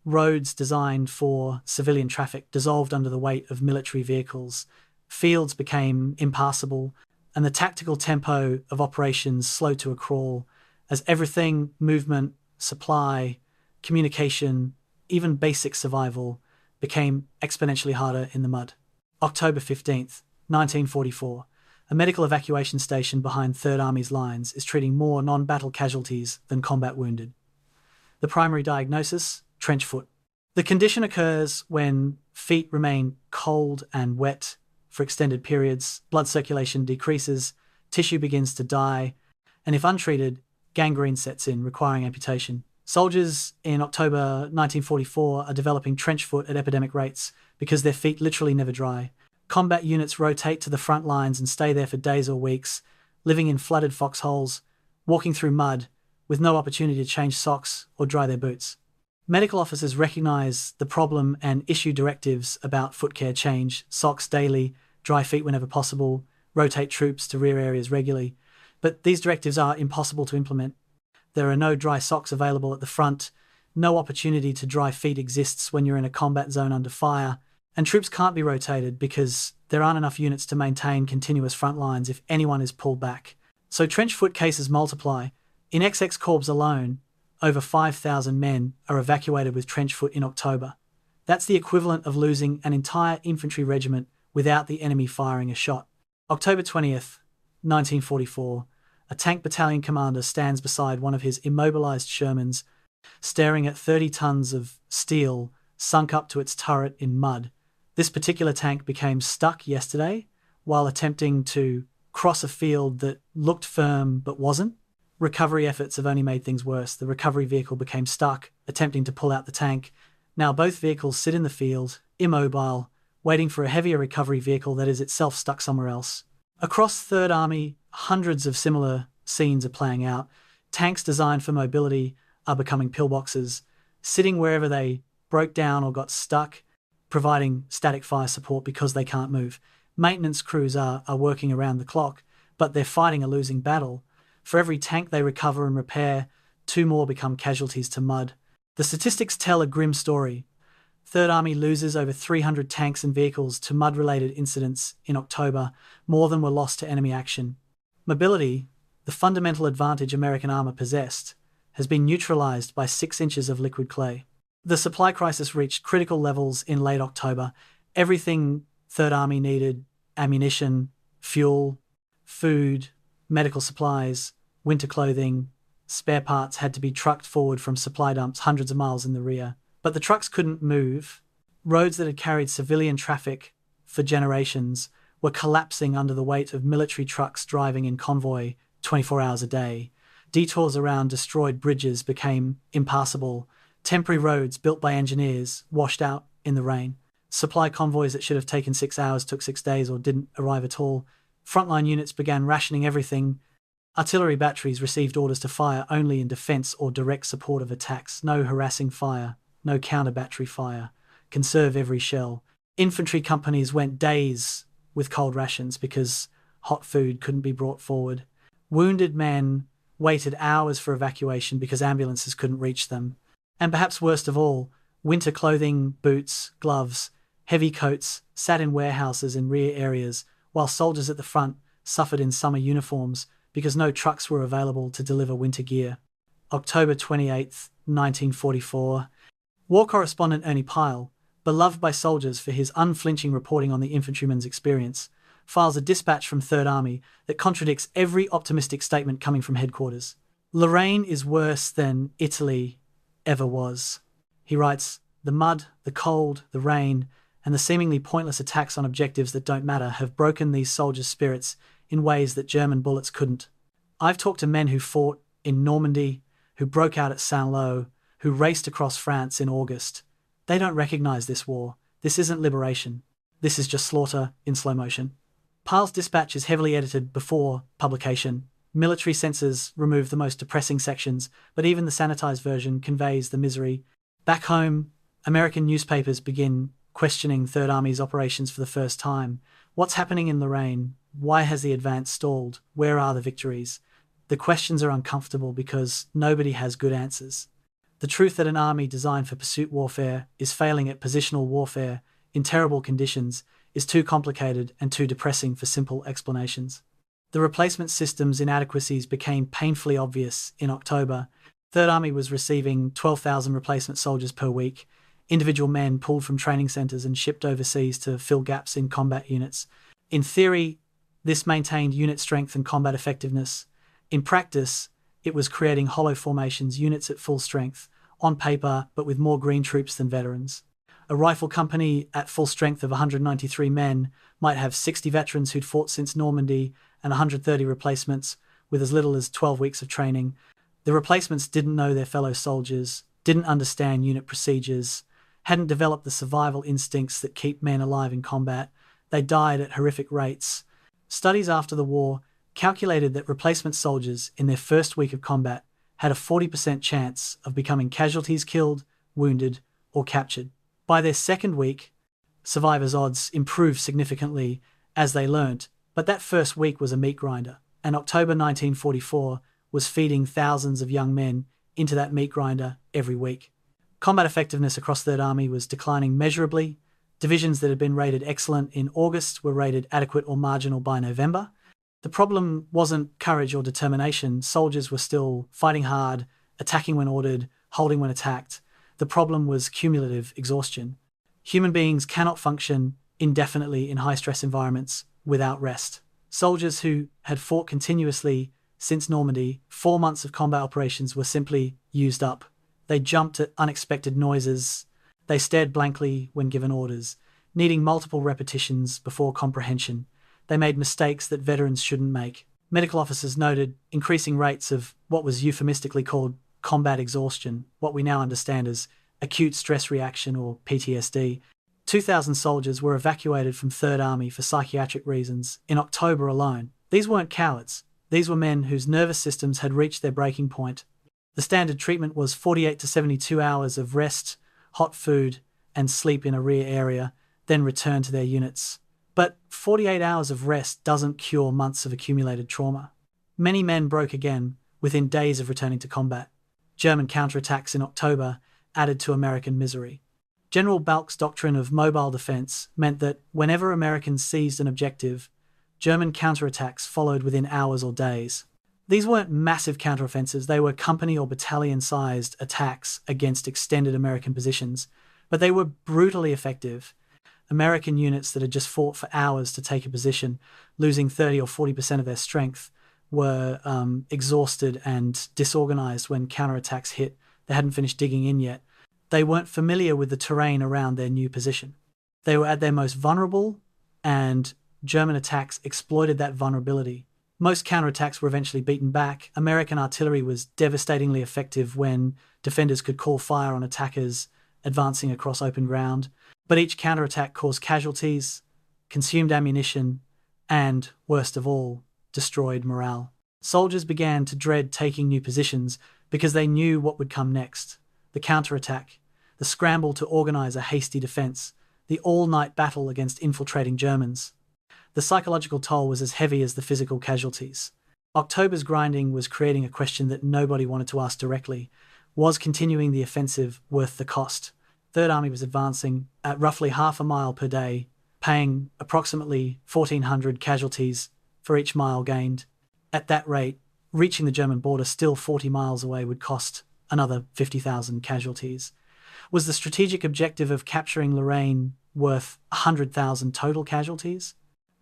roads designed for civilian traffic dissolved under the weight of military vehicles, fields became impassable, and the tactical tempo of operations slowed to a crawl as everything, movement, supply, communication, even basic survival, became exponentially harder in the mud. October 15th, 1944. A medical evacuation station behind 3rd Army's lines is treating more non-battle casualties than combat wounded. The primary diagnosis? Trench foot. The condition occurs when feet remain cold and wet for extended periods, blood circulation decreases, tissue begins to die, and if untreated, gangrene sets in, requiring amputation. Soldiers in October 1944 are developing trench foot at epidemic rates because their feet literally never dry. Combat units rotate to the front lines and stay there for days or weeks, living in flooded foxholes, walking through mud, with no opportunity to change socks or dry their boots. Medical officers recognize the problem and issue directives about foot care: change socks daily, dry feet whenever possible, rotate troops to rear areas regularly. But these directives are impossible to implement. There are no dry socks available at the front, no opportunity to dry feet exists when you're in a combat zone under fire, and troops can't be rotated because there aren't enough units to maintain continuous front lines if anyone is pulled back. So trench foot cases multiply. In XX Corps alone, over 5,000 men are evacuated with trench foot in October. That's the equivalent of losing an entire infantry regiment without the enemy firing a shot. October 20th, 1944, a tank battalion commander stands beside one of his immobilized Shermans, staring at 30 tons of steel sunk up to its turret in mud. This particular tank became stuck yesterday while attempting to cross a field that looked firm but wasn't. Recovery efforts have only made things worse. The recovery vehicle became stuck, attempting to pull out the tank. Now both vehicles sit in the field, immobile, waiting for a heavier recovery vehicle that is itself stuck somewhere else. Across Third Army, hundreds of similar scenes are playing out. Tanks designed for mobility are becoming pillboxes, sitting wherever they broke down or got stuck, providing static fire support because they can't move. Maintenance crews are working around the clock, but they're fighting a losing battle. For every tank they recover and repair, 2 more become casualties to mud. The statistics tell a grim story. Third Army loses over 300 tanks and vehicles to mud-related incidents in October, more than were lost to enemy action. Mobility, the fundamental advantage American armor possessed, has been neutralized by 6 inches of liquid clay. The supply crisis reached critical levels in late October. Everything Third Army needed, ammunition, fuel, food, medical supplies, winter clothing, spare parts had to be trucked forward from supply dumps hundreds of miles in the rear. But the trucks couldn't move. Roads that had carried civilian traffic for generations were collapsing under the weight of military trucks driving in convoy 24 hours a day. Detours around destroyed bridges became impassable. Temporary roads built by engineers washed out in the rain. Supply convoys that should have taken 6 hours took 6 days or didn't arrive at all. Frontline units began rationing everything. Artillery batteries received orders to fire only in defense or direct support of attacks. No harassing fire, no counter-battery fire. Conserve every shell. Infantry companies went days with cold rations because hot food couldn't be brought forward. Wounded men waited hours for evacuation because ambulances couldn't reach them. And perhaps worst of all, winter clothing, boots, gloves, heavy coats sat in warehouses in rear areas, while soldiers at the front suffered in summer uniforms because no trucks were available to deliver winter gear. October 28, 1944. War correspondent Ernie Pyle, beloved by soldiers for his unflinching reporting on the infantryman's experience, files a dispatch from Third Army that contradicts every optimistic statement coming from headquarters. Lorraine is worse than Italy ever was. He writes, "The mud, the cold, the rain, and the seemingly pointless attacks on objectives that don't matter have broken these soldiers' spirits in ways that German bullets couldn't. I've talked to men who fought in Normandy, who broke out at Saint-Lô, who raced across France in August. They don't recognize this war. This isn't liberation. This is just slaughter in slow motion." Pyle's dispatch is heavily edited before publication. Military censors remove the most depressing sections, but even the sanitized version conveys the misery. Back home, American newspapers begin questioning Third Army's operations for the first time. What's happening in Lorraine? Why has the advance stalled? Where are the victories? The questions are uncomfortable because nobody has good answers. The truth that an army designed for pursuit warfare is failing at positional warfare in terrible conditions is too complicated and too depressing for simple explanations. The replacement system's inadequacies became painfully obvious in October. Third Army was receiving 12,000 replacement soldiers per week, individual men pulled from training centres and shipped overseas to fill gaps in combat units. In theory, this maintained unit strength and combat effectiveness. In practice, it was creating hollow formations, units at full strength, on paper, but with more green troops than veterans. A rifle company at full strength of 193 men might have 60 veterans who'd fought since Normandy and 130 replacements with as little as 12 weeks of training. The replacements didn't know their fellow soldiers, didn't understand unit procedures, hadn't developed the survival instincts that keep men alive in combat. They died at horrific rates. Studies after the war calculated that replacement soldiers in their first week of combat had a 40% chance of becoming casualties, killed, wounded, or captured. By their second week, survivors' odds improved significantly as they learnt, but that first week was a meat grinder, and October 1944 was feeding thousands of young men into that meat grinder every week. Combat effectiveness across Third Army was declining measurably. Divisions that had been rated excellent in August were rated adequate or marginal by November. The problem wasn't courage or determination. Soldiers were still fighting hard, attacking when ordered, holding when attacked. The problem was cumulative exhaustion. Human beings cannot function indefinitely in high-stress environments without rest. Soldiers who had fought continuously since Normandy, 4 months of combat operations were simply used up. They jumped at unexpected noises. They stared blankly when given orders, needing multiple repetitions before comprehension. they made mistakes that veterans shouldn't make. Medical officers noted increasing rates of what was euphemistically called combat exhaustion, what we now understand as acute stress reaction or PTSD. 2,000 soldiers were evacuated from 3rd Army for psychiatric reasons in October alone. These weren't cowards. These were men whose nervous systems had reached their breaking point. The standard treatment was 48 to 72 hours of rest, hot food, and sleep in a rear area, then return to their units. But 48 hours of rest doesn't cure months of accumulated trauma. Many men broke again within days of returning to combat. German counterattacks in October added to American misery. General Balk's doctrine of mobile defense meant that whenever Americans seized an objective, German counterattacks followed within hours or days. These weren't massive counteroffensives, they were company or battalion-sized attacks against extended American positions, but they were brutally effective. American units that had just fought for hours to take a position, losing 30 or 40% of their strength, were exhausted and disorganized when counterattacks hit. They hadn't finished digging in yet. They weren't familiar with the terrain around their new position. They were at their most vulnerable, and German attacks exploited that vulnerability. Most counterattacks were eventually beaten back. American artillery was devastatingly effective when defenders could call fire on attackers advancing across open ground. But each counterattack caused casualties, consumed ammunition, and, worst of all, destroyed morale. Soldiers began to dread taking new positions because they knew what would come next. The counterattack, the scramble to organize a hasty defense, the all-night battle against infiltrating Germans. The psychological toll was as heavy as the physical casualties. October's grinding was creating a question that nobody wanted to ask directly. Was continuing the offensive worth the cost? Third Army was advancing at roughly half a mile per day, paying approximately 1,400 casualties for each mile gained. At that rate, reaching the German border still 40 miles away would cost another 50,000 casualties. Was the strategic objective of capturing Lorraine worth 100,000 total casualties?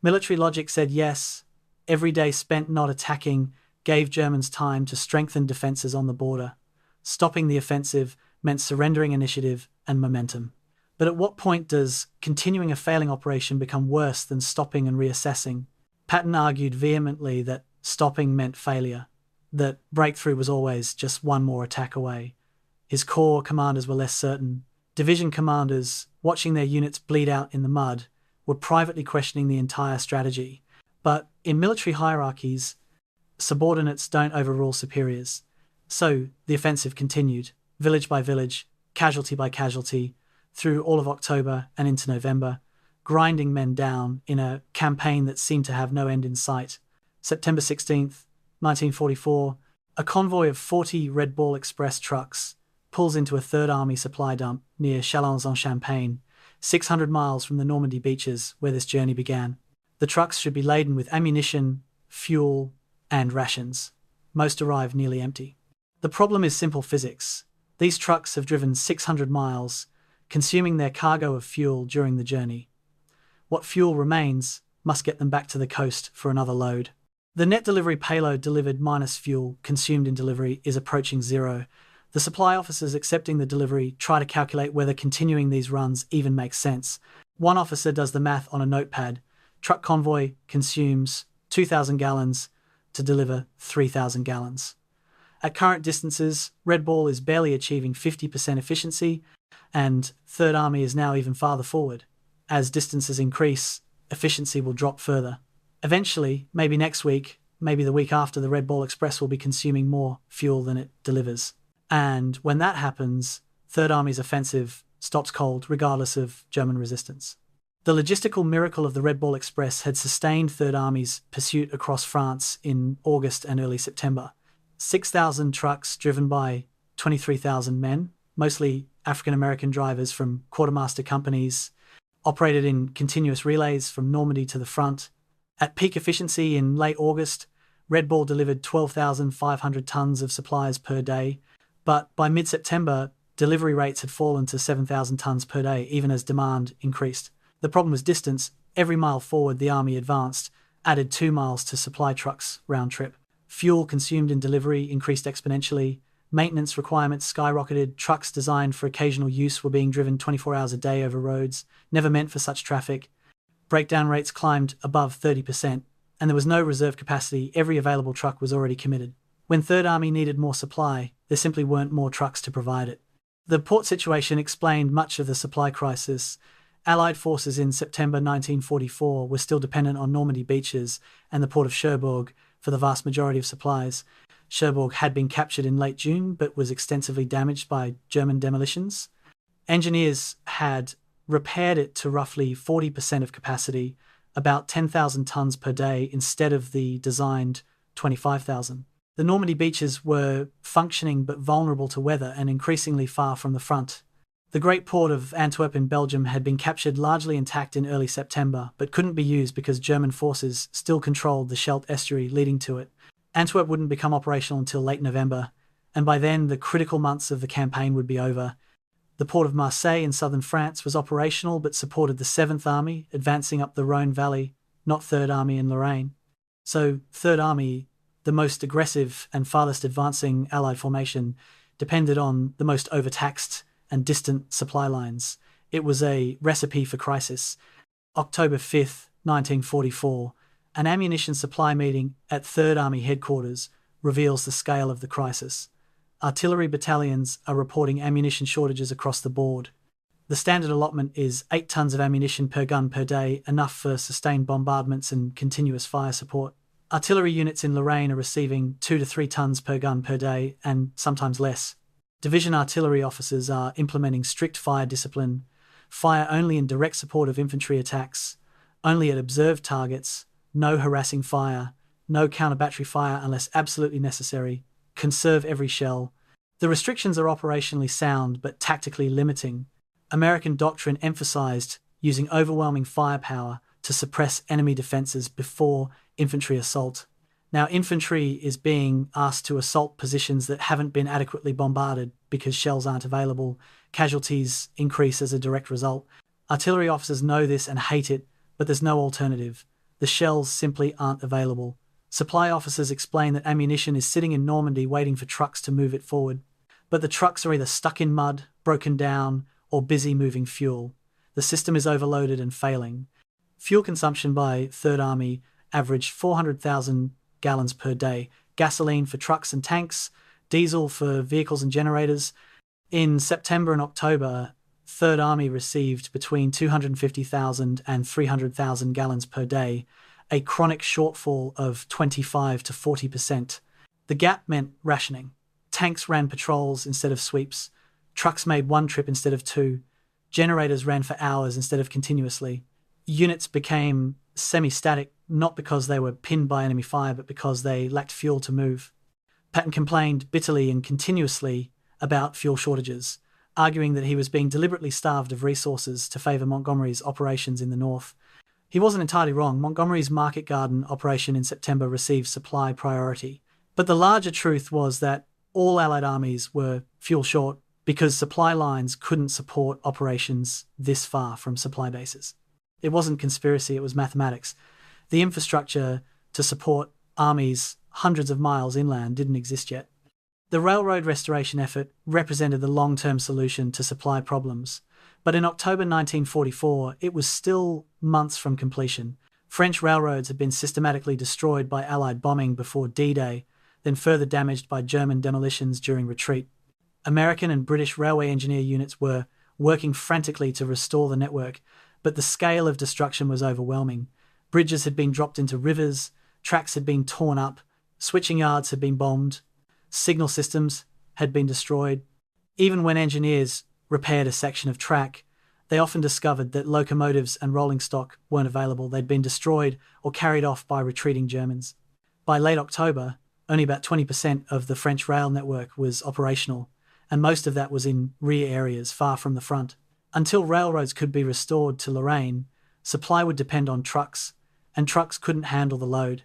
Military logic said yes. Every day spent not attacking gave Germans time to strengthen defences on the border. Stopping the offensive meant surrendering initiative and momentum. But at what point does continuing a failing operation become worse than stopping and reassessing? Patton argued vehemently that stopping meant failure, that breakthrough was always just one more attack away. His corps commanders were less certain. Division commanders, watching their units bleed out in the mud, were privately questioning the entire strategy. But in military hierarchies, subordinates don't overrule superiors. So the offensive continued, village by village, casualty by casualty, through all of October and into November, grinding men down in a campaign that seemed to have no end in sight. September 16th, 1944, a convoy of 40 Red Ball Express trucks pulls into a Third Army supply dump near Châlons-en-Champagne, 600 miles from the Normandy beaches where this journey began. The trucks should be laden with ammunition, fuel, and rations. Most arrive nearly empty. The problem is simple physics. These trucks have driven 600 miles, consuming their cargo of fuel during the journey. What fuel remains must get them back to the coast for another load. The net delivery payload delivered minus fuel consumed in delivery is approaching zero. The supply officers accepting the delivery try to calculate whether continuing these runs even makes sense. One officer does the math on a notepad. Truck convoy consumes 2,000 gallons to deliver 3,000 gallons. At current distances, Red Ball is barely achieving 50% efficiency, and Third Army is now even farther forward. As distances increase, efficiency will drop further. Eventually, maybe next week, maybe the week after, the Red Ball Express will be consuming more fuel than it delivers. And when that happens, Third Army's offensive stops cold, regardless of German resistance. The logistical miracle of the Red Ball Express had sustained Third Army's pursuit across France in August and early September. 6,000 trucks driven by 23,000 men, mostly African-American drivers from quartermaster companies, operated in continuous relays from Normandy to the front. At peak efficiency in late August, Red Ball delivered 12,500 tons of supplies per day, but by mid-September, delivery rates had fallen to 7,000 tons per day, even as demand increased. The problem was distance. Every mile forward the Army advanced added 2 miles to supply trucks round trip. Fuel consumed in delivery increased exponentially. Maintenance requirements skyrocketed. Trucks designed for occasional use were being driven 24 hours a day over roads never meant for such traffic. Breakdown rates climbed above 30%, and there was no reserve capacity. Every available truck was already committed. When Third Army needed more supply, there simply weren't more trucks to provide it. The port situation explained much of the supply crisis. Allied forces in September 1944 were still dependent on Normandy beaches and the port of Cherbourg for the vast majority of supplies. Cherbourg had been captured in late June but was extensively damaged by German demolitions. Engineers had repaired it to roughly 40% of capacity, about 10,000 tons per day instead of the designed 25,000. The Normandy beaches were functioning but vulnerable to weather and increasingly far from the front. The great port of Antwerp in Belgium had been captured largely intact in early September, but couldn't be used because German forces still controlled the Scheldt estuary leading to it. Antwerp wouldn't become operational until late November, and by then the critical months of the campaign would be over. The port of Marseille in southern France was operational but supported the 7th Army, advancing up the Rhone Valley, not 3rd Army in Lorraine. So 3rd Army, the most aggressive and farthest advancing Allied formation, depended on the most overtaxed and distant supply lines. It was a recipe for crisis. October 5th, 1944, an ammunition supply meeting at 3rd Army headquarters reveals the scale of the crisis. Artillery battalions are reporting ammunition shortages across the board. The standard allotment is 8 tons of ammunition per gun per day, enough for sustained bombardments and continuous fire support. Artillery units in Lorraine are receiving 2 to 3 tons per gun per day, and sometimes less. Division artillery officers are implementing strict fire discipline, fire only in direct support of infantry attacks, only at observed targets, no harassing fire, no counter-battery fire unless absolutely necessary, conserve every shell. The restrictions are operationally sound but tactically limiting. American doctrine emphasized using overwhelming firepower to suppress enemy defenses before infantry assault. Now infantry is being asked to assault positions that haven't been adequately bombarded because shells aren't available. Casualties increase as a direct result. Artillery officers know this and hate it, but there's no alternative. The shells simply aren't available. Supply officers explain that ammunition is sitting in Normandy waiting for trucks to move it forward. But the trucks are either stuck in mud, broken down, or busy moving fuel. The system is overloaded and failing. Fuel consumption by 3rd Army averaged 400,000 gallons per day. Gasoline for trucks and tanks, diesel for vehicles and generators. In September and October, 3rd Army received between 250,000 and 300,000 gallons per day, a chronic shortfall of 25 to 40%. The gap meant rationing. Tanks ran patrols instead of sweeps. Trucks made one trip instead of two. Generators ran for hours instead of continuously. Units became semi-static, not because they were pinned by enemy fire, but because they lacked fuel to move. Patton complained bitterly and continuously about fuel shortages, arguing that he was being deliberately starved of resources to favour Montgomery's operations in the north. He wasn't entirely wrong. Montgomery's Market Garden operation in September received supply priority. But the larger truth was that all Allied armies were fuel short because supply lines couldn't support operations this far from supply bases. It wasn't conspiracy, it was mathematics. The infrastructure to support armies hundreds of miles inland didn't exist yet. The railroad restoration effort represented the long-term solution to supply problems. But in October 1944, it was still months from completion. French railroads had been systematically destroyed by Allied bombing before D-Day, then further damaged by German demolitions during retreat. American and British railway engineer units were working frantically to restore the network, but the scale of destruction was overwhelming. Bridges had been dropped into rivers, tracks had been torn up, switching yards had been bombed, signal systems had been destroyed. Even when engineers repaired a section of track, they often discovered that locomotives and rolling stock weren't available. They'd been destroyed or carried off by retreating Germans. By late October, only about 20% of the French rail network was operational, and most of that was in rear areas far from the front. Until railroads could be restored to Lorraine, supply would depend on trucks, and trucks couldn't handle the load.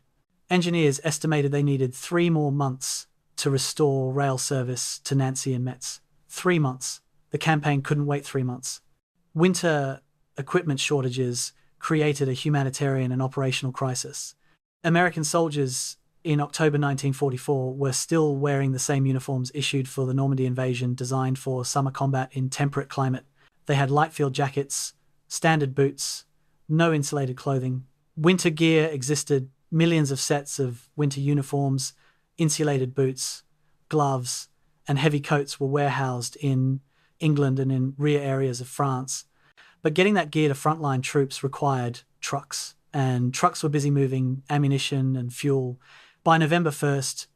Engineers estimated they needed 3 more months to restore rail service to Nancy and Metz. 3 months. The campaign couldn't wait 3 months. Winter equipment shortages created a humanitarian and operational crisis. American soldiers in October 1944 were still wearing the same uniforms issued for the Normandy invasion, designed for summer combat in temperate climate. They had light field jackets, standard boots, no insulated clothing. Winter gear existed, millions of sets of winter uniforms, insulated boots, gloves, and heavy coats were warehoused in England and in rear areas of France. But getting that gear to frontline troops required trucks, and trucks were busy moving ammunition and fuel. By November 1st,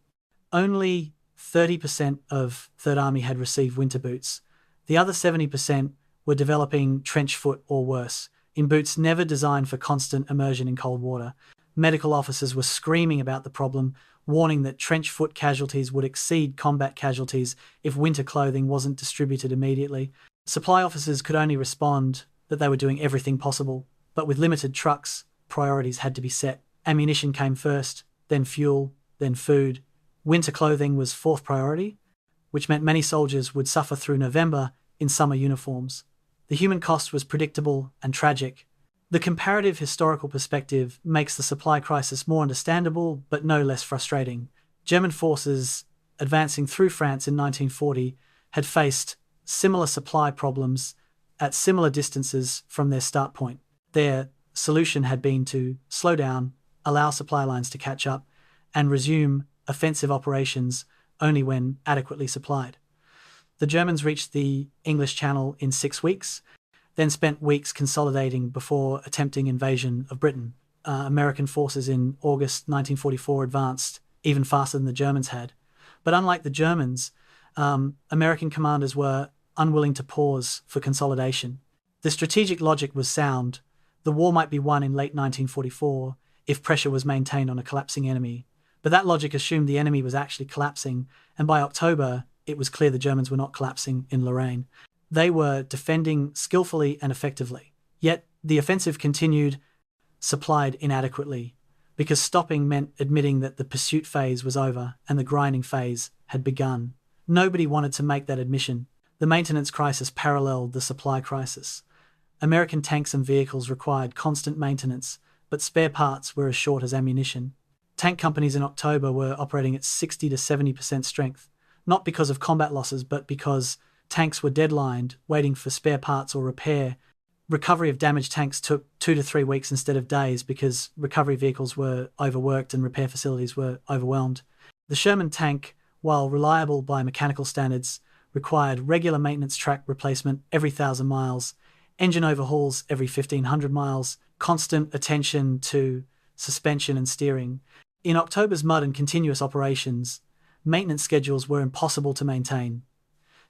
only 30% of Third Army had received winter boots. The other 70% were developing trench foot or worse, in boots never designed for constant immersion in cold water. Medical officers were screaming about the problem, warning that trench foot casualties would exceed combat casualties if winter clothing wasn't distributed immediately. Supply officers could only respond that they were doing everything possible, but with limited trucks, priorities had to be set. Ammunition came first, then fuel, then food. Winter clothing was fourth priority, which meant many soldiers would suffer through November in summer uniforms. The human cost was predictable and tragic. The comparative historical perspective makes the supply crisis more understandable, but no less frustrating. German forces advancing through France in 1940 had faced similar supply problems at similar distances from their start point. Their solution had been to slow down, allow supply lines to catch up, and resume offensive operations only when adequately supplied. The Germans reached the English Channel in 6 weeks, then spent weeks consolidating before attempting invasion of Britain. American forces in August 1944 advanced even faster than the Germans had. But unlike the Germans, American commanders were unwilling to pause for consolidation. The strategic logic was sound. The war might be won in late 1944 if pressure was maintained on a collapsing enemy. But that logic assumed the enemy was actually collapsing, and by October, it was clear the Germans were not collapsing in Lorraine. They were defending skillfully and effectively. Yet the offensive continued, supplied inadequately, because stopping meant admitting that the pursuit phase was over and the grinding phase had begun. Nobody wanted to make that admission. The maintenance crisis paralleled the supply crisis. American tanks and vehicles required constant maintenance, but spare parts were as short as ammunition. Tank companies in October were operating at 60 to 70% strength, not because of combat losses, but because tanks were deadlined, waiting for spare parts or repair. Recovery of damaged tanks took 2 to 3 weeks instead of days because recovery vehicles were overworked and repair facilities were overwhelmed. The Sherman tank, while reliable by mechanical standards, required regular maintenance track replacement every 1,000 miles, engine overhauls every 1,500 miles, constant attention to suspension and steering. In October's mud and continuous operations, maintenance schedules were impossible to maintain.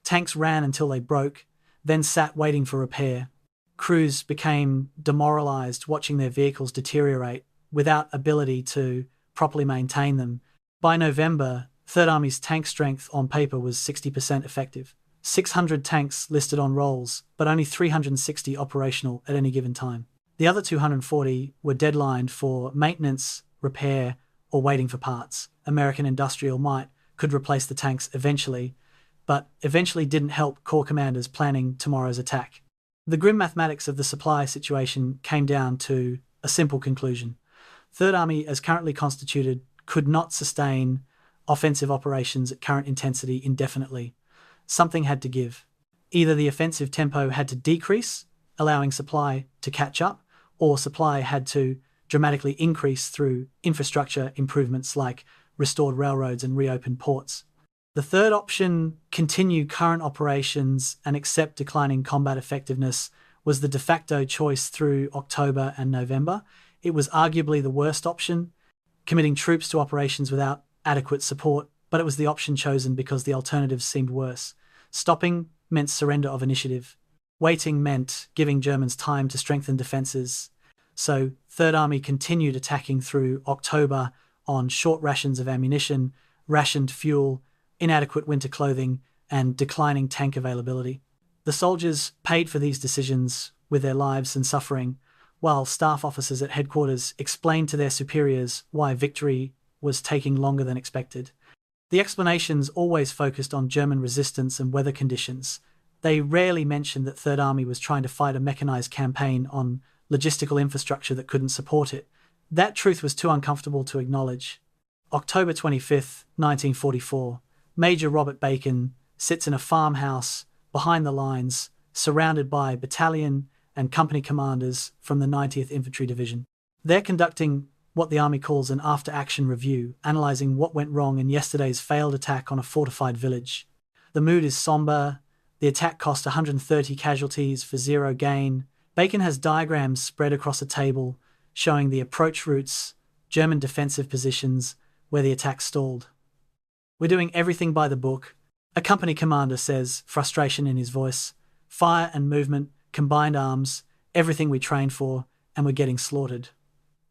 Tanks ran until they broke, then sat waiting for repair. Crews became demoralized watching their vehicles deteriorate without ability to properly maintain them. By November, Third Army's tank strength on paper was 60% effective. 600 tanks listed on rolls, but only 360 operational at any given time. The other 240 were deadlined for maintenance, repair, or waiting for parts. American industrial might could replace the tanks eventually, but eventually didn't help Corps commanders planning tomorrow's attack. The grim mathematics of the supply situation came down to a simple conclusion. Third Army, as currently constituted, could not sustain offensive operations at current intensity indefinitely. Something had to give. Either the offensive tempo had to decrease, allowing supply to catch up, or supply had to dramatically increase through infrastructure improvements like restored railroads and reopened ports. The third option, continue current operations and accept declining combat effectiveness, was the de facto choice through October and November. It was arguably the worst option, committing troops to operations without adequate support, but it was the option chosen because the alternatives seemed worse. Stopping meant surrender of initiative. Waiting meant giving Germans time to strengthen defences. So Third Army continued attacking through October on short rations of ammunition, rationed fuel, inadequate winter clothing, and declining tank availability. The soldiers paid for these decisions with their lives and suffering, while staff officers at headquarters explained to their superiors why victory was taking longer than expected. The explanations always focused on German resistance and weather conditions. They rarely mentioned that Third Army was trying to fight a mechanized campaign on logistical infrastructure that couldn't support it. That truth was too uncomfortable to acknowledge. October 25th, 1944. Major Robert Bacon sits in a farmhouse behind the lines, surrounded by battalion and company commanders from the 90th Infantry Division. They're conducting what the Army calls an after-action review, analysing what went wrong in yesterday's failed attack on a fortified village. The mood is somber. The attack cost 130 casualties for zero gain. Bacon has diagrams spread across a table showing the approach routes, German defensive positions, where the attack stalled. "We're doing everything by the book," a company commander says, frustration in his voice. "Fire and movement, combined arms, everything we trained for, and we're getting slaughtered."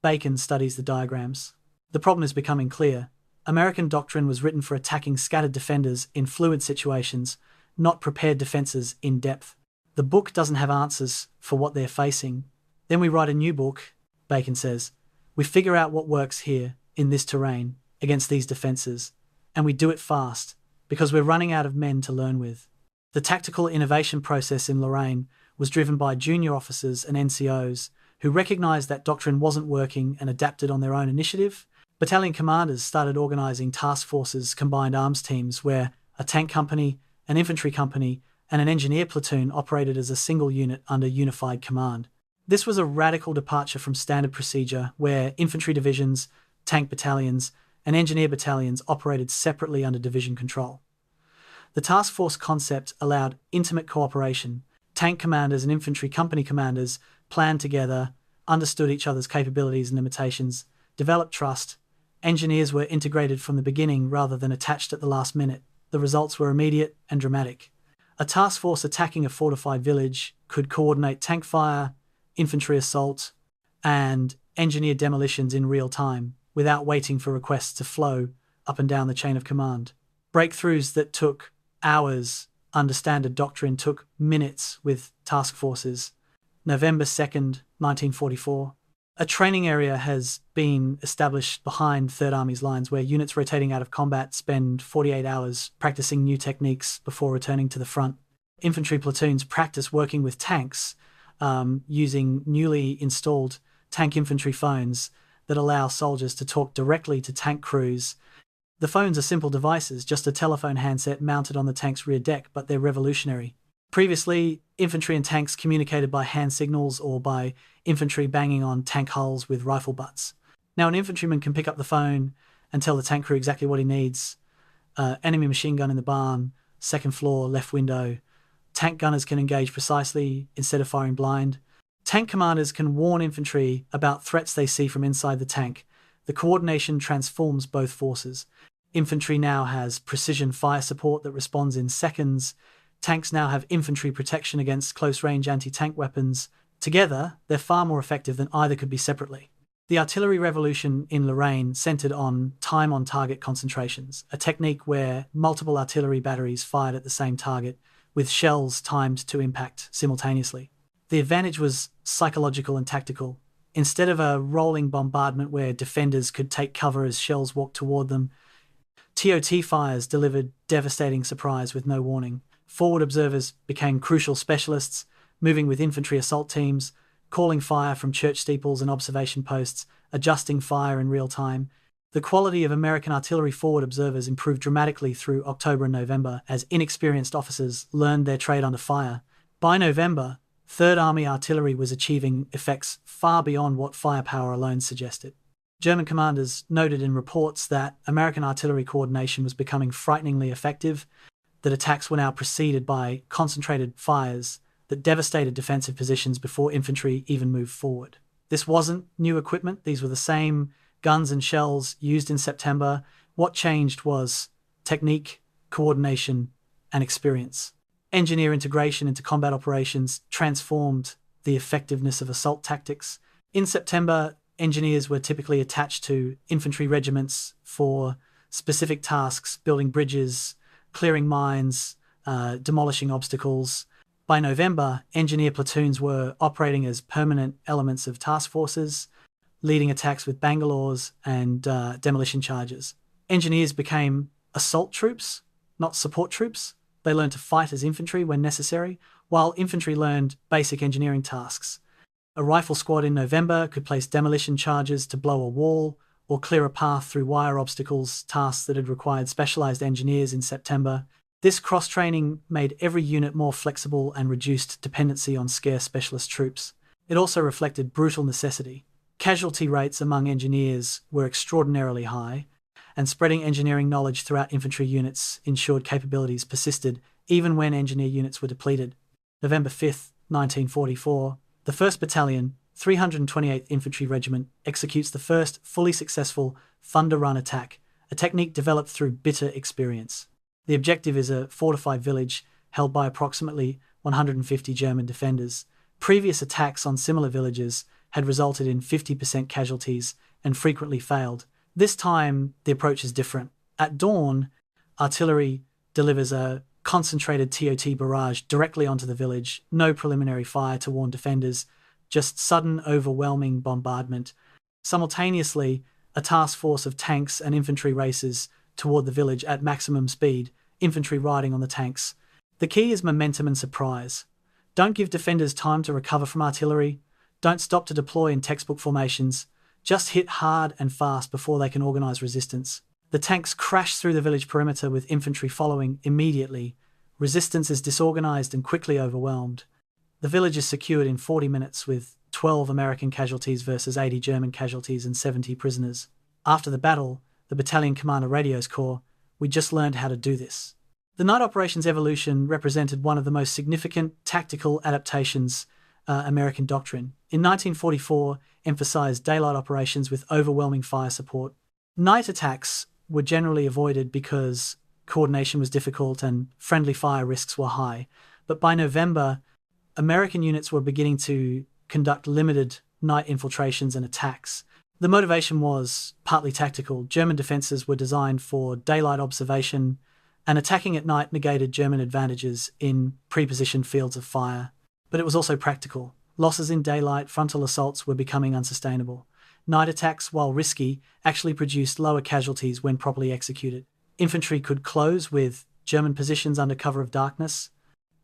Bacon studies the diagrams. The problem is becoming clear. American doctrine was written for attacking scattered defenders in fluid situations, not prepared defenses in depth. The book doesn't have answers for what they're facing. Then we write a new book, Bacon says. We figure out what works here, in this terrain, against these defenses, and we do it fast, because we're running out of men to learn with. The tactical innovation process in Lorraine was driven by junior officers and NCOs who recognized that doctrine wasn't working and adapted on their own initiative. Battalion commanders started organizing task forces, combined arms teams, where a tank company, an infantry company, and an engineer platoon operated as a single unit under unified command. This was a radical departure from standard procedure, where infantry divisions, tank battalions, and engineer battalions operated separately under division control. The task force concept allowed intimate cooperation. Tank commanders and infantry company commanders planned together, understood each other's capabilities and limitations, developed trust. Engineers were integrated from the beginning rather than attached at the last minute. The results were immediate and dramatic. A task force attacking a fortified village could coordinate tank fire, infantry assault, and engineer demolitions in real time, without waiting for requests to flow up and down the chain of command. Breakthroughs that took hours under standard doctrine took minutes with task forces. November 2nd, 1944. A training area has been established behind Third Army's lines where units rotating out of combat spend 48 hours practicing new techniques before returning to the front. Infantry platoons practice working with tanks using newly installed tank infantry phones that allow soldiers to talk directly to tank crews. The phones are simple devices, just a telephone handset mounted on the tank's rear deck, but they're revolutionary. Previously, infantry and tanks communicated by hand signals or by infantry banging on tank hulls with rifle butts. Now an infantryman can pick up the phone and tell the tank crew exactly what he needs. Enemy machine gun in the barn, second floor, left window. Tank gunners can engage precisely instead of firing blind. Tank commanders can warn infantry about threats they see from inside the tank. The coordination transforms both forces. Infantry now has precision fire support that responds in seconds. Tanks now have infantry protection against close-range anti-tank weapons. Together, they're far more effective than either could be separately. The artillery revolution in Lorraine centered on time-on-target concentrations, a technique where multiple artillery batteries fired at the same target, with shells timed to impact simultaneously. The advantage was psychological and tactical. Instead of a rolling bombardment where defenders could take cover as shells walked toward them, TOT fires delivered devastating surprise with no warning. Forward observers became crucial specialists, moving with infantry assault teams, calling fire from church steeples and observation posts, adjusting fire in real time. The quality of American artillery forward observers improved dramatically through October and November as inexperienced officers learned their trade under fire. By November, Third Army artillery was achieving effects far beyond what firepower alone suggested. German commanders noted in reports that American artillery coordination was becoming frighteningly effective, that attacks were now preceded by concentrated fires that devastated defensive positions before infantry even moved forward. This wasn't new equipment. These were the same guns and shells used in September. What changed was technique, coordination, and experience. Engineer integration into combat operations transformed the effectiveness of assault tactics. In September, engineers were typically attached to infantry regiments for specific tasks, building bridges, clearing mines, demolishing obstacles. By November, engineer platoons were operating as permanent elements of task forces, leading attacks with Bangalores and demolition charges. Engineers became assault troops, not support troops. They learned to fight as infantry when necessary, while infantry learned basic engineering tasks. A rifle squad in November could place demolition charges to blow a wall or clear a path through wire obstacles, tasks that had required specialized engineers in September. This cross-training made every unit more flexible and reduced dependency on scarce specialist troops. It also reflected brutal necessity. Casualty rates among engineers were extraordinarily high, and spreading engineering knowledge throughout infantry units capabilities persisted even when engineer units were depleted. November 5, 1944, the 1st Battalion, 328th Infantry Regiment, executes the first fully successful Thunder Run attack, a technique developed through bitter experience. The objective is a fortified village held by approximately 150 German defenders. Previous attacks on similar villages had resulted in 50% casualties and frequently failed. This time, the approach is different. At dawn, artillery delivers a concentrated TOT barrage directly onto the village, no preliminary fire to warn defenders, just sudden, overwhelming bombardment. Simultaneously, a task force of tanks and infantry races toward the village at maximum speed, infantry riding on the tanks. The key is momentum and surprise. Don't give defenders time to recover from artillery. Don't stop to deploy in textbook formations. Just hit hard and fast before they can organize resistance. The tanks crash through the village perimeter with infantry following immediately. Resistance is disorganized and quickly overwhelmed. The village is secured in 40 minutes with 12 American casualties versus 80 German casualties and 70 prisoners. After the battle, the battalion commander radios Corps, "We just learned how to do this." The night operations evolution represented one of the most significant tactical adaptations American doctrine. In 1944, emphasized daylight operations with overwhelming fire support. Night attacks were generally avoided because coordination was difficult and friendly fire risks were high. But by November, American units were beginning to conduct limited night infiltrations and attacks. The motivation was partly tactical. German defenses were designed for daylight observation, and attacking at night negated German advantages in pre-positioned fields of fire. But it was also practical. Losses in daylight frontal assaults were becoming unsustainable. Night attacks, while risky, actually produced lower casualties when properly executed. Infantry could close with German positions under cover of darkness,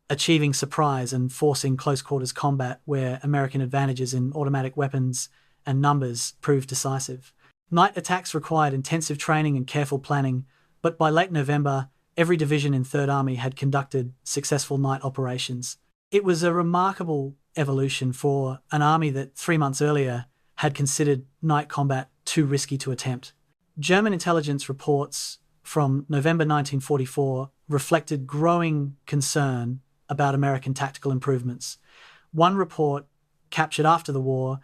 achieving surprise and forcing close-quarters combat where American advantages in automatic weapons and numbers proved decisive. Night attacks required intensive training and careful planning, but by late November, every division in 3rd Army had conducted successful night operations. It was a remarkable evolution for an army that 3 months earlier had considered night combat too risky to attempt. German intelligence reports from November 1944 reflected growing concern about American tactical improvements. One report, captured after the war,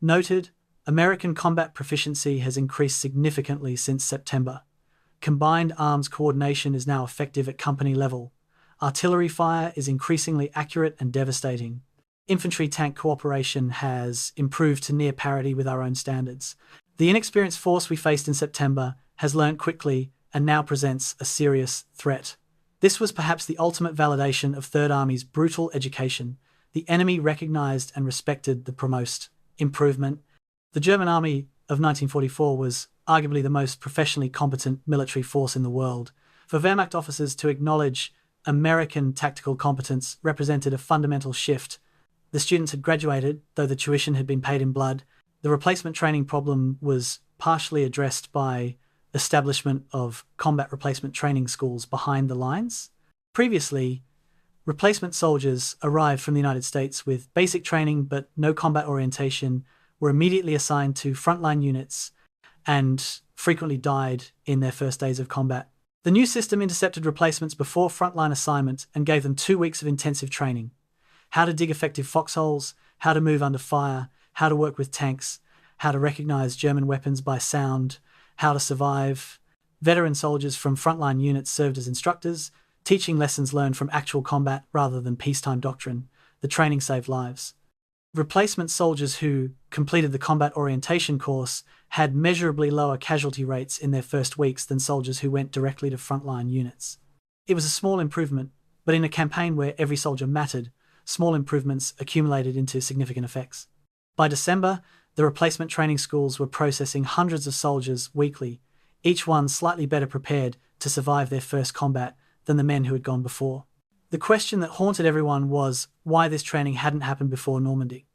noted American combat proficiency has increased significantly since September. Combined arms coordination is now effective at company level. Artillery fire is increasingly accurate and devastating. Infantry-tank cooperation has improved to near parity with our own standards. The inexperienced force we faced in September has learnt quickly and now presents a serious threat. This was perhaps the ultimate validation of 3rd Army's brutal education. The enemy recognized and respected the promost improvement. The German Army of 1944 was arguably the most professionally competent military force in the world. For Wehrmacht officers to acknowledge American tactical competence represented a fundamental shift. The students had graduated, though the tuition had been paid in blood. The replacement training problem was partially addressed by establishment of combat replacement training schools behind the lines. Previously, replacement soldiers arrived from the United States with basic training but no combat orientation, were immediately assigned to frontline units, and frequently died in their first days of combat. The new system intercepted replacements before frontline assignment and gave them 2 weeks of intensive training. How to dig effective foxholes, how to move under fire, how to work with tanks, how to recognize German weapons by sound, how to survive. Veteran soldiers from frontline units served as instructors, teaching lessons learned from actual combat rather than peacetime doctrine. The training saved lives. Replacement soldiers who completed the combat orientation course had measurably lower casualty rates in their first weeks than soldiers who went directly to frontline units. It was a small improvement, but in a campaign where every soldier mattered, small improvements accumulated into significant effects. By December, the replacement training schools were processing hundreds of soldiers weekly, each one slightly better prepared to survive their first combat than the men who had gone before. The question that haunted everyone was why this training hadn't happened before Normandy.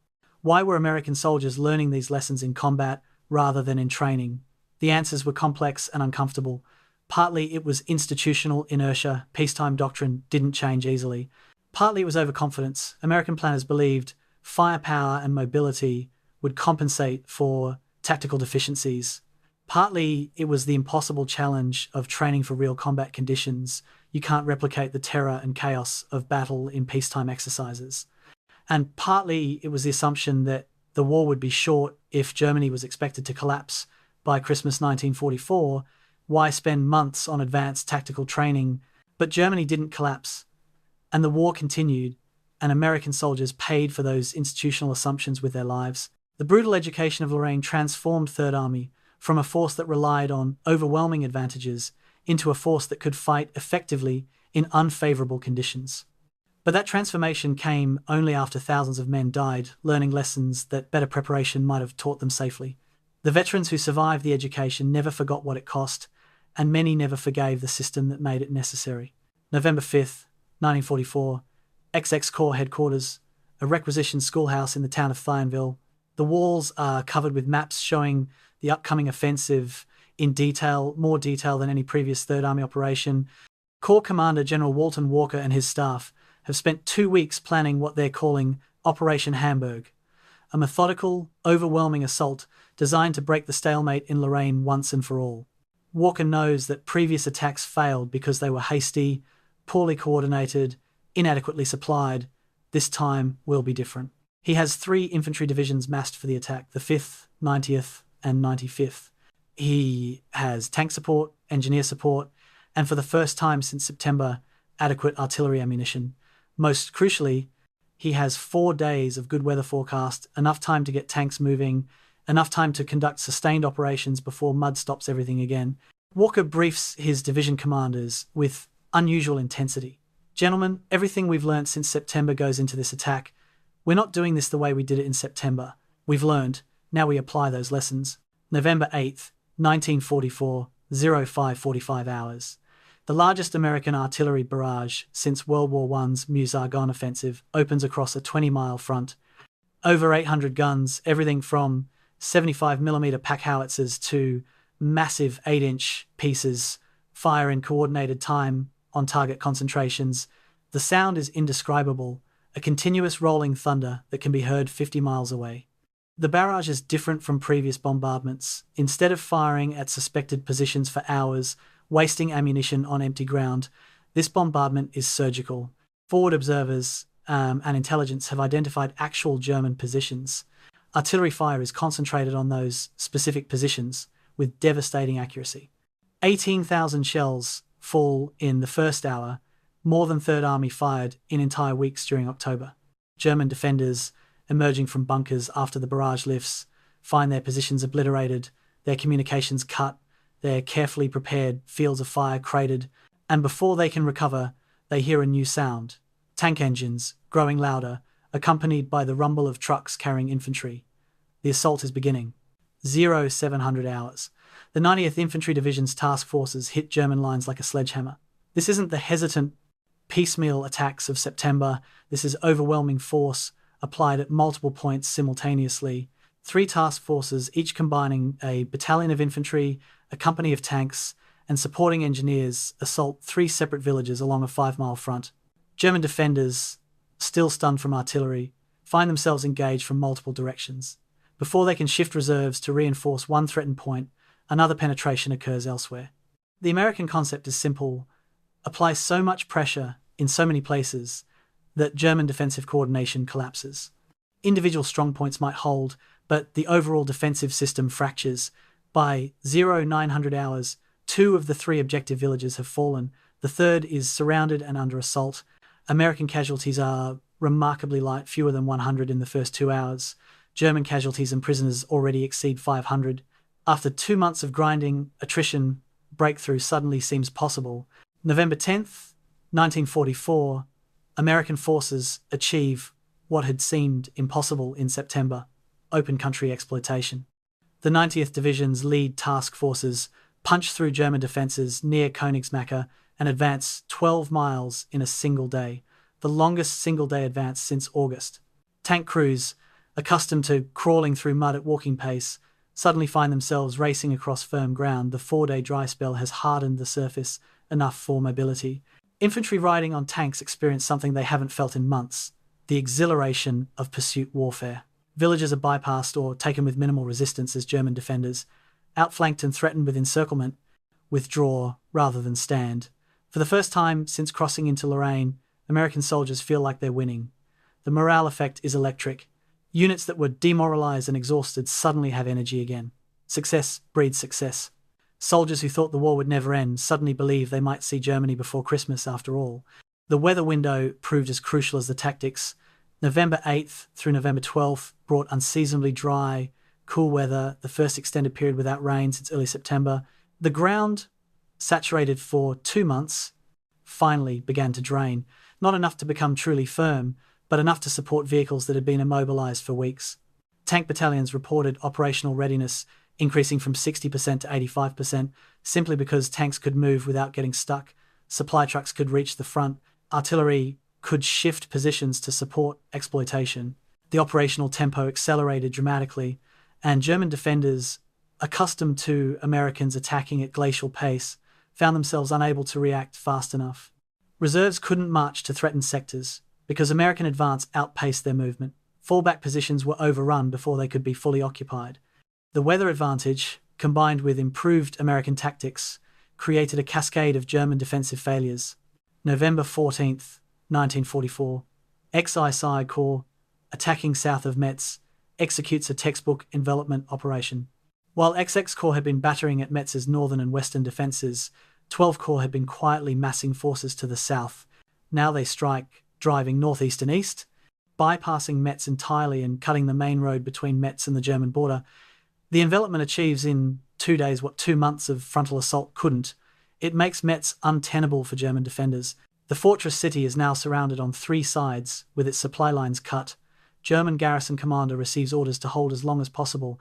Why were American soldiers learning these lessons in combat rather than in training? The answers were complex and uncomfortable. Partly it was institutional inertia, peacetime doctrine didn't change easily. Partly it was overconfidence. American planners believed firepower and mobility would compensate for tactical deficiencies. Partly it was the impossible challenge of training for real combat conditions. You can't replicate the terror and chaos of battle in peacetime exercises. And partly it was the assumption that the war would be short if Germany was expected to collapse by Christmas 1944. Why spend months on advanced tactical training? But Germany didn't collapse, and the war continued, and American soldiers paid for those institutional assumptions with their lives. The brutal education of Lorraine transformed Third Army from a force that relied on overwhelming advantages into a force that could fight effectively in unfavorable conditions. But that transformation came only after thousands of men died, learning lessons that better preparation might have taught them safely. The veterans who survived the education never forgot what it cost, and many never forgave the system that made it necessary. November 5th, 1944, XX Corps headquarters, a requisitioned schoolhouse in the town of Thionville. The walls are covered with maps showing the upcoming offensive in detail, more detail than any previous Third Army operation. Corps Commander General Walton Walker and his staff have spent 2 weeks planning what they're calling Operation Hamburg, a methodical, overwhelming assault designed to break the stalemate in Lorraine once and for all. Walker knows that previous attacks failed because they were hasty, poorly coordinated, inadequately supplied. This time will be different. He has 3 infantry divisions massed for the attack, the 5th, 90th, and 95th. He has tank support, engineer support, and for the first time since September, adequate artillery ammunition. Most crucially, he has 4 days of good weather forecast, enough time to get tanks moving, enough time to conduct sustained operations before mud stops everything again. Walker briefs his division commanders with unusual intensity. Gentlemen, everything we've learnt since September goes into this attack. We're not doing this the way we did it in September. We've learned. Now we apply those lessons. November 8th, 1944, 05:45 hours. The largest American artillery barrage since World War I's Meuse-Argonne offensive opens across a 20-mile front. Over 800 guns, everything from 75mm pack howitzers to massive 8-inch pieces, fire in coordinated time on target concentrations. The sound is indescribable, a continuous rolling thunder that can be heard 50 miles away. The barrage is different from previous bombardments. Instead of firing at suspected positions for hours, wasting ammunition on empty ground, this bombardment is surgical. Forward observers and intelligence have identified actual German positions. Artillery fire is concentrated on those specific positions with devastating accuracy. 18,000 shells fall in the first hour, more than Third Army fired in entire weeks during October. German defenders, emerging from bunkers after the barrage lifts, find their positions obliterated, their communications cut, their carefully prepared fields of fire cratered, and before they can recover, they hear a new sound. Tank engines, growing louder, accompanied by the rumble of trucks carrying infantry. The assault is beginning. 0700 hours. The 90th Infantry Division's task forces hit German lines like a sledgehammer. This isn't the hesitant, piecemeal attacks of September. This is overwhelming force applied at multiple points simultaneously. 3 task forces, each combining a battalion of infantry, a company of tanks, and supporting engineers, assault 3 separate villages along a 5-mile front. German defenders, still stunned from artillery, find themselves engaged from multiple directions. Before they can shift reserves to reinforce one threatened point, another penetration occurs elsewhere. The American concept is simple: apply so much pressure in so many places that German defensive coordination collapses. Individual strongpoints might hold, but the overall defensive system fractures. By 0900 hours, 2 of the 3 objective villages have fallen. The third is surrounded and under assault. American casualties are remarkably light, fewer than 100 in the first 2 hours. German casualties and prisoners already exceed 500. After 2 months of grinding, attrition, breakthrough suddenly seems possible. November 10th, 1944, American forces achieve what had seemed impossible in September: open country exploitation. The 90th Division's lead task forces punch through German defences near Königsmacker and advance 12 miles in a single day, the longest single-day advance since August. Tank crews, accustomed to crawling through mud at walking pace, suddenly find themselves racing across firm ground. The 4-day dry spell has hardened the surface enough for mobility. Infantry riding on tanks experience something they haven't felt in months: the exhilaration of pursuit warfare. Villages are bypassed or taken with minimal resistance as German defenders, outflanked and threatened with encirclement, withdraw rather than stand. For the first time since crossing into Lorraine, American soldiers feel like they're winning. The morale effect is electric. Units that were demoralized and exhausted suddenly have energy again. Success breeds success. Soldiers who thought the war would never end suddenly believe they might see Germany before Christmas after all. The weather window proved as crucial as the tactics. November 8th through November 12th brought unseasonably dry, cool weather, the first extended period without rain since early September. The ground, saturated for 2 months, finally began to drain, not enough to become truly firm, but enough to support vehicles that had been immobilized for weeks. Tank battalions reported operational readiness increasing from 60% to 85%, simply because tanks could move without getting stuck, supply trucks could reach the front, artillery could shift positions to support exploitation. The operational tempo accelerated dramatically, and German defenders, accustomed to Americans attacking at glacial pace, found themselves unable to react fast enough. Reserves couldn't march to threatened sectors, because American advance outpaced their movement. Fallback positions were overrun before they could be fully occupied. The weather advantage, combined with improved American tactics, created a cascade of German defensive failures. November 14th, 1944, XI Corps, attacking south of Metz, executes a textbook envelopment operation. While XX Corps had been battering at Metz's northern and western defenses, 12 Corps had been quietly massing forces to the south. Now they strike, driving northeast and east, bypassing Metz entirely and cutting the main road between Metz and the German border. The envelopment achieves in 2 days what 2 months of frontal assault couldn't. It makes Metz untenable for German defenders. The fortress city is now surrounded on 3 sides, with its supply lines cut. German garrison commander receives orders to hold as long as possible,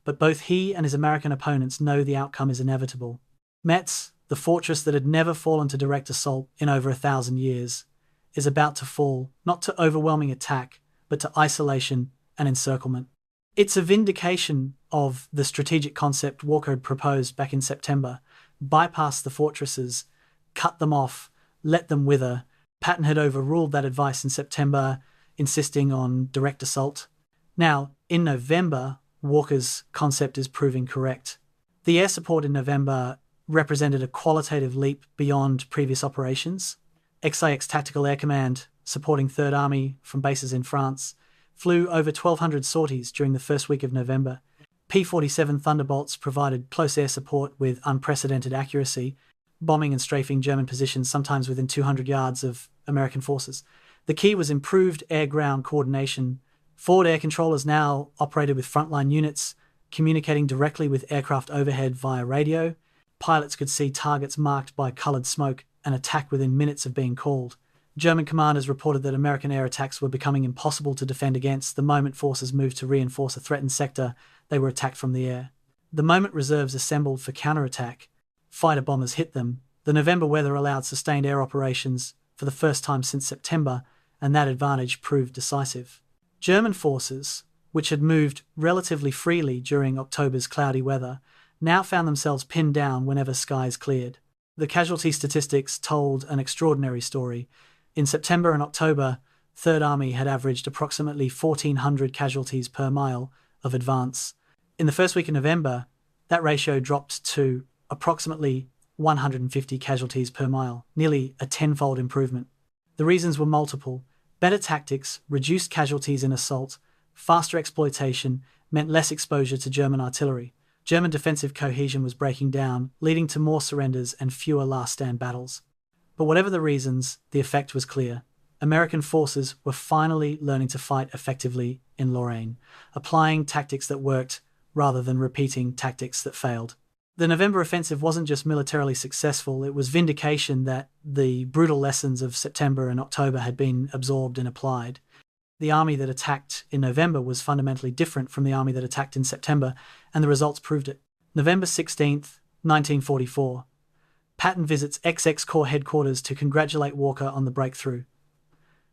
but both he and his American opponents know the outcome is inevitable. Metz, the fortress that had never fallen to direct assault in over 1,000 years, is about to fall, not to overwhelming attack, but to isolation and encirclement. It's a vindication of the strategic concept Walker had proposed back in September: bypass the fortresses, cut them off, let them wither. Patton had overruled that advice in September, insisting on direct assault. Now, in November, Walker's concept is proving correct. The air support in November represented a qualitative leap beyond previous operations. XIX Tactical Air Command, supporting 3rd Army from bases in France, flew over 1,200 sorties during the first week of November. P-47 Thunderbolts provided close air support with unprecedented accuracy, bombing and strafing German positions sometimes within 200 yards of American forces. The key was improved air-ground coordination. Forward air controllers now operated with frontline units, communicating directly with aircraft overhead via radio. Pilots could see targets marked by coloured smoke and attack within minutes of being called. German commanders reported that American air attacks were becoming impossible to defend against. The moment forces moved to reinforce a threatened sector, they were attacked from the air. The moment reserves assembled for counterattack, fighter bombers hit them. The November weather allowed sustained air operations for the first time since September, and that advantage proved decisive. German forces, which had moved relatively freely during October's cloudy weather, now found themselves pinned down whenever skies cleared. The casualty statistics told an extraordinary story. In September and October, 3rd Army had averaged approximately 1,400 casualties per mile of advance. In the first week of November, that ratio dropped to approximately 150 casualties per mile, nearly a 10-fold improvement. The reasons were multiple. Better tactics, reduced casualties in assault, faster exploitation meant less exposure to German artillery. German defensive cohesion was breaking down, leading to more surrenders and fewer last-stand battles. But whatever the reasons, the effect was clear. American forces were finally learning to fight effectively in Lorraine, applying tactics that worked rather than repeating tactics that failed. The November offensive wasn't just militarily successful, it was vindication that the brutal lessons of September and October had been absorbed and applied. The army that attacked in November was fundamentally different from the army that attacked in September, and the results proved it. November 16th, 1944. Patton visits XX Corps headquarters to congratulate Walker on the breakthrough.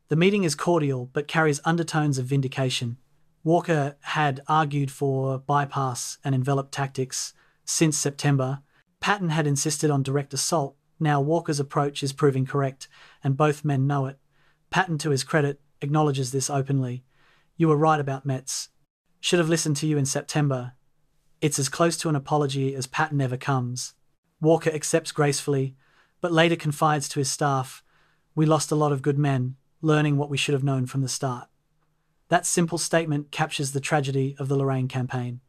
The meeting is cordial but carries undertones of vindication. Walker had argued for bypass and envelop tactics since September. Patton had insisted on direct assault. Now Walker's approach is proving correct, and both men know it. Patton, to his credit, acknowledges this openly. "You were right about Metz. Should have listened to you in September." It's as close to an apology as Patton ever comes. Walker accepts gracefully, but later confides to his staff, "We lost a lot of good men, learning what we should have known from the start." That simple statement captures the tragedy of the Lorraine Campaign.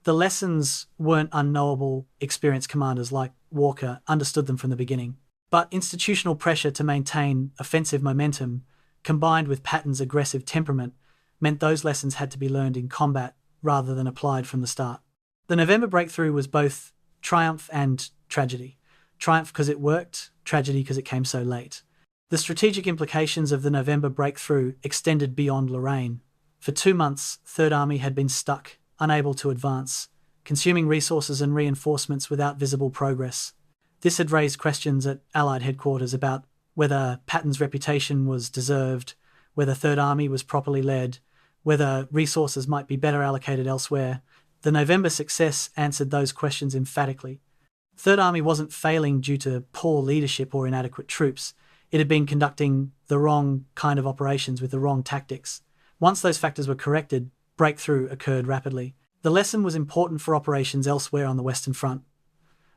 The lessons weren't unknowable. Experienced commanders like Walker understood them from the beginning. But institutional pressure to maintain offensive momentum, combined with Patton's aggressive temperament, meant those lessons had to be learned in combat rather than applied from the start. The November breakthrough was both triumph and tragedy. Triumph because it worked, tragedy because it came so late. The strategic implications of the November breakthrough extended beyond Lorraine. For 2 months, Third Army had been stuck, unable to advance, consuming resources and reinforcements without visible progress. This had raised questions at Allied headquarters about whether Patton's reputation was deserved, whether Third Army was properly led, whether resources might be better allocated elsewhere. The November success answered those questions emphatically. Third Army wasn't failing due to poor leadership or inadequate troops. It had been conducting the wrong kind of operations with the wrong tactics. Once those factors were corrected, breakthrough occurred rapidly. The lesson was important for operations elsewhere on the Western Front.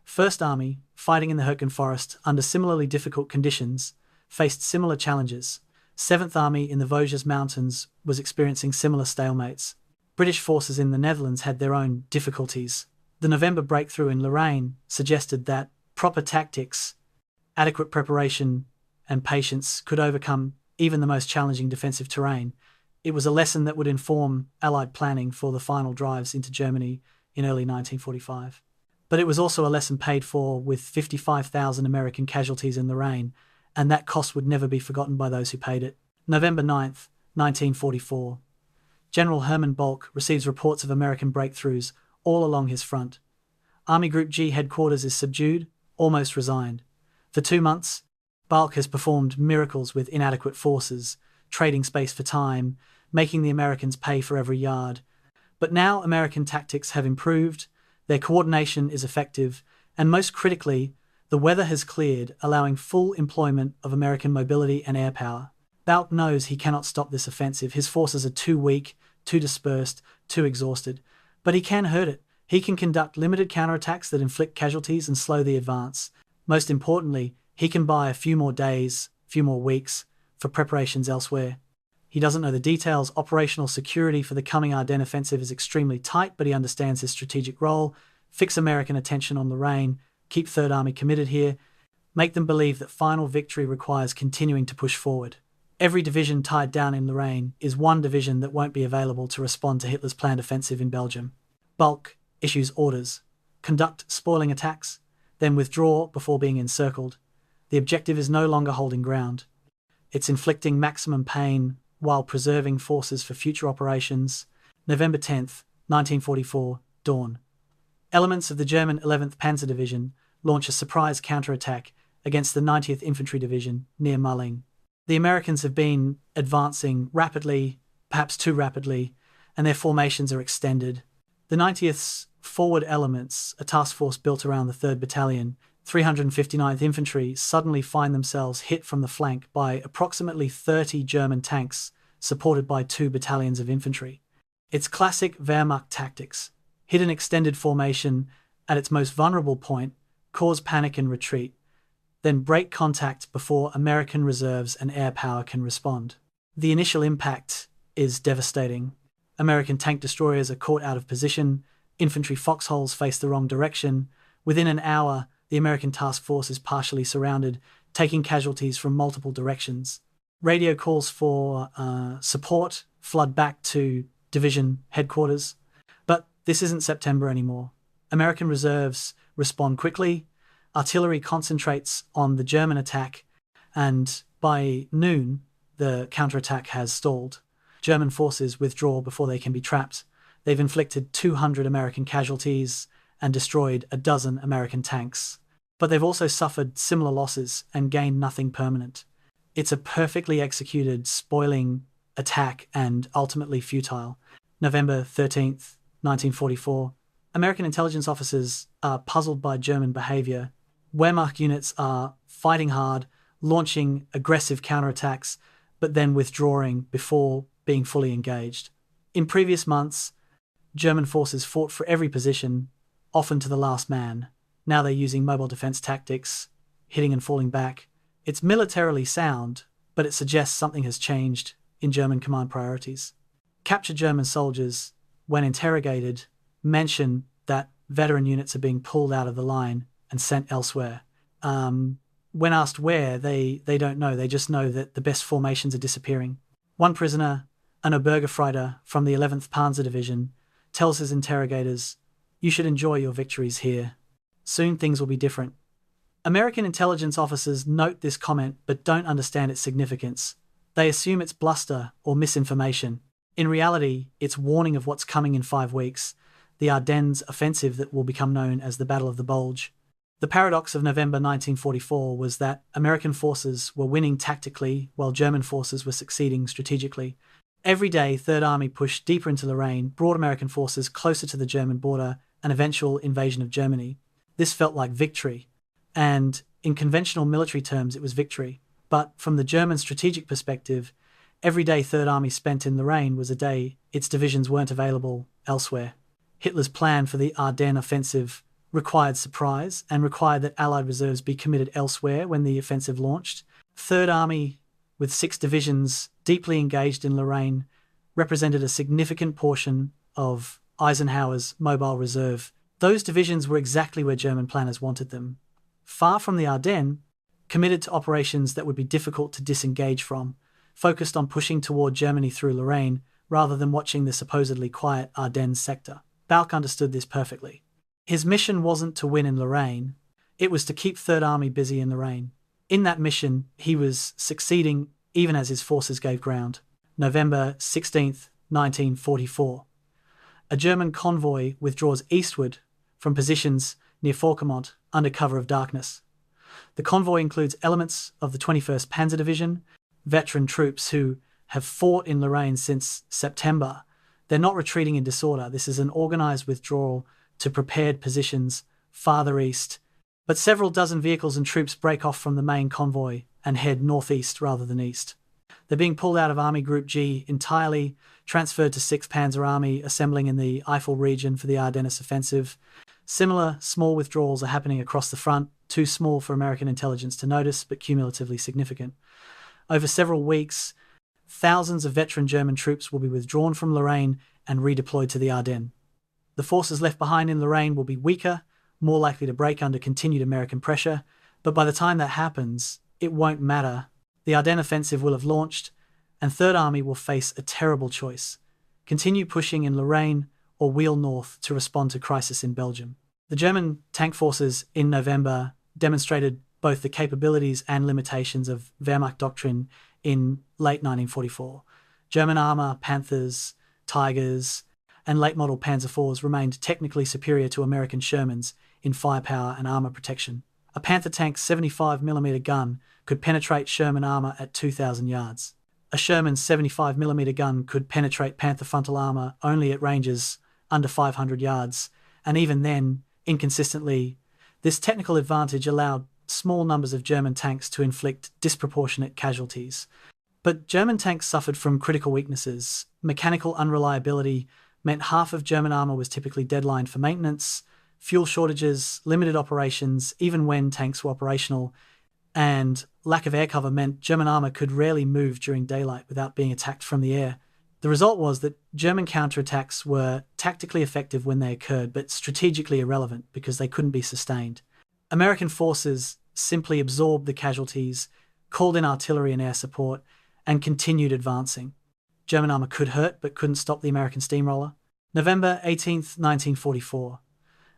First Army, fighting in the Hürtgen Forest under similarly difficult conditions, faced similar challenges. Seventh Army in the Vosges Mountains was experiencing similar stalemates. British forces in the Netherlands had their own difficulties. The November breakthrough in Lorraine suggested that proper tactics, adequate preparation, and patience could overcome even the most challenging defensive terrain. It was a lesson that would inform Allied planning for the final drives into Germany in early 1945. But it was also a lesson paid for with 55,000 American casualties in Lorraine, and that cost would never be forgotten by those who paid it. November 9th, 1944. General Hermann Bulk receives reports of American breakthroughs all along his front. Army Group G headquarters is subdued, almost resigned. For 2 months, Bulk has performed miracles with inadequate forces, trading space for time, making the Americans pay for every yard. But now American tactics have improved, their coordination is effective, and most critically, the weather has cleared, allowing full employment of American mobility and air power. Bulk knows he cannot stop this offensive. His forces are too weak, too dispersed, too exhausted. But he can hurt it. He can conduct limited counterattacks that inflict casualties and slow the advance. Most importantly, he can buy a few more days, few more weeks, for preparations elsewhere. He doesn't know the details. Operational security for the coming Ardennes offensive is extremely tight, but he understands his strategic role. Fix American attention on Lorraine, keep Third Army committed here, make them believe that final victory requires continuing to push forward. Every division tied down in Lorraine is one division that won't be available to respond to Hitler's planned offensive in Belgium. Bulk issues orders. Conduct spoiling attacks, then withdraw before being encircled. The objective is no longer holding ground. It's inflicting maximum pain while preserving forces for future operations. November 10th, 1944, dawn. Elements of the German 11th Panzer Division launch a surprise counterattack against the 90th Infantry Division near Malling. The Americans have been advancing rapidly, perhaps too rapidly, and their formations are extended. The 90th's forward elements, a task force built around the 3rd Battalion, 359th Infantry, suddenly find themselves hit from the flank by approximately 30 German tanks, supported by 2 battalions of infantry. It's classic Wehrmacht tactics. Hit an extended formation at its most vulnerable point, cause panic and retreat, then break contact before American reserves and air power can respond. The initial impact is devastating. American tank destroyers are caught out of position, infantry foxholes face the wrong direction. Within an hour, the American task force is partially surrounded, taking casualties from multiple directions. Radio calls for support flood back to division headquarters. But this isn't September anymore. American reserves respond quickly, artillery concentrates on the German attack, and by noon, the counterattack has stalled. German forces withdraw before they can be trapped. They've inflicted 200 American casualties and destroyed a dozen American tanks. But they've also suffered similar losses and gained nothing permanent. It's a perfectly executed, spoiling attack and ultimately futile. November 13th, 1944. American intelligence officers are puzzled by German behavior. Wehrmacht units are fighting hard, launching aggressive counterattacks, but then withdrawing before being fully engaged. In previous months, German forces fought for every position, often to the last man. Now they're using mobile defense tactics, hitting and falling back. It's militarily sound, but it suggests something has changed in German command priorities. Captured German soldiers, when interrogated, mention that veteran units are being pulled out of the line and sent elsewhere. When asked where, they don't know. They just know that the best formations are disappearing. One prisoner, an Obergefreiter from the 11th Panzer Division, tells his interrogators, "You should enjoy your victories here. Soon things will be different." American intelligence officers note this comment but don't understand its significance. They assume it's bluster or misinformation. In reality, it's warning of what's coming in 5 weeks, the Ardennes offensive that will become known as the Battle of the Bulge. The paradox of November 1944 was that American forces were winning tactically while German forces were succeeding strategically. Every day, Third Army pushed deeper into Lorraine, brought American forces closer to the German border, an eventual invasion of Germany. This felt like victory, and in conventional military terms it was victory. But from the German strategic perspective, every day Third Army spent in Lorraine was a day its divisions weren't available elsewhere. Hitler's plan for the Ardennes offensive required surprise and required that Allied reserves be committed elsewhere when the offensive launched. Third Army, with 6 divisions deeply engaged in Lorraine, represented a significant portion of Eisenhower's mobile reserve. Those divisions were exactly where German planners wanted them. Far from the Ardennes, committed to operations that would be difficult to disengage from, focused on pushing toward Germany through Lorraine rather than watching the supposedly quiet Ardennes sector. Balck understood this perfectly. His mission wasn't to win in Lorraine, it was to keep Third Army busy in Lorraine. In that mission, he was succeeding even as his forces gave ground. November 16th, 1944. A German convoy withdraws eastward from positions near Forquemont under cover of darkness. The convoy includes elements of the 21st Panzer Division, veteran troops who have fought in Lorraine since September. They're not retreating in disorder. This is an organized withdrawal to prepared positions farther east. But several dozen vehicles and troops break off from the main convoy and head northeast rather than east. They're being pulled out of Army Group G entirely, transferred to 6th Panzer Army, assembling in the Eifel region for the Ardennes offensive. Similar small withdrawals are happening across the front, too small for American intelligence to notice, but cumulatively significant. Over several weeks, thousands of veteran German troops will be withdrawn from Lorraine and redeployed to the Ardennes. The forces left behind in Lorraine will be weaker, more likely to break under continued American pressure, but by the time that happens, it won't matter. The Ardennes offensive will have launched, and Third Army will face a terrible choice: continue pushing in Lorraine or wheel north to respond to crisis in Belgium. The German tank forces in November demonstrated both the capabilities and limitations of Wehrmacht doctrine in late 1944. German armour, Panthers, Tigers, and late-model Panzer IVs remained technically superior to American Shermans in firepower and armour protection. A Panther tank's 75mm gun could penetrate Sherman armour at 2,000 yards. A Sherman's 75mm gun could penetrate Panther frontal armour only at ranges under 500 yards, and even then, inconsistently. This technical advantage allowed small numbers of German tanks to inflict disproportionate casualties. But German tanks suffered from critical weaknesses. Mechanical unreliability meant half of German armour was typically deadlined for maintenance, fuel shortages, limited operations, even when tanks were operational, and lack of air cover meant German armour could rarely move during daylight without being attacked from the air. The result was that German counterattacks were tactically effective when they occurred, but strategically irrelevant because they couldn't be sustained. American forces simply absorbed the casualties, called in artillery and air support, and continued advancing. German armour could hurt, but couldn't stop the American steamroller. November 18th, 1944.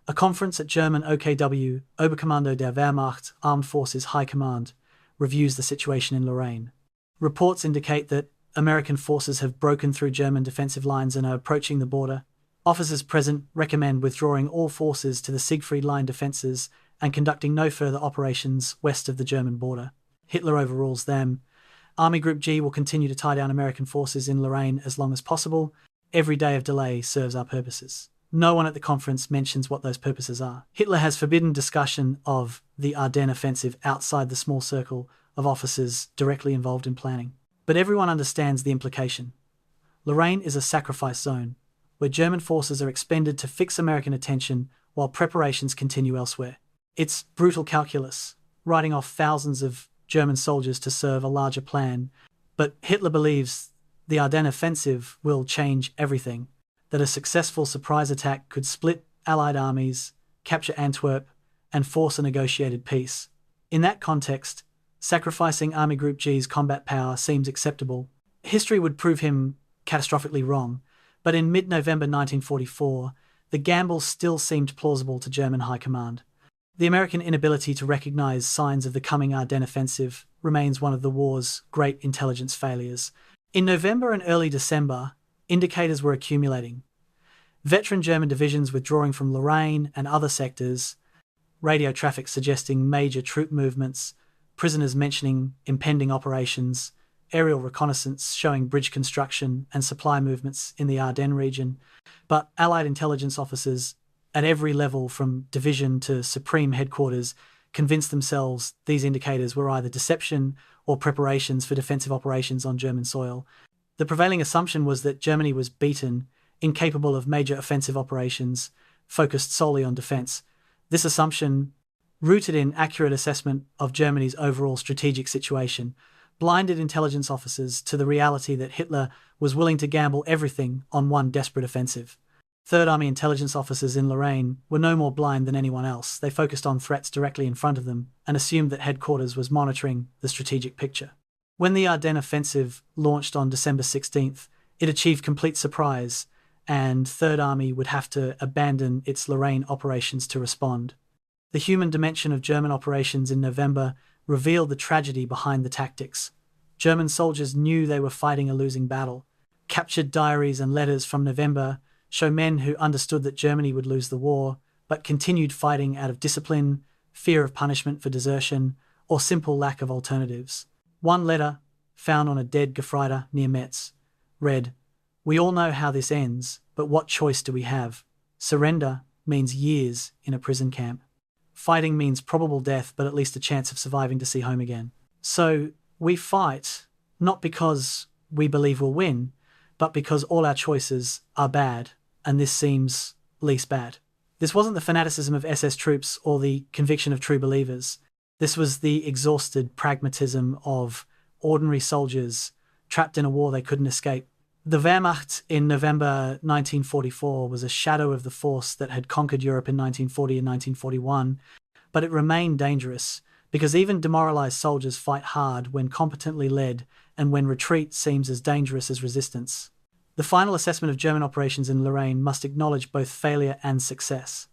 A conference at German OKW, Oberkommando der Wehrmacht, Armed Forces High Command, reviews the situation in Lorraine. Reports indicate that American forces have broken through German defensive lines and are approaching the border. Officers present recommend withdrawing all forces to the Siegfried Line defences and conducting no further operations west of the German border. Hitler overrules them. Army Group G will continue to tie down American forces in Lorraine as long as possible. every day of delay serves our purposes. No one at the conference mentions what those purposes are. Hitler has forbidden discussion of the Ardennes offensive outside the small circle of officers directly involved in planning. But everyone understands the implication. Lorraine is a sacrifice zone, where German forces are expended to fix American attention while preparations continue elsewhere. It's brutal calculus, writing off thousands of German soldiers to serve a larger plan, but Hitler believes the Ardennes offensive will change everything, that a successful surprise attack could split Allied armies, capture Antwerp, and force a negotiated peace. In that context, sacrificing Army Group G's combat power seems acceptable. History would prove him catastrophically wrong, but in mid-November 1944, the gamble still seemed plausible to German high command. The American inability to recognize signs of the coming Ardennes offensive remains one of the war's great intelligence failures. In November and early December, indicators were accumulating. Veteran German divisions withdrawing from Lorraine and other sectors, radio traffic suggesting major troop movements, prisoners mentioning impending operations, aerial reconnaissance showing bridge construction and supply movements in the Ardennes region. But Allied intelligence officers at every level from division to supreme headquarters convinced themselves these indicators were either deception or preparations for defensive operations on German soil. The prevailing assumption was that Germany was beaten, incapable of major offensive operations, focused solely on defense. This assumption, rooted in accurate assessment of Germany's overall strategic situation, blinded intelligence officers to the reality that Hitler was willing to gamble everything on one desperate offensive. Third Army intelligence officers in Lorraine were no more blind than anyone else. They focused on threats directly in front of them and assumed that headquarters was monitoring the strategic picture. When the Ardennes offensive launched on December 16th, it achieved complete surprise, and Third Army would have to abandon its Lorraine operations to respond. The human dimension of German operations in November revealed the tragedy behind the tactics. German soldiers knew they were fighting a losing battle. Captured diaries and letters from November show men who understood that Germany would lose the war, but continued fighting out of discipline, fear of punishment for desertion, or simple lack of alternatives. One letter, found on a dead Gefreiter near Metz, read, "We all know how this ends, but what choice do we have? Surrender means years in a prison camp. Fighting means probable death, but at least a chance of surviving to see home again. So we fight, not because we believe we'll win, but because all our choices are bad, and this seems least bad." This wasn't the fanaticism of SS troops or the conviction of true believers. This was the exhausted pragmatism of ordinary soldiers trapped in a war they couldn't escape. The Wehrmacht in November 1944 was a shadow of the force that had conquered Europe in 1940 and 1941, but it remained dangerous because even demoralized soldiers fight hard when competently led and when retreat seems as dangerous as resistance. The final assessment of German operations in Lorraine must acknowledge both failure and success.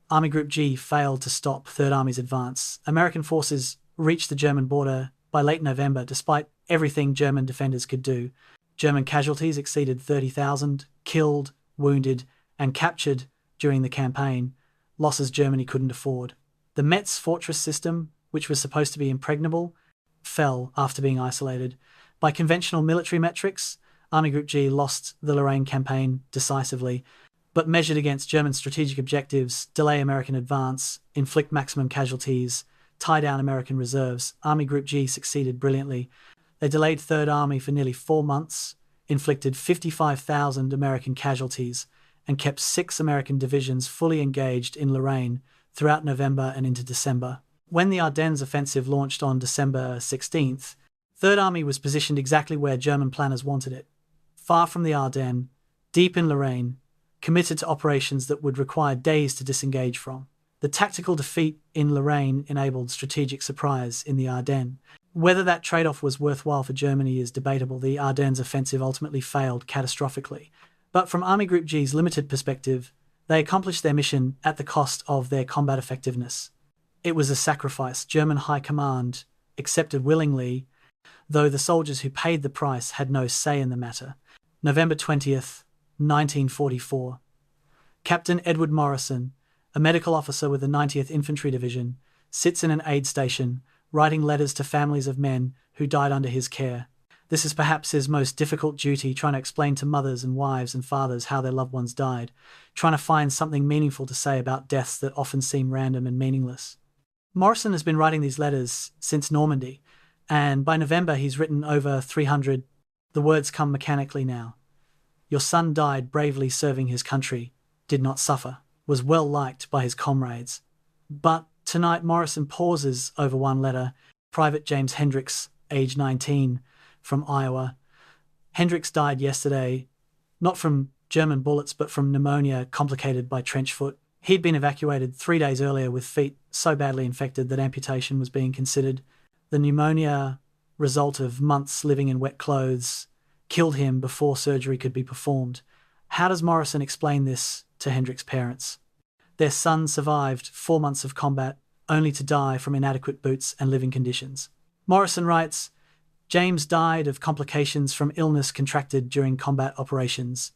Army Group G failed to stop Third Army's advance. American forces reached the German border by late November despite everything German defenders could do. German casualties exceeded 30,000, killed, wounded, and captured during the campaign, losses Germany couldn't afford. The Metz fortress system, which was supposed to be impregnable, fell after being isolated. By conventional military metrics, Army Group G lost the Lorraine Campaign decisively, but measured against German strategic objectives, delay American advance, inflict maximum casualties, tie down American reserves, Army Group G succeeded brilliantly. They delayed Third Army for nearly 4 months, inflicted 55,000 American casualties, and kept 6 American divisions fully engaged in Lorraine throughout November and into December. When the Ardennes offensive launched on December 16th, Third Army was positioned exactly where German planners wanted it, far from the Ardennes, deep in Lorraine, committed to operations that would require days to disengage from. The tactical defeat in Lorraine enabled strategic surprise in the Ardennes. Whether that trade-off was worthwhile for Germany is debatable. The Ardennes offensive ultimately failed catastrophically. But from Army Group G's limited perspective, they accomplished their mission at the cost of their combat effectiveness. It was a sacrifice German high command accepted willingly, though the soldiers who paid the price had no say in the matter. November 20th, 1944. Captain Edward Morrison, a medical officer with the 90th Infantry Division, sits in an aid station, writing letters to families of men who died under his care. This is perhaps his most difficult duty, trying to explain to mothers and wives and fathers how their loved ones died, trying to find something meaningful to say about deaths that often seem random and meaningless. Morrison has been writing these letters since Normandy, and by November he's written over 300. The words come mechanically now. Your son died bravely serving his country, did not suffer, was well liked by his comrades. But tonight Morrison pauses over one letter. Private James Hendricks, age 19, from Iowa. Hendricks died yesterday, not from German bullets but from pneumonia complicated by trench foot. He'd been evacuated 3 days earlier with feet so badly infected that amputation was being considered. The pneumonia, result of months living in wet clothes, killed him before surgery could be performed. How does Morrison explain this to Hendricks' parents? Their son survived 4 months of combat, only to die from inadequate boots and living conditions. Morrison writes, James died of complications from illness contracted during combat operations.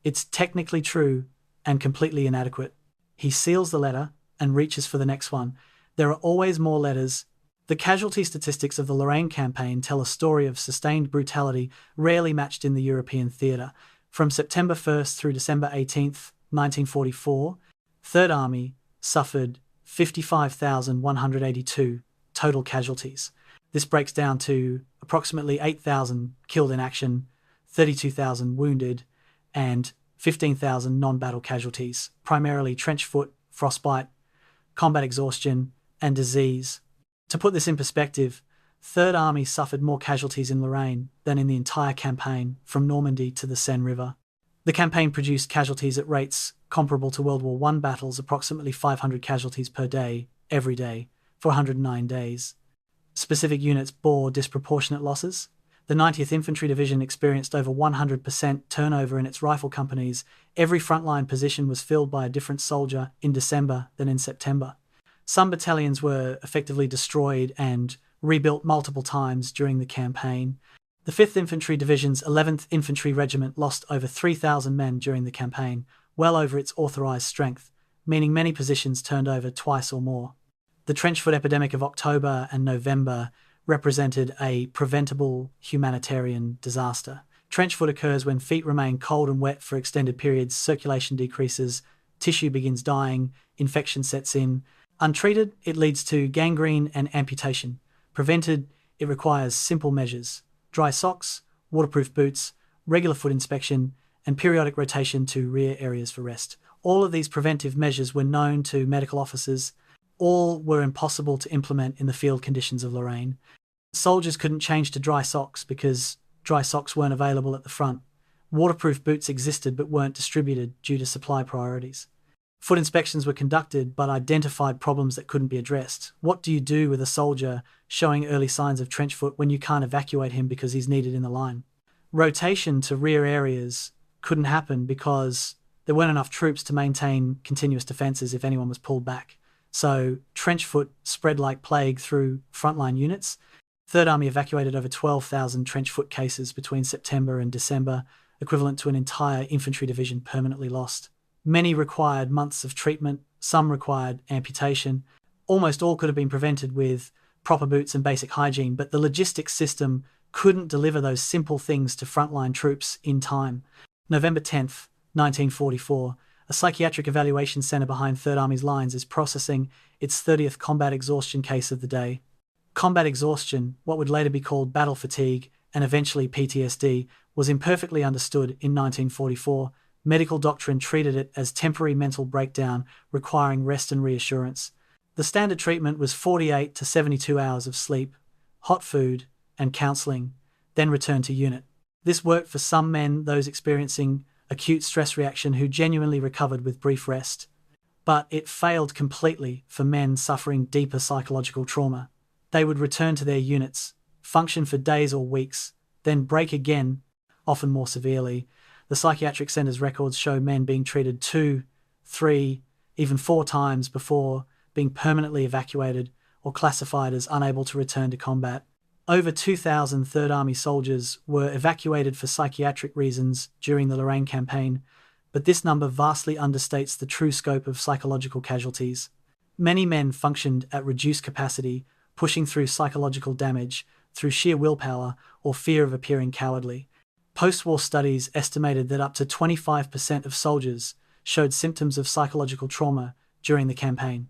It's technically true and completely inadequate. He seals the letter and reaches for the next one. There are always more letters. The casualty statistics of the Lorraine Campaign tell a story of sustained brutality rarely matched in the European theatre. From September 1st through December 18th, 1944, Third Army suffered 55,182 total casualties. This breaks down to approximately 8,000 killed in action, 32,000 wounded, and 15,000 non-battle casualties, primarily trench foot, frostbite, combat exhaustion, and disease. To put this in perspective, Third Army suffered more casualties in Lorraine than in the entire campaign from Normandy to the Seine River. The campaign produced casualties at rates comparable to World War I battles, approximately 500 casualties per day, every day, for 109 days. Specific units bore disproportionate losses. The 90th Infantry Division experienced over 100% turnover in its rifle companies. Every frontline position was filled by a different soldier in December than in September. Some battalions were effectively destroyed and rebuilt multiple times during the campaign. The 5th Infantry Division's 11th Infantry Regiment lost over 3,000 men during the campaign, well over its authorised strength, meaning many positions turned over twice or more. The trench foot epidemic of October and November represented a preventable humanitarian disaster. Trench foot occurs when feet remain cold and wet for extended periods, circulation decreases, tissue begins dying, infection sets in. Untreated, it leads to gangrene and amputation. Prevented, it requires simple measures: dry socks, waterproof boots, regular foot inspection, and periodic rotation to rear areas for rest. All of these preventive measures were known to medical officers. All were impossible to implement in the field conditions of Lorraine. Soldiers couldn't change to dry socks because dry socks weren't available at the front. Waterproof boots existed but weren't distributed due to supply priorities. Foot inspections were conducted but identified problems that couldn't be addressed. What do you do with a soldier showing early signs of trench foot when you can't evacuate him because he's needed in the line? Rotation to rear areas couldn't happen because there weren't enough troops to maintain continuous defences if anyone was pulled back. So trench foot spread like plague through frontline units. Third Army evacuated over 12,000 trench foot cases between September and December, equivalent to an entire infantry division permanently lost. Many required months of treatment, some required amputation. Almost all could have been prevented with proper boots and basic hygiene, but the logistics system couldn't deliver those simple things to frontline troops in time. November 10th, 1944, a psychiatric evaluation centre behind Third Army's lines is processing its 30th combat exhaustion case of the day. Combat exhaustion, what would later be called battle fatigue and eventually PTSD, was imperfectly understood in 1944. Medical doctrine treated it as temporary mental breakdown requiring rest and reassurance. The standard treatment was 48 to 72 hours of sleep, hot food, and counselling, then return to unit. This worked for some men, those experiencing acute stress reaction who genuinely recovered with brief rest. But it failed completely for men suffering deeper psychological trauma. They would return to their units, function for days or weeks, then break again, often more severely. The psychiatric centre's records show men being treated 2, 3, even 4 times before being permanently evacuated or classified as unable to return to combat. Over 2,000 Third Army soldiers were evacuated for psychiatric reasons during the Lorraine Campaign, but this number vastly understates the true scope of psychological casualties. Many men functioned at reduced capacity, pushing through psychological damage, through sheer willpower or fear of appearing cowardly. Post-war studies estimated that up to 25% of soldiers showed symptoms of psychological trauma during the campaign.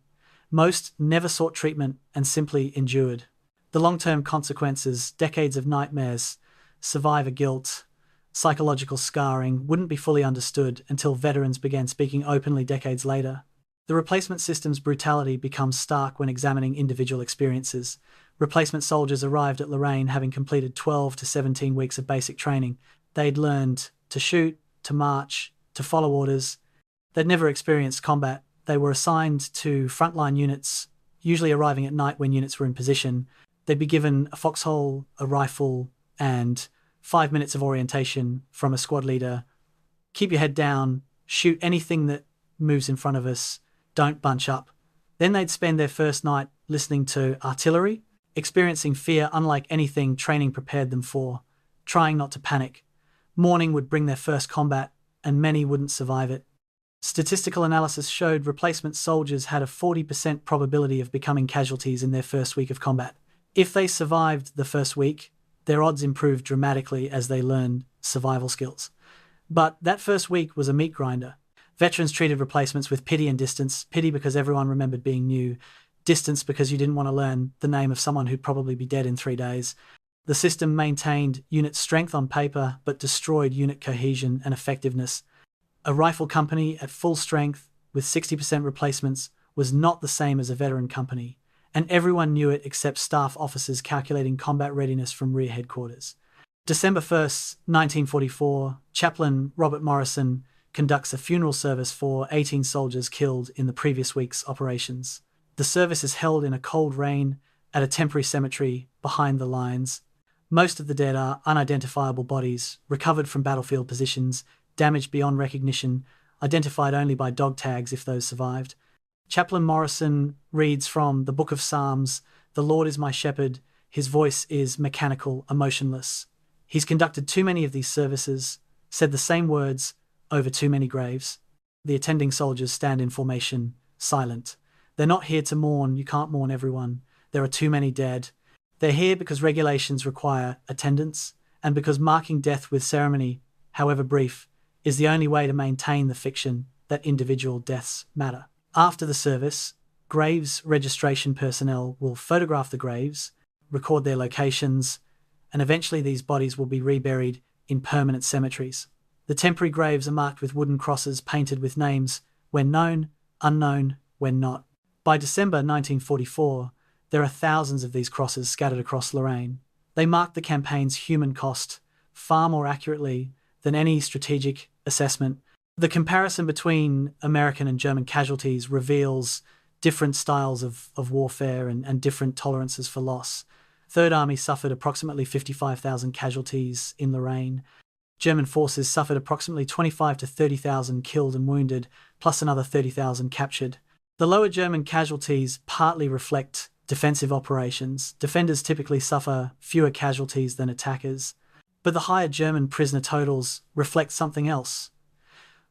Most never sought treatment and simply endured. The long-term consequences, decades of nightmares, survivor guilt, psychological scarring, wouldn't be fully understood until veterans began speaking openly decades later. The replacement system's brutality becomes stark when examining individual experiences. Replacement soldiers arrived at Lorraine having completed 12 to 17 weeks of basic training. They'd learned to shoot, to march, to follow orders. They'd never experienced combat. They were assigned to frontline units, usually arriving at night when units were in position. They'd be given a foxhole, a rifle, and 5 minutes of orientation from a squad leader. Keep your head down, shoot anything that moves in front of us, don't bunch up. Then they'd spend their first night listening to artillery, experiencing fear unlike anything training prepared them for, trying not to panic. Morning would bring their first combat, and many wouldn't survive it. Statistical analysis showed replacement soldiers had a 40% probability of becoming casualties in their first week of combat. If they survived the first week, their odds improved dramatically as they learned survival skills. But that first week was a meat grinder. Veterans treated replacements with pity and distance. Pity because everyone remembered being new. Distance because you didn't want to learn the name of someone who'd probably be dead in 3 days. The system maintained unit strength on paper, but destroyed unit cohesion and effectiveness. A rifle company at full strength, with 60% replacements, was not the same as a veteran company, and everyone knew it except staff officers calculating combat readiness from rear headquarters. December 1st, 1944, Chaplain Robert Morrison conducts a funeral service for 18 soldiers killed in the previous week's operations. The service is held in a cold rain at a temporary cemetery behind the lines. Most of the dead are unidentifiable bodies, recovered from battlefield positions, damaged beyond recognition, identified only by dog tags if those survived. Chaplain Morrison reads from the Book of Psalms, "The Lord is my shepherd, his voice is mechanical, emotionless. He's conducted too many of these services, said the same words over too many graves." The attending soldiers stand in formation, silent. They're not here to mourn, you can't mourn everyone. There are too many dead. They're here because regulations require attendance, and because marking death with ceremony, however brief, is the only way to maintain the fiction that individual deaths matter. After the service, graves registration personnel will photograph the graves, record their locations, and eventually these bodies will be reburied in permanent cemeteries. The temporary graves are marked with wooden crosses painted with names, when known, unknown, when not. By December 1944, there are thousands of these crosses scattered across Lorraine. They mark the campaign's human cost far more accurately than any strategic assessment. The comparison between American and German casualties reveals different styles of warfare and different tolerances for loss. Third Army suffered approximately 55,000 casualties in Lorraine. German forces suffered approximately 25 to 30,000 killed and wounded, plus another 30,000 captured. The lower German casualties partly reflect defensive operations. Defenders typically suffer fewer casualties than attackers. But the higher German prisoner totals reflect something else.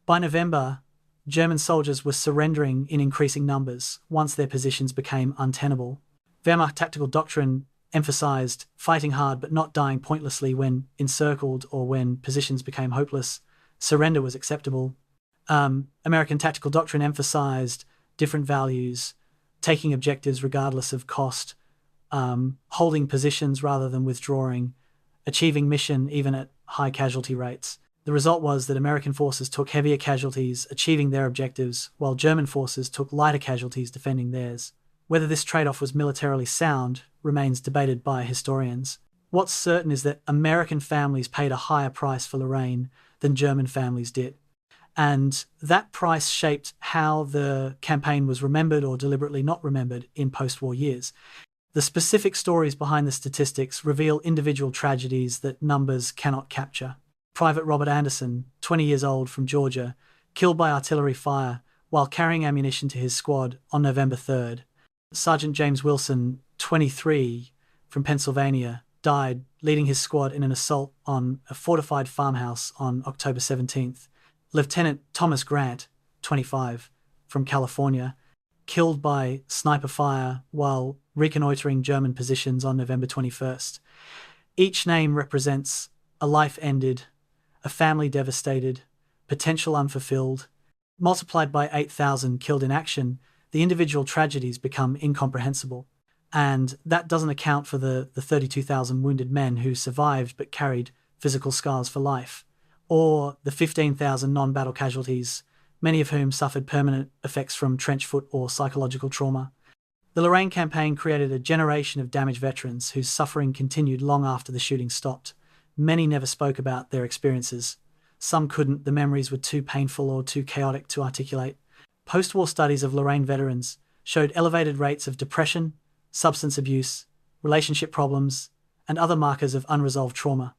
By November, German soldiers were surrendering in increasing numbers once their positions became untenable. Wehrmacht tactical doctrine emphasized fighting hard but not dying pointlessly when encircled or when positions became hopeless. Surrender was acceptable. American tactical doctrine emphasized different values, taking objectives regardless of cost, holding positions rather than withdrawing, achieving mission even at high casualty rates. The result was that American forces took heavier casualties achieving their objectives, while German forces took lighter casualties defending theirs. Whether this trade-off was militarily sound remains debated by historians. What's certain is that American families paid a higher price for Lorraine than German families did. And that price shaped how the campaign was remembered or deliberately not remembered in post-war years. The specific stories behind the statistics reveal individual tragedies that numbers cannot capture. Private Robert Anderson, 20 years old from Georgia, killed by artillery fire while carrying ammunition to his squad on November 3rd. Sergeant James Wilson, 23, from Pennsylvania, died leading his squad in an assault on a fortified farmhouse on October 17th. Lieutenant Thomas Grant, 25, from California, killed by sniper fire while reconnoitering German positions on November 21st. Each name represents a life ended, a family devastated, potential unfulfilled. Multiplied by 8,000 killed in action, the individual tragedies become incomprehensible. And that doesn't account for the 32,000 wounded men who survived but carried physical scars for life, or the 15,000 non-battle casualties, many of whom suffered permanent effects from trench foot or psychological trauma. The Lorraine Campaign created a generation of damaged veterans whose suffering continued long after the shooting stopped. Many never spoke about their experiences. Some couldn't, the memories were too painful or too chaotic to articulate. Post-war studies of Lorraine veterans showed elevated rates of depression, substance abuse, relationship problems, and other markers of unresolved trauma.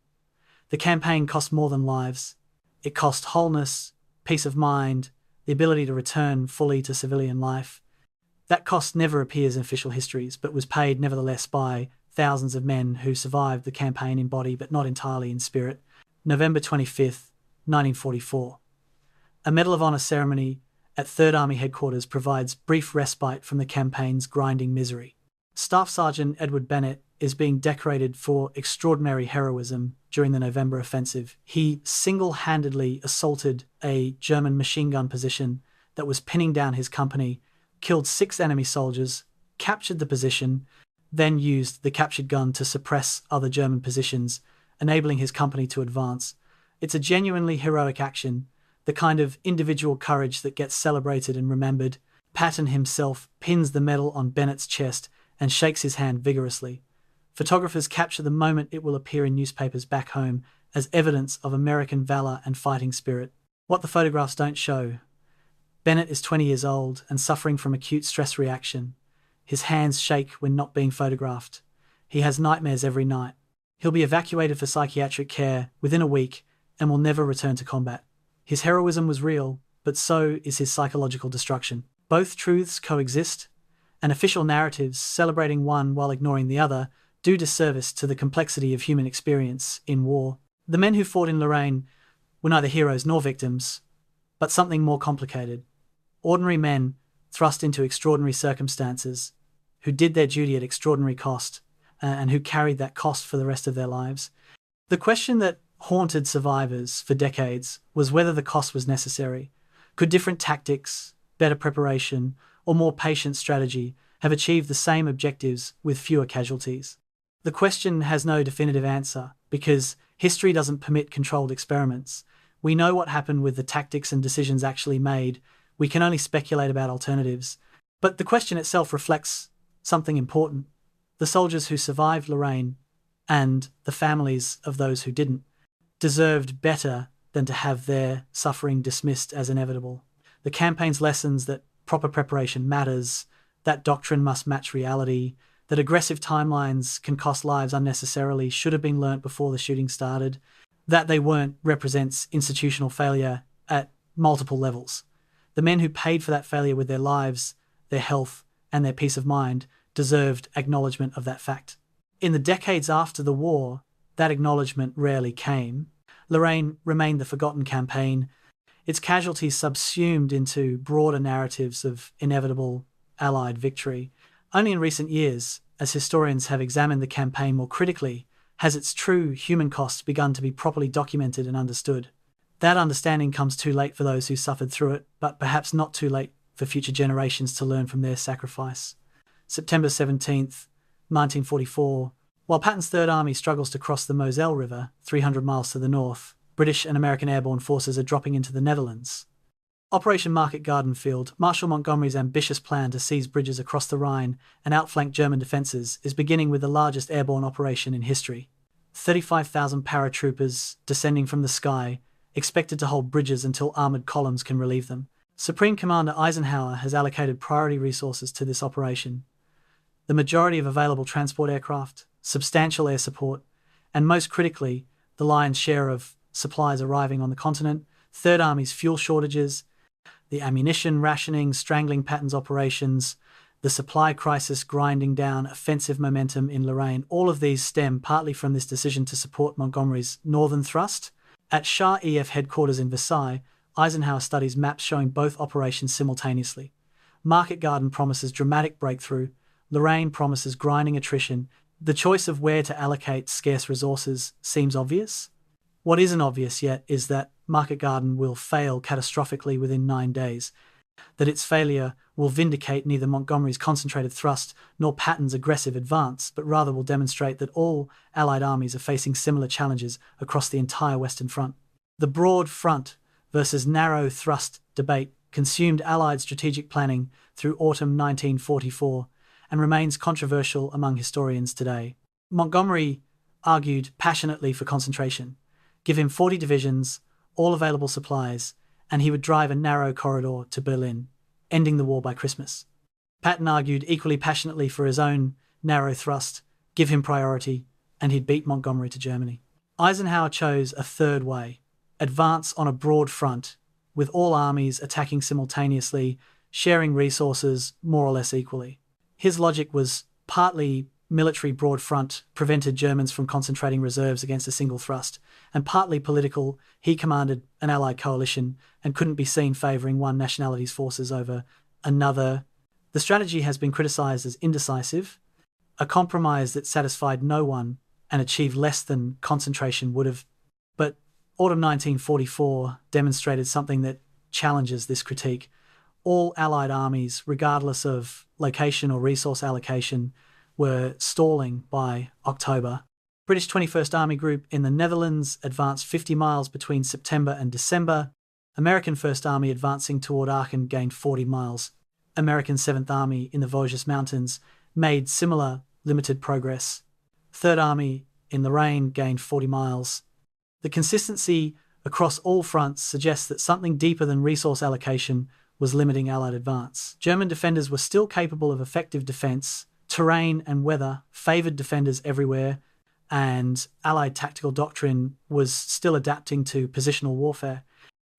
The campaign cost more than lives. It cost wholeness, peace of mind, the ability to return fully to civilian life. That cost never appears in official histories, but was paid nevertheless by thousands of men who survived the campaign in body but not entirely in spirit. November 25th, 1944. A Medal of Honor ceremony at 3rd Army Headquarters provides brief respite from the campaign's grinding misery. Staff Sergeant Edward Bennett is being decorated for extraordinary heroism during the November offensive. He single-handedly assaulted a German machine gun position that was pinning down his company, killed 6 enemy soldiers, captured the position, then used the captured gun to suppress other German positions, enabling his company to advance. It's a genuinely heroic action, the kind of individual courage that gets celebrated and remembered. Patton himself pins the medal on Bennett's chest and shakes his hand vigorously. Photographers capture the moment it will appear in newspapers back home as evidence of American valor and fighting spirit. What the photographs don't show. Bennett is 20 years old and suffering from acute stress reaction. His hands shake when not being photographed. He has nightmares every night. He'll be evacuated for psychiatric care within a week and will never return to combat. His heroism was real, but so is his psychological destruction. Both truths coexist, and official narratives celebrating one while ignoring the other do disservice to the complexity of human experience in war. The men who fought in Lorraine were neither heroes nor victims, but something more complicated. Ordinary men thrust into extraordinary circumstances, who did their duty at extraordinary cost, and who carried that cost for the rest of their lives. The question that haunted survivors for decades was whether the cost was necessary. Could different tactics, better preparation, or more patient strategy have achieved the same objectives with fewer casualties? The question has no definitive answer, because history doesn't permit controlled experiments. We know what happened with the tactics and decisions actually made. We can only speculate about alternatives. But the question itself reflects something important. The soldiers who survived Lorraine, and the families of those who didn't, deserved better than to have their suffering dismissed as inevitable. The campaign's lessons that proper preparation matters, that doctrine must match reality, that aggressive timelines can cost lives unnecessarily should have been learnt before the shooting started. That they weren't represents institutional failure at multiple levels. The men who paid for that failure with their lives, their health, and their peace of mind deserved acknowledgement of that fact. In the decades after the war, that acknowledgement rarely came. Lorraine remained the forgotten campaign, its casualties subsumed into broader narratives of inevitable Allied victory. Only in recent years, as historians have examined the campaign more critically, has its true human cost begun to be properly documented and understood. That understanding comes too late for those who suffered through it, but perhaps not too late for future generations to learn from their sacrifice. September 17th, 1944. While Patton's Third Army struggles to cross the Moselle River, 300 miles to the north, British and American airborne forces are dropping into the Netherlands. Operation Market Garden Field, Marshal Montgomery's ambitious plan to seize bridges across the Rhine and outflank German defences, is beginning with the largest airborne operation in history. 35,000 paratroopers descending from the sky, expected to hold bridges until armoured columns can relieve them. Supreme Commander Eisenhower has allocated priority resources to this operation. The majority of available transport aircraft, substantial air support, and most critically, the lion's share of supplies arriving on the continent, Third Army's fuel shortages, the ammunition rationing strangling Patton's operations, the supply crisis grinding down offensive momentum in Lorraine, all of these stem partly from this decision to support Montgomery's northern thrust. At Shah EF headquarters in Versailles, Eisenhower studies maps showing both operations simultaneously. Market Garden promises dramatic breakthrough. Lorraine promises grinding attrition. The choice of where to allocate scarce resources seems obvious. What isn't obvious yet is that Market Garden will fail catastrophically within 9 days, that its failure will vindicate neither Montgomery's concentrated thrust nor Patton's aggressive advance, but rather will demonstrate that all Allied armies are facing similar challenges across the entire Western Front. The broad front versus narrow thrust debate consumed Allied strategic planning through autumn 1944 and remains controversial among historians today. Montgomery argued passionately for concentration. Give him 40 divisions, all available supplies, and he would drive a narrow corridor to Berlin, ending the war by Christmas. Patton argued equally passionately for his own narrow thrust, give him priority, and he'd beat Montgomery to Germany. Eisenhower chose a third way: advance on a broad front, with all armies attacking simultaneously, sharing resources more or less equally. His logic was partly military. Broad front prevented Germans from concentrating reserves against a single thrust, and partly political. He commanded an Allied coalition and couldn't be seen favouring one nationality's forces over another. The strategy has been criticised as indecisive, a compromise that satisfied no one and achieved less than concentration would have. But autumn 1944 demonstrated something that challenges this critique. All Allied armies, regardless of location or resource allocation, were stalling by October. British 21st Army Group in the Netherlands advanced 50 miles between September and December. American 1st Army advancing toward Aachen gained 40 miles. American 7th Army in the Vosges Mountains made similar limited progress. 3rd Army in Lorraine gained 40 miles. The consistency across all fronts suggests that something deeper than resource allocation was limiting Allied advance. German defenders were still capable of effective defence. Terrain and weather favoured defenders everywhere, and Allied tactical doctrine was still adapting to positional warfare.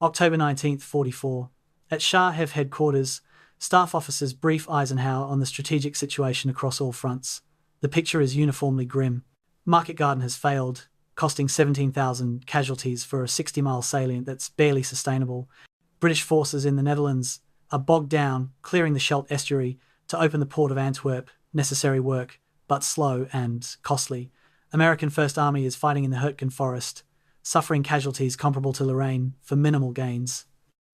October 19, 44. At Sharhev headquarters, staff officers brief Eisenhower on the strategic situation across all fronts. The picture is uniformly grim. Market Garden has failed, costing 17,000 casualties for a 60-mile salient that's barely sustainable. British forces in the Netherlands are bogged down, clearing the Scheldt estuary to open the port of Antwerp. Necessary work, but slow and costly. American 1st Army is fighting in the Hurtgen forest, suffering casualties comparable to Lorraine for minimal gains.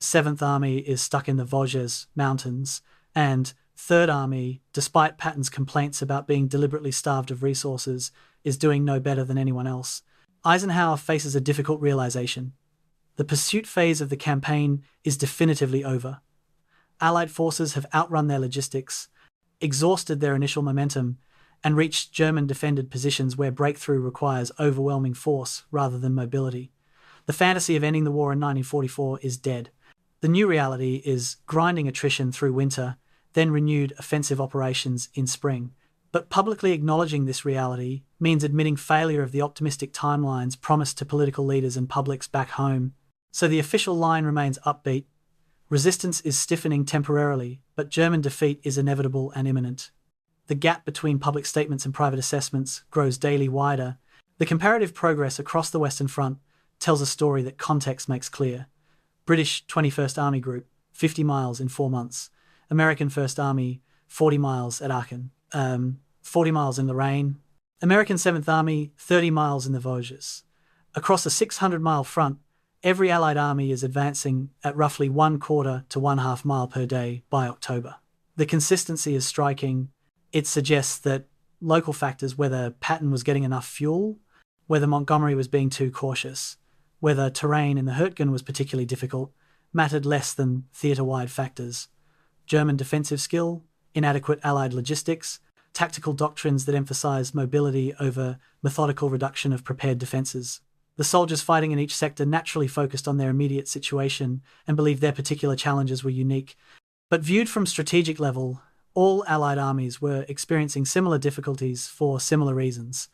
7th Army is stuck in the Vosges Mountains, and 3rd Army, despite Patton's complaints about being deliberately starved of resources, is doing no better than anyone else. Eisenhower faces a difficult realization. The pursuit phase of the campaign is definitively over. Allied forces have outrun their logistics, exhausted their initial momentum, and reached German defended positions where breakthrough requires overwhelming force rather than mobility. The fantasy of ending the war in 1944 is dead. The new reality is grinding attrition through winter, then renewed offensive operations in spring. But publicly acknowledging this reality means admitting failure of the optimistic timelines promised to political leaders and publics back home. So the official line remains upbeat. Resistance is stiffening temporarily, but German defeat is inevitable and imminent. The gap between public statements and private assessments grows daily wider. The comparative progress across the Western Front tells a story that context makes clear. British 21st Army Group, 50 miles in 4 months. American 1st Army, 40 miles at Aachen. 40 miles in Lorraine. American 7th Army, 30 miles in the Vosges. Across a 600-mile front, every Allied army is advancing at roughly 1/4 to 1/2 mile per day by October. The consistency is striking. It suggests that local factors, whether Patton was getting enough fuel, whether Montgomery was being too cautious, whether terrain in the Hurtgen was particularly difficult, mattered less than theatre-wide factors. German defensive skill, inadequate Allied logistics, tactical doctrines that emphasized mobility over methodical reduction of prepared defenses. The soldiers fighting in each sector naturally focused on their immediate situation and believed their particular challenges were unique. But viewed from strategic level, all Allied armies were experiencing similar difficulties for similar reasons.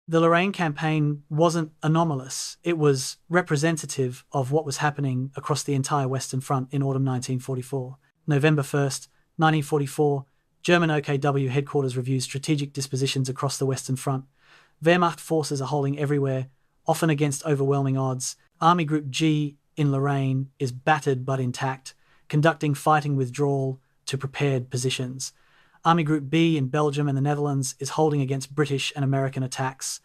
The Lorraine Campaign wasn't anomalous. It was representative of what was happening across the entire Western Front in autumn 1944. November 1st, 1944, German OKW headquarters reviews strategic dispositions across the Western Front. Wehrmacht forces are holding everywhere, often against overwhelming odds. Army Group G in Lorraine is battered but intact, conducting fighting withdrawal to prepared positions. Army Group B in Belgium and the Netherlands is holding against British and American attacks.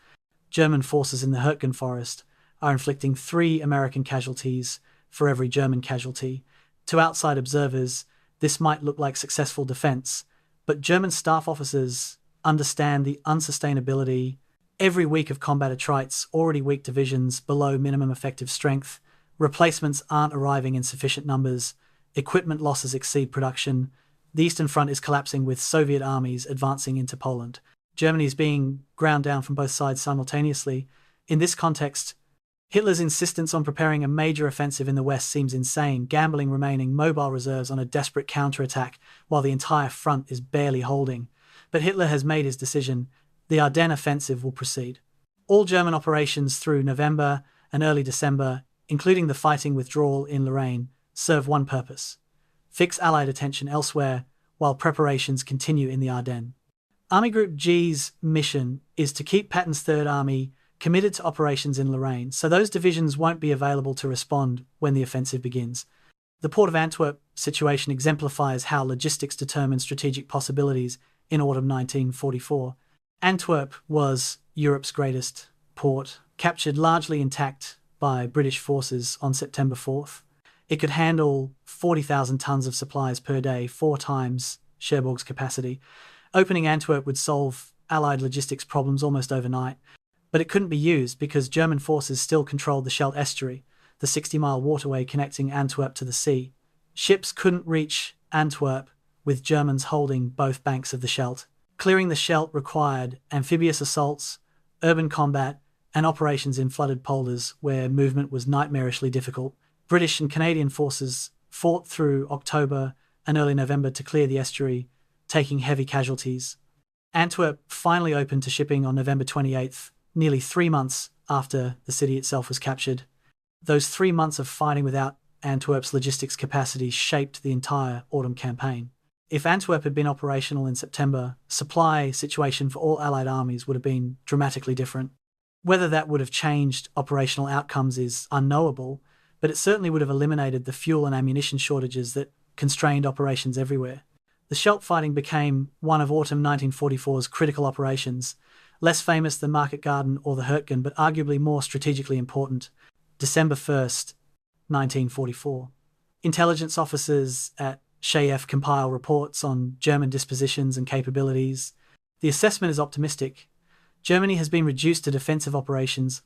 German forces in the Hürtgen forest are inflicting 3 American casualties for every German casualty. To outside observers, this might look like successful defense, but German staff officers understand the unsustainability. Every week of combat attrites already weak divisions below minimum effective strength. Replacements aren't arriving in sufficient numbers. Equipment losses exceed production. The Eastern Front is collapsing with Soviet armies advancing into Poland. Germany is being ground down from both sides simultaneously. In this context, Hitler's insistence on preparing a major offensive in the West seems insane, gambling remaining mobile reserves on a desperate counterattack while the entire front is barely holding. But Hitler has made his decision. The Ardennes offensive will proceed. All German operations through November and early December, including the fighting withdrawal in Lorraine, serve one purpose: fix Allied attention elsewhere while preparations continue in the Ardennes. Army Group G's mission is to keep Patton's Third Army committed to operations in Lorraine, so those divisions won't be available to respond when the offensive begins. The Port of Antwerp situation exemplifies how logistics determine strategic possibilities in autumn 1944. Antwerp was Europe's greatest port, captured largely intact by British forces on September 4th. It could handle 40,000 tons of supplies per day, 4 times Cherbourg's capacity. Opening Antwerp would solve Allied logistics problems almost overnight, but it couldn't be used because German forces still controlled the Scheldt estuary, the 60-mile waterway connecting Antwerp to the sea. Ships couldn't reach Antwerp with Germans holding both banks of the Scheldt. Clearing the Scheldt required amphibious assaults, urban combat, and operations in flooded polders where movement was nightmarishly difficult. British and Canadian forces fought through October and early November to clear the estuary, taking heavy casualties. Antwerp finally opened to shipping on November 28th, nearly 3 months after the city itself was captured. Those 3 months of fighting without Antwerp's logistics capacity shaped the entire autumn campaign. If Antwerp had been operational in September, supply situation for all Allied armies would have been dramatically different. Whether that would have changed operational outcomes is unknowable, but it certainly would have eliminated the fuel and ammunition shortages that constrained operations everywhere. The Scheldt fighting became one of autumn 1944's critical operations, less famous than Market Garden or the Hürtgen, but arguably more strategically important. December 1st, 1944. Intelligence officers at Chef compile reports on German dispositions and capabilities. The assessment is optimistic. Germany has been reduced to defensive operations,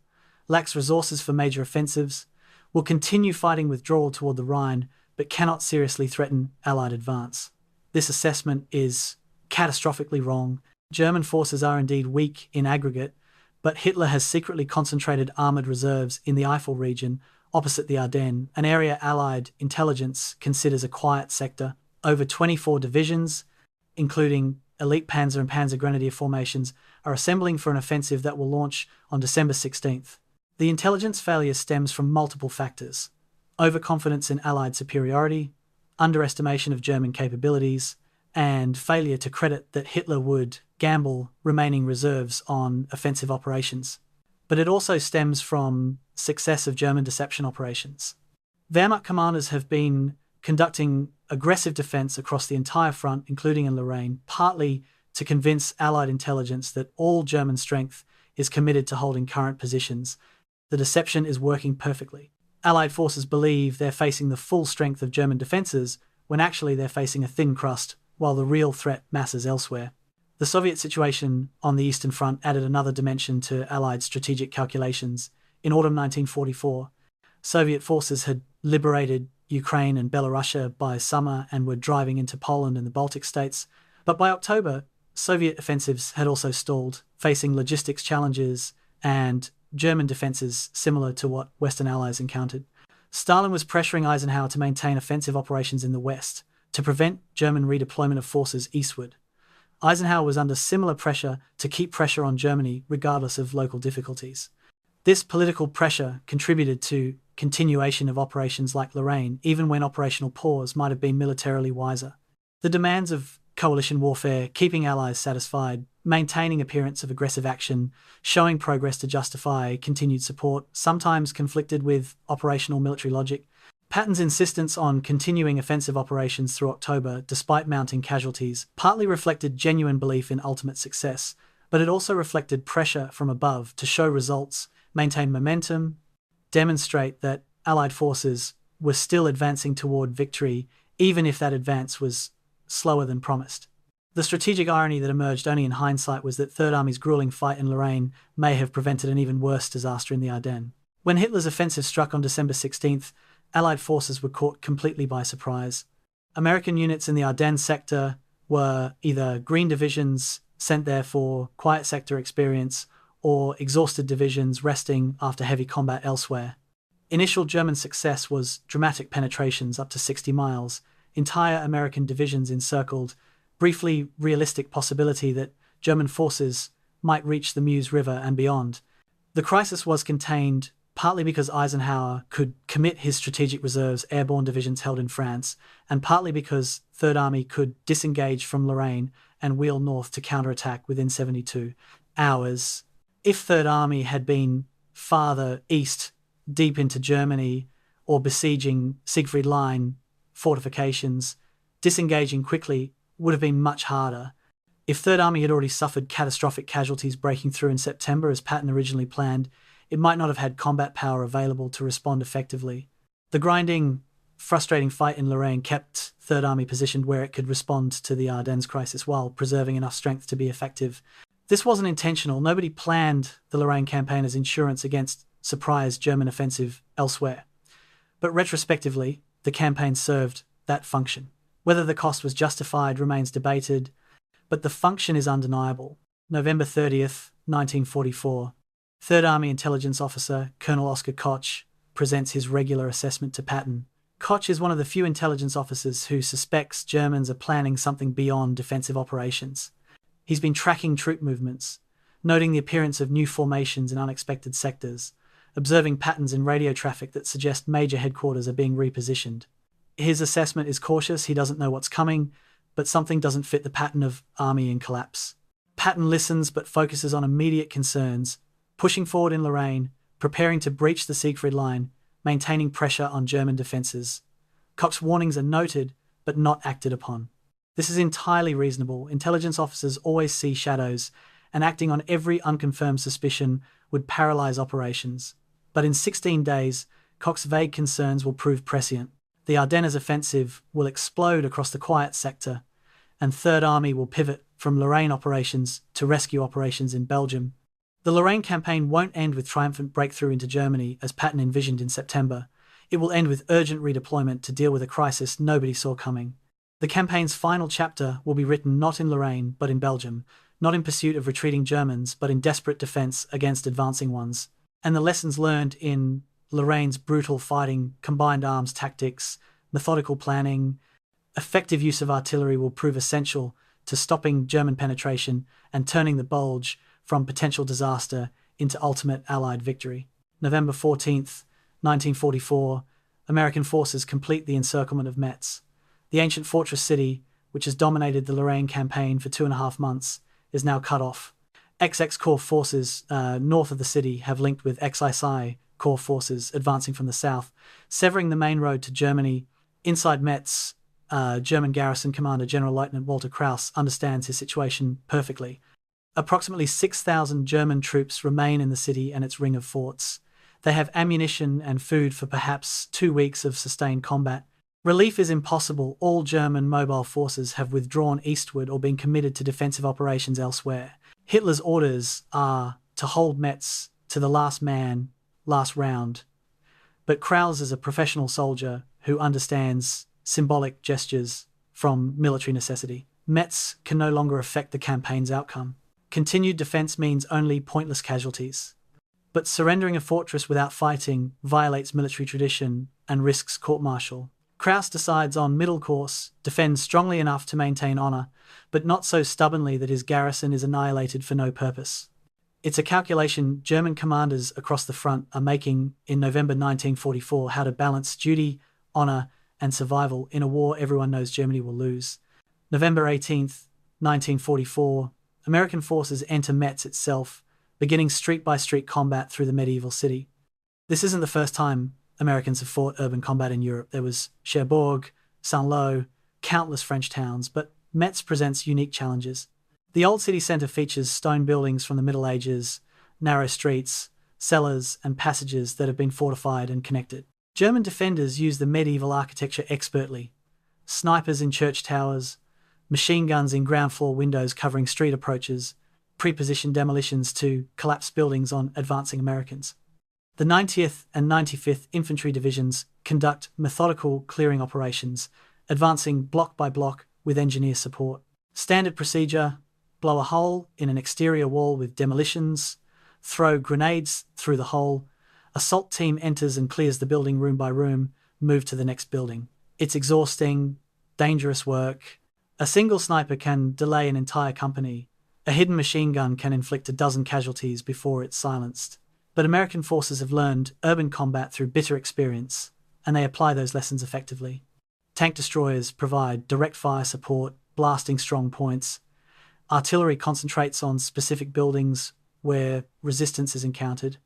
lacks resources for major offensives, will continue fighting withdrawal toward the Rhine, but cannot seriously threaten Allied advance. This assessment is catastrophically wrong. German forces are indeed weak in aggregate, but Hitler has secretly concentrated armoured reserves in the Eifel region, opposite the Ardennes, an area Allied intelligence considers a quiet sector. Over 24 divisions, including elite Panzer and Panzer Grenadier formations, are assembling for an offensive that will launch on December 16th. The intelligence failure stems from multiple factors: overconfidence in Allied superiority, underestimation of German capabilities, and failure to credit that Hitler would gamble remaining reserves on offensive operations. But it also stems from success of German deception operations. Wehrmacht commanders have been conducting aggressive defense across the entire front, including in Lorraine, partly to convince Allied intelligence that all German strength is committed to holding current positions. The deception is working perfectly. Allied forces believe they're facing the full strength of German defences when actually they're facing a thin crust, while the real threat masses elsewhere. The Soviet situation on the Eastern Front added another dimension to Allied strategic calculations. In autumn 1944, Soviet forces had liberated Ukraine and Belarusia by summer and were driving into Poland and the Baltic states. But by October, Soviet offensives had also stalled, facing logistics challenges and German defences similar to what Western allies encountered. Stalin was pressuring Eisenhower to maintain offensive operations in the West to prevent German redeployment of forces eastward. Eisenhower was under similar pressure to keep pressure on Germany regardless of local difficulties. This political pressure contributed to continuation of operations like Lorraine, even when operational pause might have been militarily wiser. The demands of coalition warfare, keeping allies satisfied, maintaining appearance of aggressive action, showing progress to justify continued support, sometimes conflicted with operational military logic. Patton's insistence on continuing offensive operations through October, despite mounting casualties, partly reflected genuine belief in ultimate success, but it also reflected pressure from above to show results, maintain momentum, demonstrate that Allied forces were still advancing toward victory, even if that advance was slower than promised. The strategic irony that emerged only in hindsight was that Third Army's grueling fight in Lorraine may have prevented an even worse disaster in the Ardennes. When Hitler's offensive struck on December 16th, Allied forces were caught completely by surprise. American units in the Ardennes sector were either green divisions sent there for quiet sector experience or exhausted divisions resting after heavy combat elsewhere. Initial German success was dramatic penetrations up to 60 miles, entire American divisions encircled, briefly realistic possibility that German forces might reach the Meuse River and beyond. The crisis was contained partly because Eisenhower could commit his strategic reserves airborne divisions held in France, and partly because Third Army could disengage from Lorraine and wheel north to counterattack within 72 hours. If Third Army had been farther east, deep into Germany, or besieging Siegfried Line fortifications, disengaging quickly would have been much harder. If Third Army had already suffered catastrophic casualties breaking through in September as Patton originally planned, it might not have had combat power available to respond effectively. The grinding, frustrating fight in Lorraine kept Third Army positioned where it could respond to the Ardennes crisis while preserving enough strength to be effective. This wasn't intentional. Nobody planned the Lorraine campaign as insurance against surprise German offensive elsewhere. But retrospectively, the campaign served that function. Whether the cost was justified remains debated, but the function is undeniable. November 30th, 1944. Third Army Intelligence Officer Colonel Oscar Koch presents his regular assessment to Patton. Koch is one of the few intelligence officers who suspects Germans are planning something beyond defensive operations. He's been tracking troop movements, noting the appearance of new formations in unexpected sectors, observing patterns in radio traffic that suggest major headquarters are being repositioned. His assessment is cautious. He doesn't know what's coming, but something doesn't fit the pattern of army in collapse. Patton listens but focuses on immediate concerns, pushing forward in Lorraine, preparing to breach the Siegfried Line, maintaining pressure on German defences. Koch's warnings are noted, but not acted upon. This is entirely reasonable. Intelligence officers always see shadows, and acting on every unconfirmed suspicion would paralyse operations. But in 16 days, Koch's vague concerns will prove prescient. The Ardennes offensive will explode across the quiet sector, and Third Army will pivot from Lorraine operations to rescue operations in Belgium. The Lorraine campaign won't end with triumphant breakthrough into Germany as Patton envisioned in September. It will end with urgent redeployment to deal with a crisis nobody saw coming. The campaign's final chapter will be written not in Lorraine but in Belgium, not in pursuit of retreating Germans but in desperate defence against advancing ones. And the lessons learned in Lorraine's brutal fighting, combined arms tactics, methodical planning, effective use of artillery will prove essential to stopping German penetration and turning the bulge from potential disaster into ultimate Allied victory. November 14th, 1944, American forces complete the encirclement of Metz. The ancient fortress city, which has dominated the Lorraine campaign for 2.5 months, is now cut off. XX Corps forces north of the city have linked with XISI Corps forces advancing from the south, severing the main road to Germany. Inside Metz, German garrison commander General Lieutenant Walter Krauss understands his situation perfectly. Approximately 6,000 German troops remain in the city and its ring of forts. They have ammunition and food for perhaps 2 weeks of sustained combat. Relief is impossible. All German mobile forces have withdrawn eastward or been committed to defensive operations elsewhere. Hitler's orders are to hold Metz to the last man, last round. But Krauss is a professional soldier who understands symbolic gestures from military necessity. Metz can no longer affect the campaign's outcome. Continued defense means only pointless casualties. But surrendering a fortress without fighting violates military tradition and risks court-martial. Krauss decides on middle course, defends strongly enough to maintain honour, but not so stubbornly that his garrison is annihilated for no purpose. It's a calculation German commanders across the front are making in November 1944, how to balance duty, honour, and survival in a war everyone knows Germany will lose. November 18th, 1944, American forces enter Metz itself, beginning street-by-street combat through the medieval city. This isn't the first time Americans have fought urban combat in Europe. There was Cherbourg, Saint-Lô, countless French towns, but Metz presents unique challenges. The old city centre features stone buildings from the Middle Ages, narrow streets, cellars, and passages that have been fortified and connected. German defenders use the medieval architecture expertly. Snipers in church towers, machine guns in ground floor windows covering street approaches, pre-positioned demolitions to collapse buildings on advancing Americans. The 90th and 95th Infantry Divisions conduct methodical clearing operations, advancing block by block with engineer support. Standard procedure: blow a hole in an exterior wall with demolitions, throw grenades through the hole. Assault team enters and clears the building room by room, move to the next building. It's exhausting, dangerous work. A single sniper can delay an entire company. A hidden machine gun can inflict a dozen casualties before it's silenced. But American forces have learned urban combat through bitter experience, and they apply those lessons effectively. Tank destroyers provide direct fire support, blasting strong points. Artillery concentrates on specific buildings where resistance is encountered.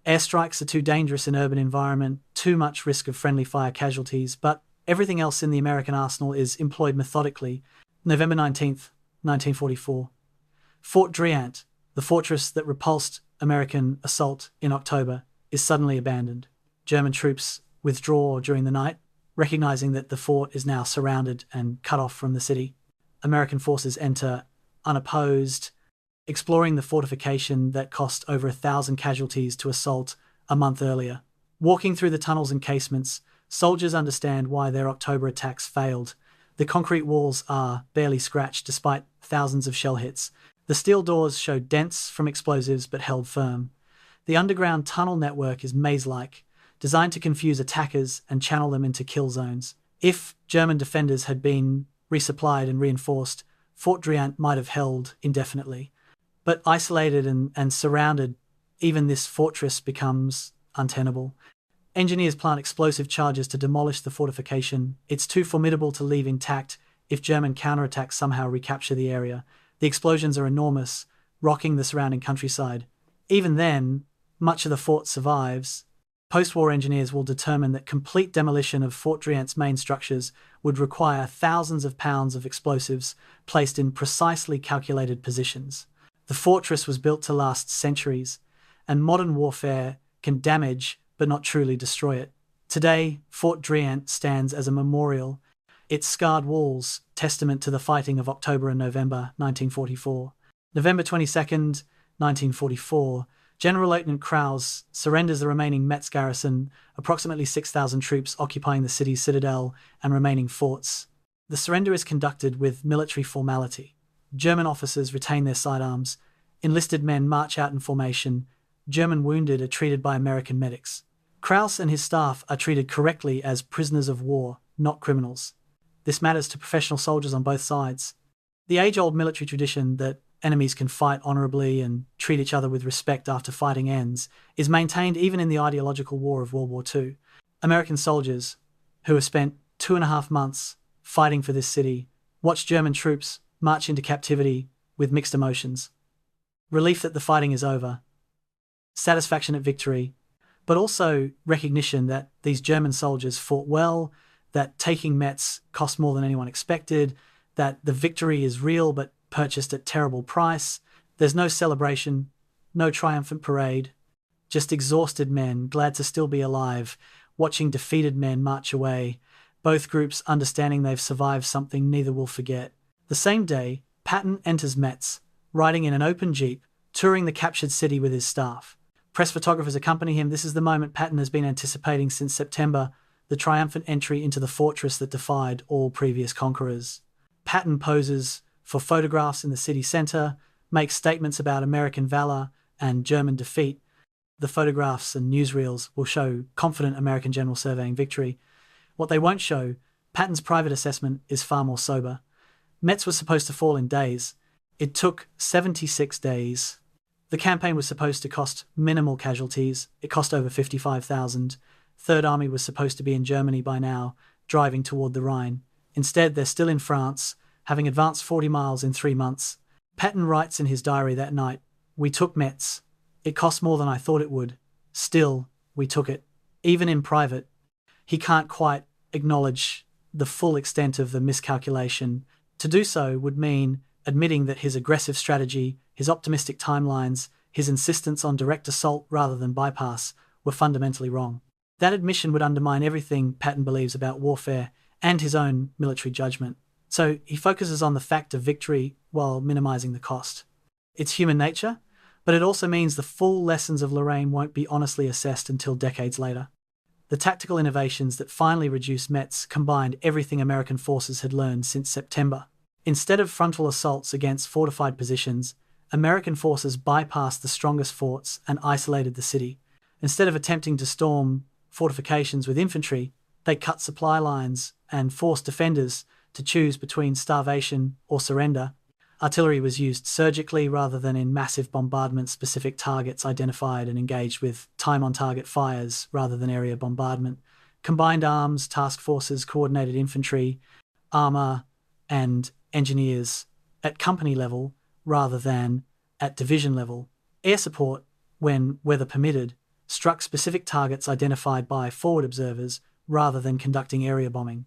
Airstrikes are too dangerous in urban environment, too much risk of friendly fire casualties, but everything else in the American arsenal is employed methodically. November 19th, 1944. Fort Driant, the fortress that repulsed American assault in October, is suddenly abandoned. German troops withdraw during the night, recognizing that the fort is now surrounded and cut off from the city. American forces enter unopposed, exploring the fortification that cost over 1,000 casualties to assault a month earlier. Walking through the tunnels and casements, soldiers understand why their October attacks failed. The concrete walls are barely scratched despite thousands of shell hits. The steel doors show dents from explosives but held firm. The underground tunnel network is maze-like, designed to confuse attackers and channel them into kill zones. If German defenders had been resupplied and reinforced, Fort Driant might have held indefinitely. But isolated and surrounded, even this fortress becomes untenable. Engineers plant explosive charges to demolish the fortification. It's too formidable to leave intact if German counterattacks somehow recapture the area. The explosions are enormous, rocking the surrounding countryside. Even then, much of the fort survives. Post-war engineers will determine that complete demolition of Fort Driant's main structures would require thousands of pounds of explosives placed in precisely calculated positions. The fortress was built to last centuries, and modern warfare can damage but not truly destroy it. Today, Fort Driant stands as a memorial, its scarred walls testament to the fighting of October and November 1944. November 22nd, 1944, General Lieutenant Krause surrenders the remaining Metz garrison, approximately 6,000 troops occupying the city's citadel and remaining forts. The surrender is conducted with military formality. German officers retain their sidearms. Enlisted men march out in formation. German wounded are treated by American medics. Krause and his staff are treated correctly as prisoners of war, not criminals. This matters to professional soldiers on both sides. The age-old military tradition that enemies can fight honorably and treat each other with respect after fighting ends is maintained even in the ideological war of World War II. American soldiers, who have spent 2.5 months fighting for this city, watch German troops march into captivity with mixed emotions. Relief that the fighting is over, satisfaction at victory, but also recognition that these German soldiers fought well, that taking Metz cost more than anyone expected, that the victory is real but purchased at terrible price. There's no celebration, no triumphant parade, just exhausted men glad to still be alive, watching defeated men march away, both groups understanding they've survived something neither will forget. The same day, Patton enters Metz, riding in an open jeep, touring the captured city with his staff. Press photographers accompany him. This is the moment Patton has been anticipating since September, the triumphant entry into the fortress that defied all previous conquerors. Patton poses for photographs in the city centre, makes statements about American valor and German defeat. The photographs and newsreels will show confident American general surveying victory. What they won't show, Patton's private assessment, is far more sober. Metz was supposed to fall in days. It took 76 days. The campaign was supposed to cost minimal casualties. It cost over 55,000. Third Army was supposed to be in Germany by now, driving toward the Rhine. Instead, they're still in France, having advanced 40 miles in 3 months. Patton writes in his diary that night, "We took Metz. It cost more than I thought it would. Still, we took it. Even in private, he can't quite acknowledge the full extent of the miscalculation. To do so would mean admitting that his aggressive strategy, his optimistic timelines, his insistence on direct assault rather than bypass were fundamentally wrong. That admission would undermine everything Patton believes about warfare and his own military judgment. So he focuses on the fact of victory while minimizing the cost. It's human nature, but it also means the full lessons of Lorraine won't be honestly assessed until decades later. The tactical innovations that finally reduced Metz combined everything American forces had learned since September. Instead of frontal assaults against fortified positions, American forces bypassed the strongest forts and isolated the city. Instead of attempting to storm fortifications with infantry, they cut supply lines and forced defenders to choose between starvation or surrender. Artillery was used surgically rather than in massive bombardment. Specific targets identified and engaged with time-on-target fires rather than area bombardment. Combined arms, task forces, coordinated infantry, armor, and engineers at company level rather than at division level. Air support, when weather permitted, struck specific targets identified by forward observers rather than conducting area bombing.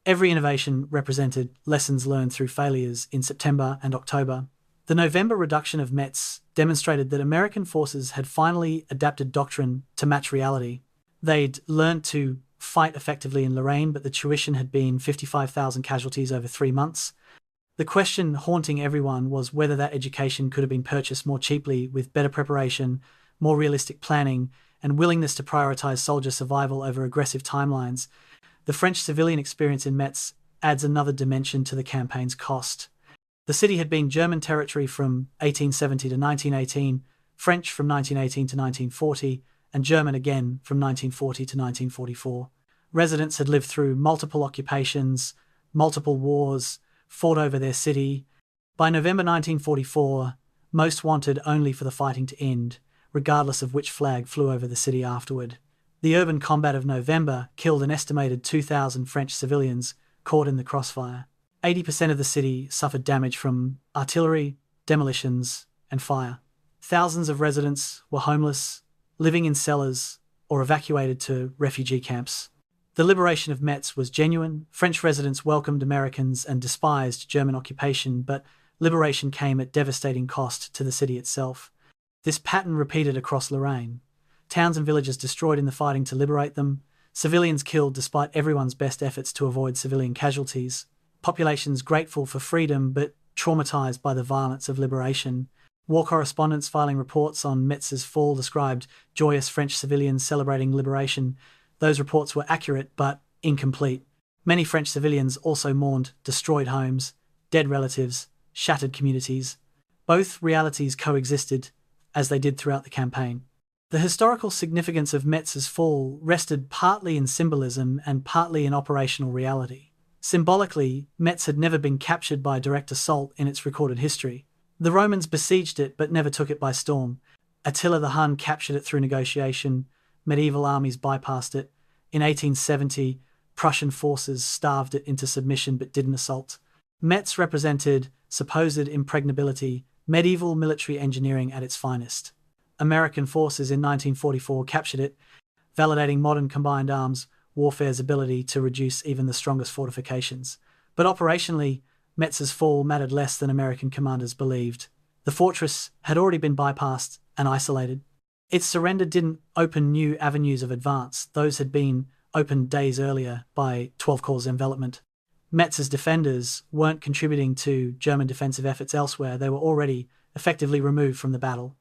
Every innovation represented lessons learned through failures in September and October. The November reduction of Metz demonstrated that American forces had finally adapted doctrine to match reality. They'd learned to fight effectively in Lorraine, but the tuition had been 55,000 casualties over 3 months. The question haunting everyone was whether that education could have been purchased more cheaply with better preparation, more realistic planning, and willingness to prioritize soldier survival over aggressive timelines. The French civilian experience in Metz adds another dimension to the campaign's cost. The city had been German territory from 1870 to 1918, French from 1918 to 1940, and German again from 1940 to 1944. Residents had lived through multiple occupations, multiple wars, fought over their city. By November 1944, most wanted only for the fighting to end, regardless of which flag flew over the city afterward. The urban combat of November killed an estimated 2,000 French civilians caught in the crossfire. 80% of the city suffered damage from artillery, demolitions, and fire. Thousands of residents were homeless, living in cellars, or evacuated to refugee camps. The liberation of Metz was genuine. French residents welcomed Americans and despised German occupation, but liberation came at devastating cost to the city itself. This pattern repeated across Lorraine. Towns and villages destroyed in the fighting to liberate them, civilians killed despite everyone's best efforts to avoid civilian casualties, populations grateful for freedom but traumatized by the violence of liberation. War correspondents filing reports on Metz's fall described joyous French civilians celebrating liberation. Those reports were accurate but incomplete. Many French civilians also mourned destroyed homes, dead relatives, shattered communities. Both realities coexisted, as they did throughout the campaign. The historical significance of Metz's fall rested partly in symbolism and partly in operational reality. Symbolically, Metz had never been captured by direct assault in its recorded history. The Romans besieged it but never took it by storm. Attila the Hun captured it through negotiation. Medieval armies bypassed it. In 1870, Prussian forces starved it into submission but didn't assault. Metz represented supposed impregnability, medieval military engineering at its finest. American forces in 1944 captured it, validating modern combined arms warfare's ability to reduce even the strongest fortifications. But operationally, Metz's fall mattered less than American commanders believed. The fortress had already been bypassed and isolated. Its surrender didn't open new avenues of advance. Those had been opened days earlier by 12 Corps' envelopment. Metz's defenders weren't contributing to German defensive efforts elsewhere. They were already effectively removed from the battle.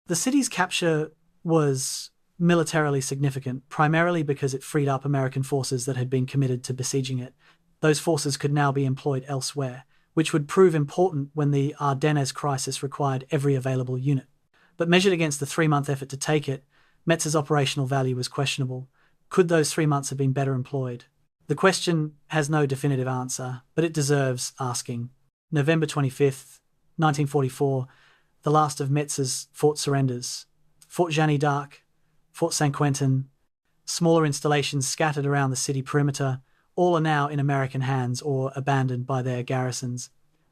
The city's capture was militarily significant, primarily because it freed up American forces that had been committed to besieging it. Those forces could now be employed elsewhere, which would prove important when the Ardennes crisis required every available unit. But measured against the 3-month effort to take it, Metz's operational value was questionable. Could those 3 months have been better employed? The question has no definitive answer, but it deserves asking. November 25th, 1944, the last of Metz's fort surrenders. Fort Jeanne d'Arc, Fort Saint-Quentin, smaller installations scattered around the city perimeter, all are now in American hands or abandoned by their garrisons.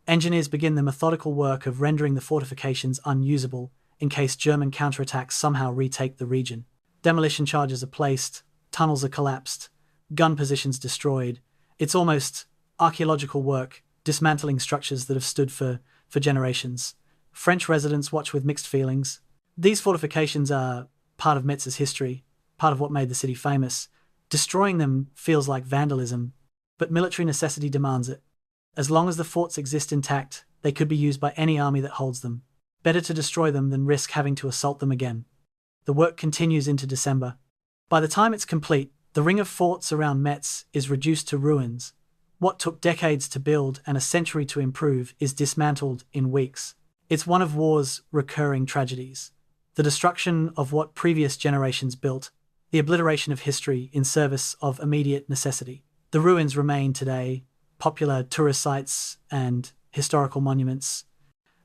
Engineers begin the methodical work of rendering the fortifications unusable in case German counterattacks somehow retake the region. Demolition charges are placed, tunnels are collapsed, gun positions destroyed. It's almost archaeological work, dismantling structures that have stood for generations. French residents watch with mixed feelings. These fortifications are part of Metz's history, part of what made the city famous. Destroying them feels like vandalism, but military necessity demands it. As long as the forts exist intact, they could be used by any army that holds them. Better to destroy them than risk having to assault them again. The work continues into December. By the time it's complete, the ring of forts around Metz is reduced to ruins. What took decades to build and a century to improve is dismantled in weeks. It's one of war's recurring tragedies. The destruction of what previous generations built, the obliteration of history in service of immediate necessity. The ruins remain today, popular tourist sites and historical monuments,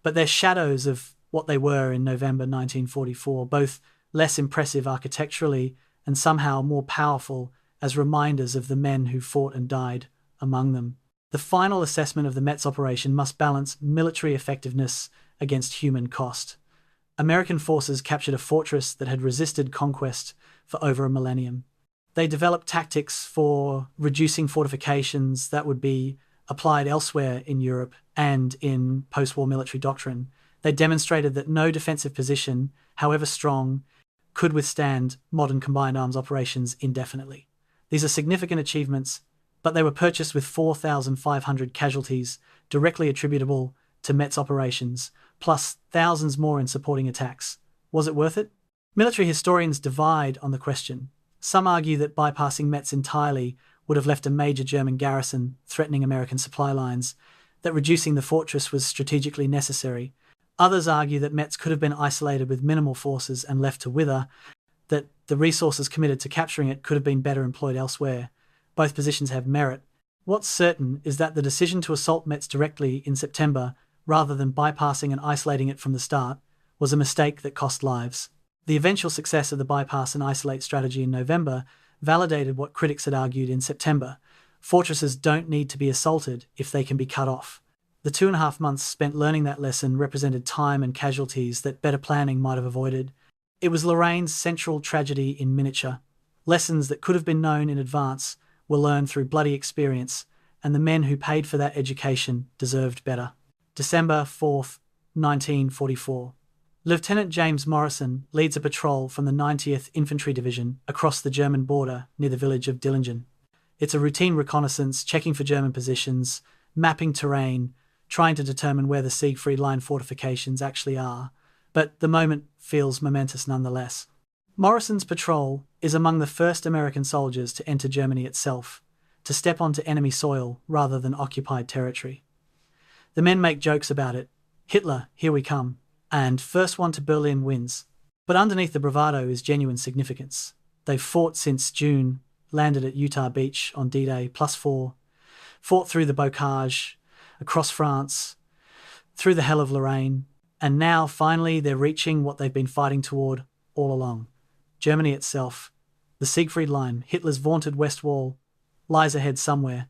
but they're shadows of what they were in November 1944, both less impressive architecturally and somehow more powerful as reminders of the men who fought and died among them. The final assessment of the Metz operation must balance military effectiveness against human cost. American forces captured a fortress that had resisted conquest for over a millennium. They developed tactics for reducing fortifications that would be applied elsewhere in Europe and in post-war military doctrine. They demonstrated that no defensive position, however strong, could withstand modern combined arms operations indefinitely. These are significant achievements, but they were purchased with 4,500 casualties directly attributable to Metz operations, plus thousands more in supporting attacks. Was it worth it? Military historians divide on the question. Some argue that bypassing Metz entirely would have left a major German garrison threatening American supply lines, that reducing the fortress was strategically necessary. Others argue that Metz could have been isolated with minimal forces and left to wither, that the resources committed to capturing it could have been better employed elsewhere. Both positions have merit. What's certain is that the decision to assault Metz directly in September, rather than bypassing and isolating it from the start, was a mistake that cost lives. The eventual success of the bypass and isolate strategy in November validated what critics had argued in September. Fortresses don't need to be assaulted if they can be cut off. The 2.5 months spent learning that lesson represented time and casualties that better planning might have avoided. It was Lorraine's central tragedy in miniature. Lessons that could have been known in advance were learned through bloody experience, and the men who paid for that education deserved better. December 4th, 1944. Lieutenant James Morrison leads a patrol from the 90th Infantry Division across the German border near the village of Dillingen. It's a routine reconnaissance, checking for German positions, mapping terrain, trying to determine where the Siegfried Line fortifications actually are, but the moment feels momentous nonetheless. Morrison's patrol is among the first American soldiers to enter Germany itself, to step onto enemy soil rather than occupied territory. The men make jokes about it. Hitler, here we come. And first one to Berlin wins. But underneath the bravado is genuine significance. They've fought since June, landed at Utah Beach on D-Day +4, fought through the Bocage, across France, through the hell of Lorraine, and now finally they're reaching what they've been fighting toward all along. Germany itself, the Siegfried Line, Hitler's vaunted West Wall, lies ahead somewhere,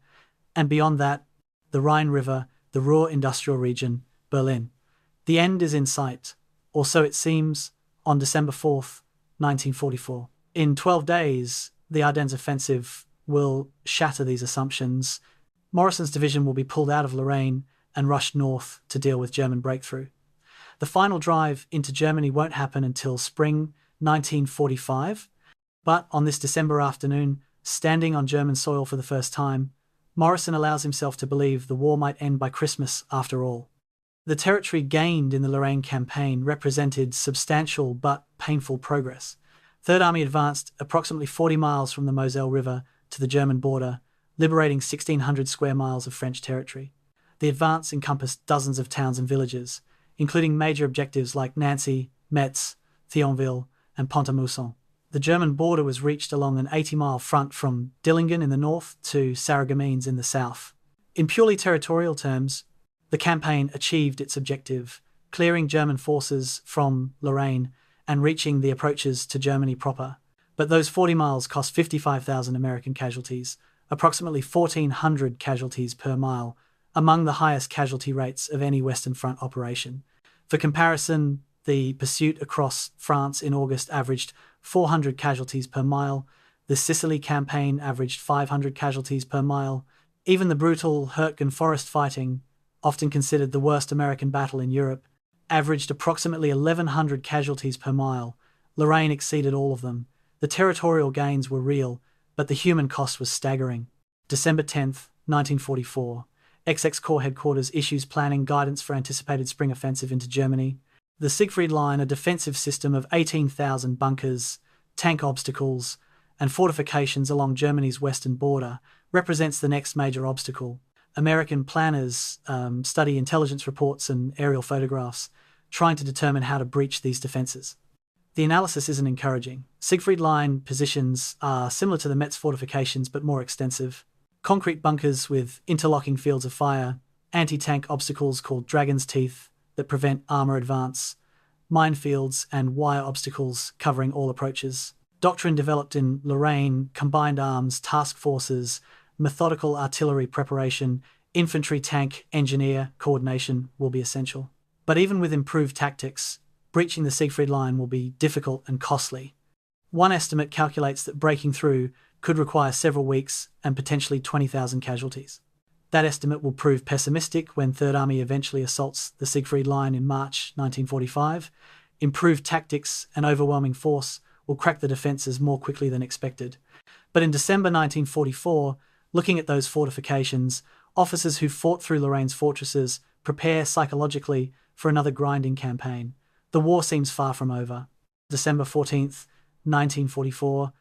and beyond that, the Rhine River, the Ruhr industrial region, Berlin. The end is in sight, or so it seems, on December 4th, 1944. In 12 days, the Ardennes offensive will shatter these assumptions. Morrison's division will be pulled out of Lorraine and rushed north to deal with German breakthrough. The final drive into Germany won't happen until spring 1945, but on this December afternoon, standing on German soil for the first time, Morrison allows himself to believe the war might end by Christmas after all. The territory gained in the Lorraine Campaign represented substantial but painful progress. Third Army advanced approximately 40 miles from the Moselle River to the German border, liberating 1,600 square miles of French territory. The advance encompassed dozens of towns and villages, including major objectives like Nancy, Metz, Thionville, and Pont-à-Mousson. The German border was reached along an 80-mile front from Dillingen in the north to Sarreguemines in the south. In purely territorial terms, the campaign achieved its objective, clearing German forces from Lorraine and reaching the approaches to Germany proper. But those 40 miles cost 55,000 American casualties, approximately 1,400 casualties per mile, among the highest casualty rates of any Western Front operation. For comparison, the pursuit across France in August averaged 400 casualties per mile, The Sicily Campaign averaged 500 casualties per mile. Even the brutal Hurtgen Forest fighting, often considered the worst American battle in Europe, averaged approximately 1,100 casualties per mile. Lorraine exceeded all of them. The territorial gains were real, but the human cost was staggering. December 10th, 1944. XX Corps Headquarters issues planning guidance for anticipated spring offensive into Germany. The Siegfried Line, a defensive system of 18,000 bunkers, tank obstacles, and fortifications along Germany's western border, represents the next major obstacle. American planners study intelligence reports and aerial photographs, trying to determine how to breach these defenses. The analysis isn't encouraging. Siegfried Line positions are similar to the Metz fortifications but more extensive. Concrete bunkers with interlocking fields of fire, anti-tank obstacles called Dragon's Teeth that prevent armor advance, minefields and wire obstacles covering all approaches. Doctrine developed in Lorraine, combined arms, task forces, methodical artillery preparation, infantry tank engineer coordination will be essential. But even with improved tactics, breaching the Siegfried Line will be difficult and costly. One estimate calculates that breaking through could require several weeks and potentially 20,000 casualties. That estimate will prove pessimistic when Third Army eventually assaults the Siegfried Line in March 1945. Improved tactics and overwhelming force will crack the defences more quickly than expected. But in December 1944, looking at those fortifications, officers who fought through Lorraine's fortresses prepare psychologically for another grinding campaign. The war seems far from over. December 14th, 1944,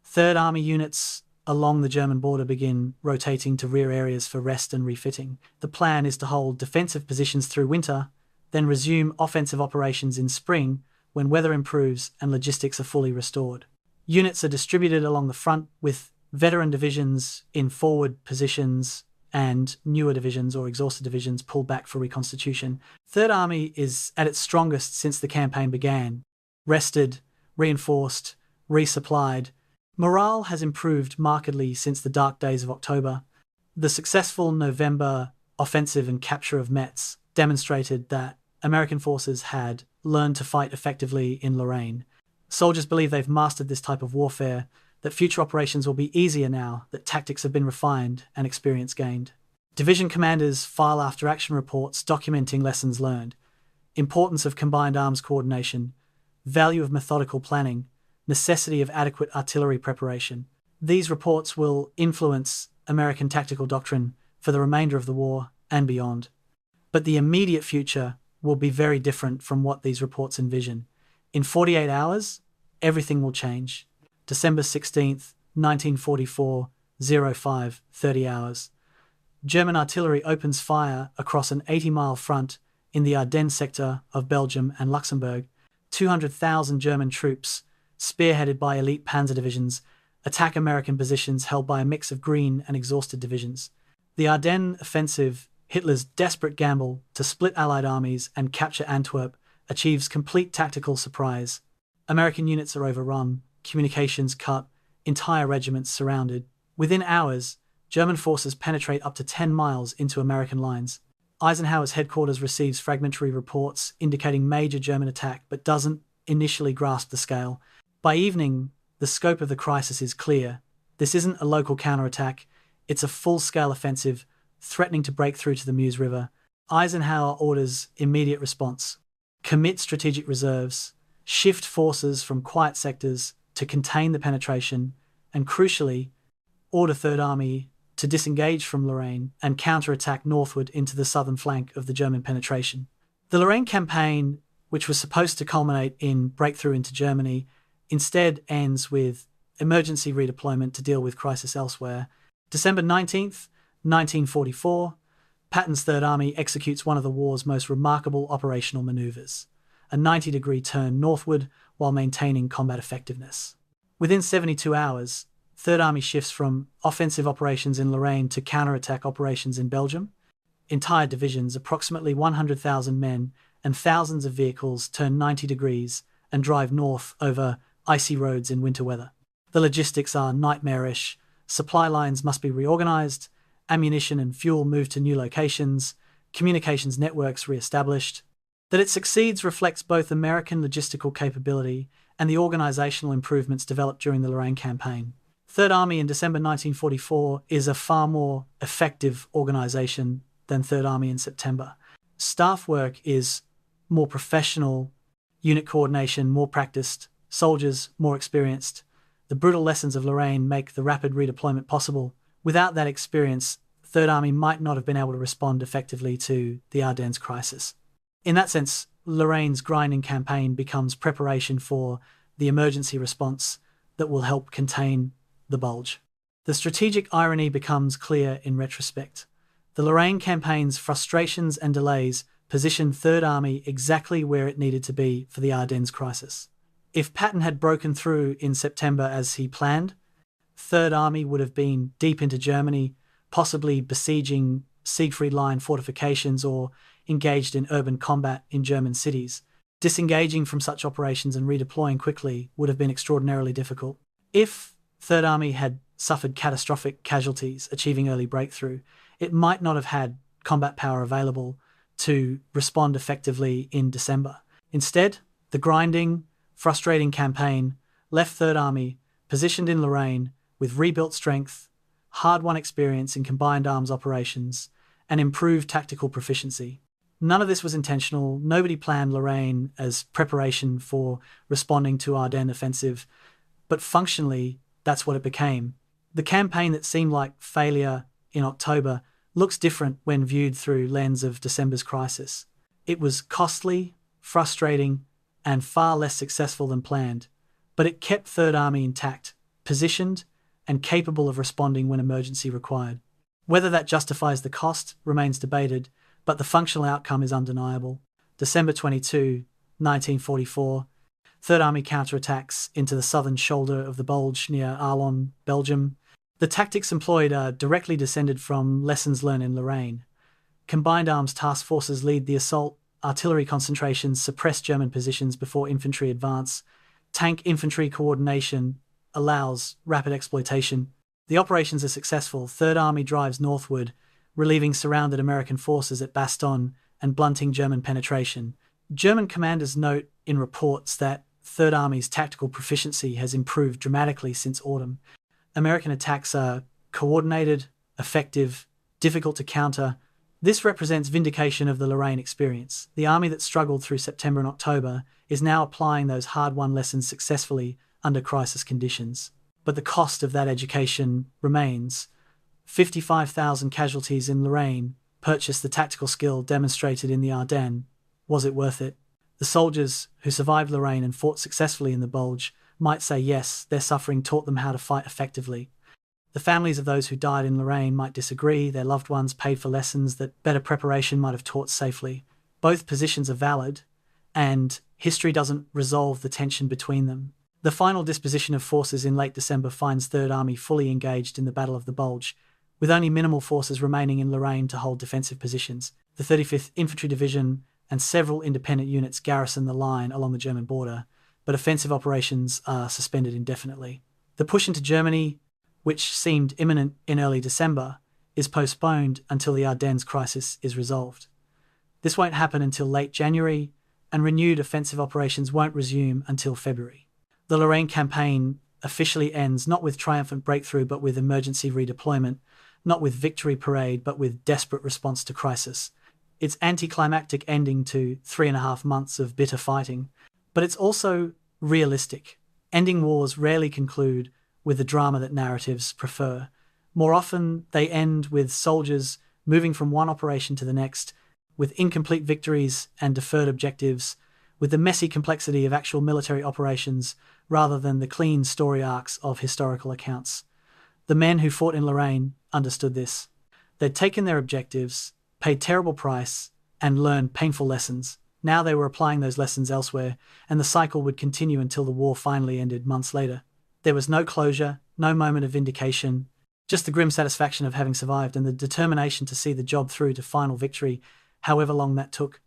Third Army units along the German border begin rotating to rear areas for rest and refitting. The plan is to hold defensive positions through winter, then resume offensive operations in spring when weather improves and logistics are fully restored. Units are distributed along the front, with veteran divisions in forward positions and newer divisions or exhausted divisions pulled back for reconstitution. Third Army is at its strongest since the campaign began. Rested, reinforced, resupplied. Morale has improved markedly since the dark days of October. The successful November offensive and capture of Metz demonstrated that American forces had learned to fight effectively in Lorraine. Soldiers believe they've mastered this type of warfare, that future operations will be easier now that tactics have been refined and experience gained. Division commanders file after-action reports documenting lessons learned, importance of combined arms coordination, value of methodical planning, necessity of adequate artillery preparation. These reports will influence American tactical doctrine for the remainder of the war and beyond. But the immediate future will be very different from what these reports envision. In 48 hours, everything will change. December 16th, 1944, 05:30 hours. German artillery opens fire across an 80-mile front in the Ardennes sector of Belgium and Luxembourg. 200,000 German troops, spearheaded by elite panzer divisions, attack American positions held by a mix of green and exhausted divisions. The Ardennes offensive, Hitler's desperate gamble to split Allied armies and capture Antwerp, achieves complete tactical surprise. American units are overrun, communications cut, entire regiments surrounded. Within hours, German forces penetrate up to 10 miles into American lines. Eisenhower's headquarters receives fragmentary reports indicating major German attack but doesn't initially grasp the scale. By evening, the scope of the crisis is clear. This isn't a local counterattack, it's a full-scale offensive threatening to break through to the Meuse River. Eisenhower orders immediate response. Commit strategic reserves, shift forces from quiet sectors to contain the penetration, and crucially, order Third Army to disengage from Lorraine and counterattack northward into the southern flank of the German penetration. The Lorraine Campaign, which was supposed to culminate in breakthrough into Germany, instead ends with emergency redeployment to deal with crisis elsewhere. December 19th, 1944, Patton's Third Army executes one of the war's most remarkable operational maneuvers, a 90-degree turn northward while maintaining combat effectiveness. Within 72 hours, Third Army shifts from offensive operations in Lorraine to counterattack operations in Belgium. Entire divisions, approximately 100,000 men and thousands of vehicles, turn 90 degrees and drive north over icy roads in winter weather. The logistics are nightmarish. Supply lines must be reorganized, ammunition and fuel moved to new locations, communications networks re-established. That it succeeds reflects both American logistical capability and the organizational improvements developed during the Lorraine Campaign. Third Army in December 1944 is a far more effective organisation than Third Army in September. Staff work is more professional, unit coordination more practiced, soldiers more experienced. The brutal lessons of Lorraine make the rapid redeployment possible. Without that experience, Third Army might not have been able to respond effectively to the Ardennes crisis. In that sense, Lorraine's grinding campaign becomes preparation for the emergency response that will help contain the bulge. The strategic irony becomes clear in retrospect. The Lorraine campaign's frustrations and delays positioned Third Army exactly where it needed to be for the Ardennes crisis. If Patton had broken through in September as he planned, Third Army would have been deep into Germany, possibly besieging Siegfried Line fortifications or engaged in urban combat in German cities. Disengaging from such operations and redeploying quickly would have been extraordinarily difficult. If Third Army had suffered catastrophic casualties achieving early breakthrough, it might not have had combat power available to respond effectively in December. Instead, the grinding, frustrating campaign left Third Army positioned in Lorraine with rebuilt strength, hard-won experience in combined arms operations, and improved tactical proficiency. None of this was intentional. Nobody planned Lorraine as preparation for responding to Ardennes offensive, but functionally, that's what it became. The campaign that seemed like failure in October looks different when viewed through lens of December's crisis. It was costly, frustrating, and far less successful than planned, but it kept Third Army intact, positioned, and capable of responding when emergency required. Whether that justifies the cost remains debated, but the functional outcome is undeniable. December 22, 1944, Third Army counterattacks into the southern shoulder of the Bulge near Arlon, Belgium. The tactics employed are directly descended from lessons learned in Lorraine. Combined arms task forces lead the assault, artillery concentrations suppress German positions before infantry advance, tank-infantry coordination allows rapid exploitation. The operations are successful. Third Army drives northward, relieving surrounded American forces at Bastogne and blunting German penetration. German commanders note in reports that Third Army's tactical proficiency has improved dramatically since autumn. American attacks are coordinated, effective, difficult to counter. This represents vindication of the Lorraine experience. The army that struggled through September and October is now applying those hard-won lessons successfully under crisis conditions. But the cost of that education remains. 55,000 casualties in Lorraine purchased the tactical skill demonstrated in the Ardennes. Was it worth it? The soldiers who survived Lorraine and fought successfully in the Bulge might say yes, their suffering taught them how to fight effectively. The families of those who died in Lorraine might disagree. Their loved ones paid for lessons that better preparation might have taught safely. Both positions are valid, and history doesn't resolve the tension between them. The final disposition of forces in late December finds Third Army fully engaged in the Battle of the Bulge, with only minimal forces remaining in Lorraine to hold defensive positions. The 35th Infantry Division and several independent units garrison the line along the German border, but offensive operations are suspended indefinitely. The push into Germany, which seemed imminent in early December, is postponed until the Ardennes crisis is resolved. This won't happen until late January, and renewed offensive operations won't resume until February. The Lorraine campaign officially ends not with triumphant breakthrough but with emergency redeployment, not with victory parade but with desperate response to crisis. It's anticlimactic ending to 3.5 months of bitter fighting, but it's also realistic. Ending wars rarely conclude with the drama that narratives prefer. More often, they end with soldiers moving from one operation to the next, with incomplete victories and deferred objectives, with the messy complexity of actual military operations rather than the clean story arcs of historical accounts. The men who fought in Lorraine understood this. They'd taken their objectives, paid terrible price, and learned painful lessons. Now they were applying those lessons elsewhere, and the cycle would continue until the war finally ended months later. There was no closure, no moment of vindication, just the grim satisfaction of having survived and the determination to see the job through to final victory, however long that took.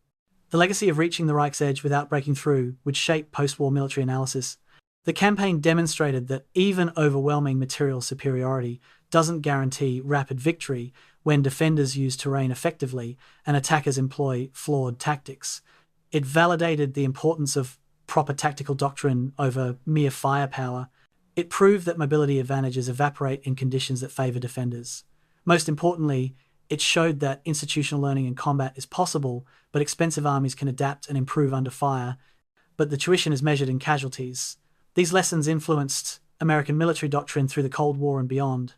The legacy of reaching the Reich's edge without breaking through would shape post-war military analysis. The campaign demonstrated that even overwhelming material superiority doesn't guarantee rapid victory when defenders use terrain effectively and attackers employ flawed tactics. It validated the importance of proper tactical doctrine over mere firepower. It proved that mobility advantages evaporate in conditions that favor defenders. Most importantly, it showed that institutional learning in combat is possible, but expensive armies can adapt and improve under fire, but the tuition is measured in casualties. These lessons influenced American military doctrine through the Cold War and beyond.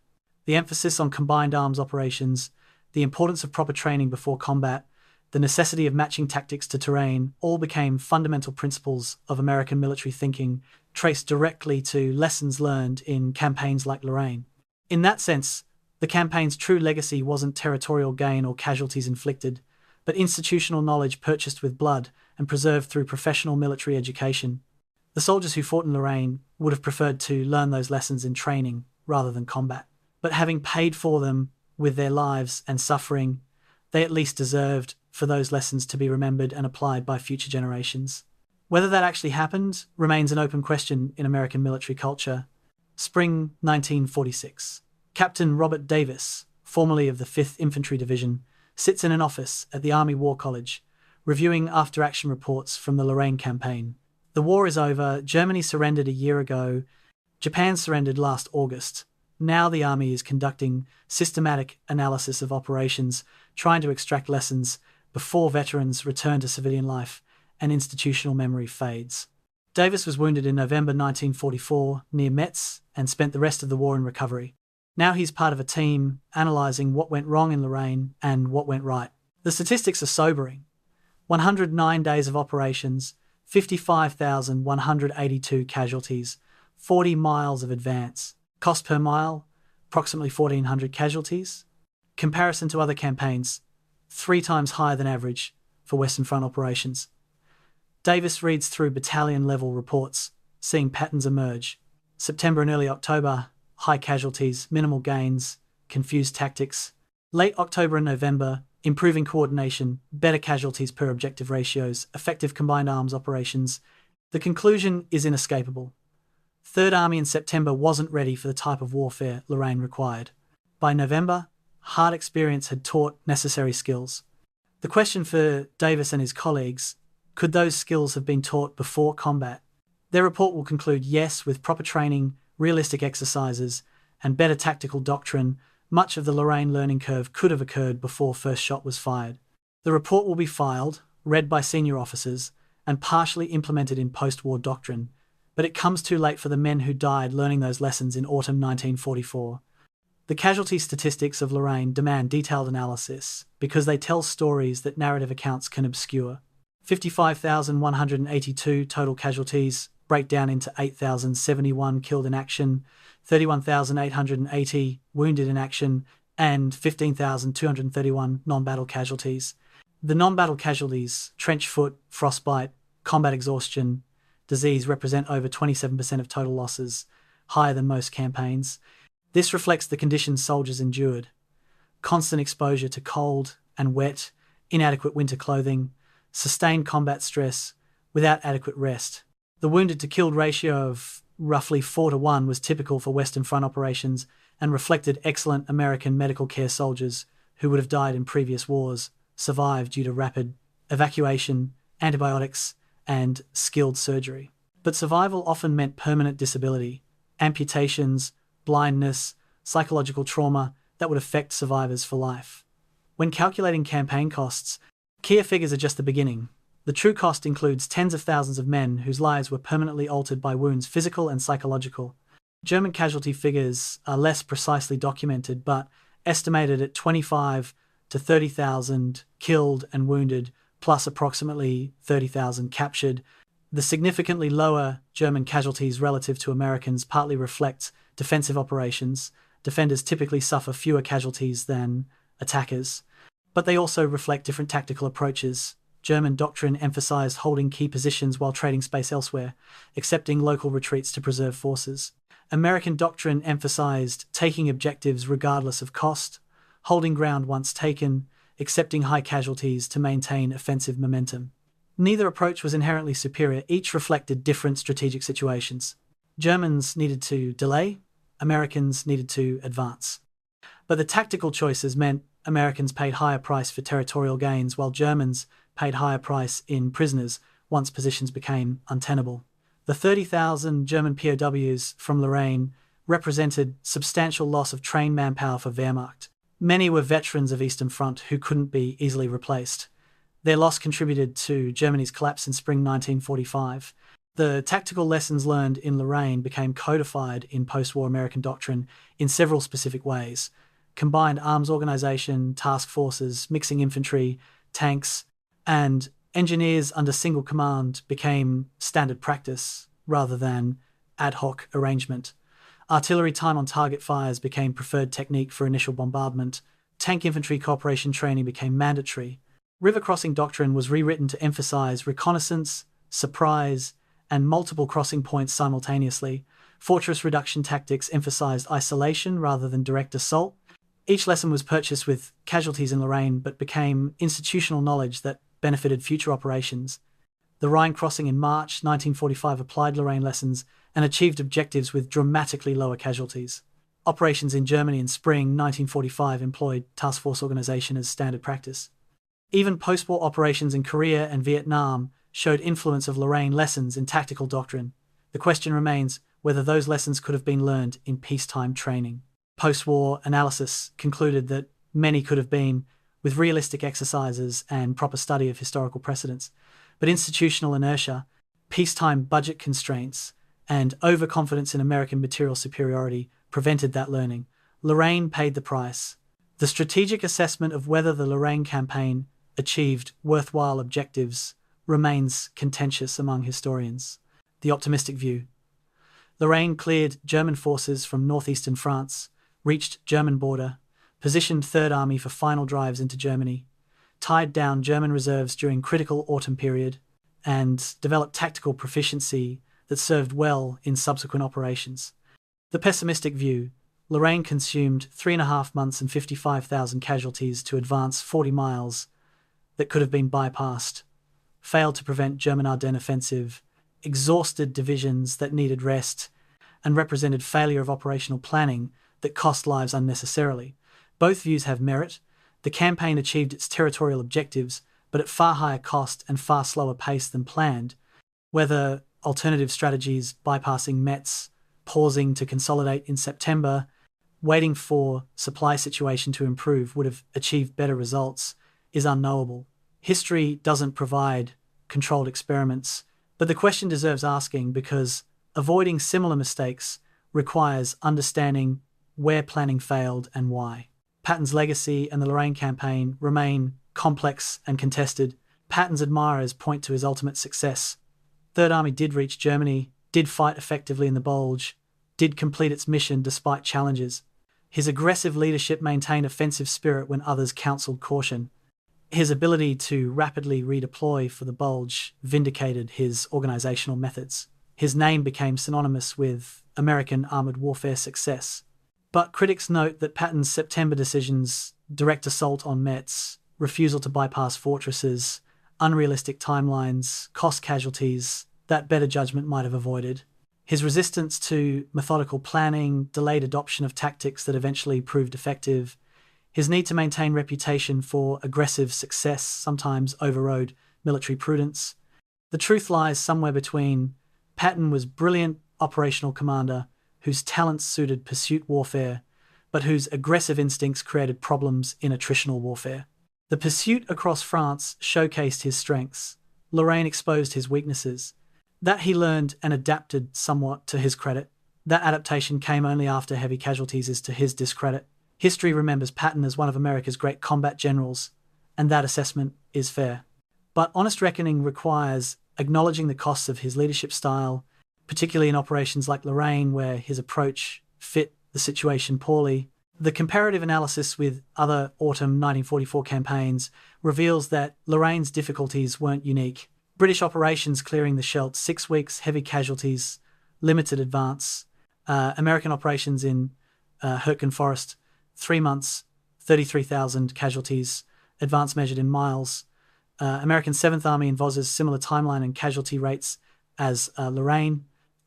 The emphasis on combined arms operations, the importance of proper training before combat, the necessity of matching tactics to terrain all became fundamental principles of American military thinking, traced directly to lessons learned in campaigns like Lorraine. In that sense, the campaign's true legacy wasn't territorial gain or casualties inflicted, but institutional knowledge purchased with blood and preserved through professional military education. The soldiers who fought in Lorraine would have preferred to learn those lessons in training rather than combat. But having paid for them with their lives and suffering, they at least deserved for those lessons to be remembered and applied by future generations. Whether that actually happened remains an open question in American military culture. Spring 1946. Captain Robert Davis, formerly of the 5th Infantry Division, sits in an office at the Army War College, reviewing after-action reports from the Lorraine Campaign. The war is over, Germany surrendered a year ago, Japan surrendered last August. Now the Army is conducting systematic analysis of operations, trying to extract lessons before veterans return to civilian life and institutional memory fades. Davis was wounded in November 1944 near Metz and spent the rest of the war in recovery. Now he's part of a team analysing what went wrong in Lorraine and what went right. The statistics are sobering. 109 days of operations, 55,182 casualties, 40 miles of advance. Cost per mile, approximately 1,400 casualties. Comparison to other campaigns, 3 times higher than average for Western Front operations. Davis reads through battalion-level reports, seeing patterns emerge. September and early October, high casualties, minimal gains, confused tactics. Late October and November, improving coordination, better casualties per objective ratios, effective combined arms operations. The conclusion is inescapable. Third Army in September wasn't ready for the type of warfare Lorraine required. By November, hard experience had taught necessary skills. The question for Davis and his colleagues, could those skills have been taught before combat? Their report will conclude yes, with proper training, realistic exercises, and better tactical doctrine, much of the Lorraine learning curve could have occurred before first shot was fired. The report will be filed, read by senior officers, and partially implemented in post-war doctrine, but it comes too late for the men who died learning those lessons in autumn 1944. The casualty statistics of Lorraine demand detailed analysis because they tell stories that narrative accounts can obscure. 55,182 total casualties break down into 8,071 killed in action, 31,880 wounded in action, and 15,231 non-battle casualties. The non-battle casualties, trench foot, frostbite, combat exhaustion, disease represent over 27% of total losses, higher than most campaigns. This reflects the conditions soldiers endured: constant exposure to cold and wet, inadequate winter clothing, sustained combat stress, without adequate rest. The wounded to killed ratio of roughly 4-1 was typical for Western Front operations and reflected excellent American medical care soldiers who would have died in previous wars, survived due to rapid evacuation, antibiotics, and skilled surgery. But survival often meant permanent disability, amputations, blindness, psychological trauma that would affect survivors for life. When calculating campaign costs, key figures are just the beginning. The true cost includes tens of thousands of men whose lives were permanently altered by wounds, physical and psychological. German casualty figures are less precisely documented, but estimated at 25 to 30,000 killed and wounded, plus approximately 30,000 captured. The significantly lower German casualties relative to Americans partly reflect defensive operations. Defenders typically suffer fewer casualties than attackers, but they also reflect different tactical approaches. German doctrine emphasized holding key positions while trading space elsewhere, accepting local retreats to preserve forces. American doctrine emphasized taking objectives regardless of cost, holding ground once taken, accepting high casualties to maintain offensive momentum. Neither approach was inherently superior, each reflected different strategic situations. Germans needed to delay, Americans needed to advance. But the tactical choices meant Americans paid higher price for territorial gains, while Germans paid higher price in prisoners once positions became untenable. The 30,000 German POWs from Lorraine represented substantial loss of trained manpower for Wehrmacht. Many were veterans of Eastern Front who couldn't be easily replaced. Their loss contributed to Germany's collapse in spring 1945. The tactical lessons learned in Lorraine became codified in post-war American doctrine in several specific ways. Combined arms organization, task forces, mixing infantry, tanks, and engineers under single command became standard practice rather than ad hoc arrangement. Artillery time on target fires became preferred technique for initial bombardment. Tank infantry cooperation training became mandatory. River crossing doctrine was rewritten to emphasize reconnaissance, surprise, and multiple crossing points simultaneously. Fortress reduction tactics emphasized isolation rather than direct assault. Each lesson was purchased with casualties in Lorraine but became institutional knowledge that benefited future operations. The Rhine crossing in March 1945 applied Lorraine lessons and achieved objectives with dramatically lower casualties. Operations in Germany in spring 1945 employed task force organization as standard practice. Even post-war operations in Korea and Vietnam showed influence of Lorraine lessons in tactical doctrine. The question remains whether those lessons could have been learned in peacetime training. Post-war analysis concluded that many could have been, with realistic exercises and proper study of historical precedents, but institutional inertia, peacetime budget constraints, and overconfidence in American material superiority prevented that learning. Lorraine paid the price. The strategic assessment of whether the Lorraine Campaign achieved worthwhile objectives remains contentious among historians. The optimistic view. Lorraine cleared German forces from northeastern France, reached German border, positioned Third Army for final drives into Germany, tied down German reserves during critical autumn period, and developed tactical proficiency that served well in subsequent operations. The pessimistic view. Lorraine consumed 3.5 months and 55,000 casualties to advance 40 miles that could have been bypassed, failed to prevent German Ardennes offensive, exhausted divisions that needed rest, and represented failure of operational planning that cost lives unnecessarily. Both views have merit. The campaign achieved its territorial objectives, but at far higher cost and far slower pace than planned. Whether alternative strategies, bypassing Metz, pausing to consolidate in September, waiting for supply situation to improve would have achieved better results is unknowable. History doesn't provide controlled experiments, but the question deserves asking because avoiding similar mistakes requires understanding where planning failed and why. Patton's legacy and the Lorraine Campaign remain complex and contested. Patton's admirers point to his ultimate success. Third Army did reach Germany, did fight effectively in the Bulge, did complete its mission despite challenges. His aggressive leadership maintained offensive spirit when others counseled caution. His ability to rapidly redeploy for the Bulge vindicated his organizational methods. His name became synonymous with American armored warfare success. But critics note that Patton's September decisions, direct assault on Metz, refusal to bypass fortresses, unrealistic timelines, cost casualties that better judgment might have avoided. His resistance to methodical planning, delayed adoption of tactics that eventually proved effective, his need to maintain reputation for aggressive success sometimes overrode military prudence. The truth lies somewhere between. Patton was brilliant operational commander whose talents suited pursuit warfare, but whose aggressive instincts created problems in attritional warfare. The pursuit across France showcased his strengths. Lorraine exposed his weaknesses. That he learned and adapted somewhat to his credit. That adaptation came only after heavy casualties is to his discredit. History remembers Patton as one of America's great combat generals, and that assessment is fair. But honest reckoning requires acknowledging the costs of his leadership style, particularly in operations like Lorraine, where his approach fit the situation poorly. The comparative analysis with other autumn 1944 campaigns reveals that Lorraine's difficulties weren't unique. British operations clearing the Scheldt, 6 weeks, heavy casualties, limited advance. American operations in Hürtgen Forest, 3 months, 33,000 casualties, advance measured in miles. American 7th Army in Vos's similar timeline and casualty rates as Lorraine.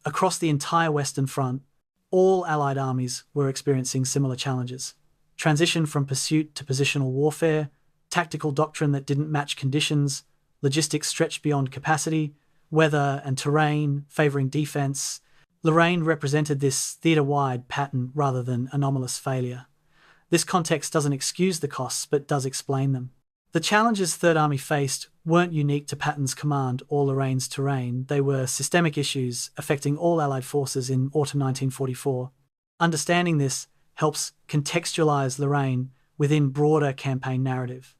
Across the entire Western Front, all Allied armies were experiencing similar challenges. Transition from pursuit to positional warfare, tactical doctrine that didn't match conditions, logistics stretched beyond capacity, weather and terrain favoring defense. Lorraine represented this theater-wide pattern rather than anomalous failure. This context doesn't excuse the costs but does explain them. The challenges Third Army faced weren't unique to Patton's command or Lorraine's terrain. They were systemic issues affecting all Allied forces in autumn 1944. Understanding this helps contextualize Lorraine within broader campaign narrative.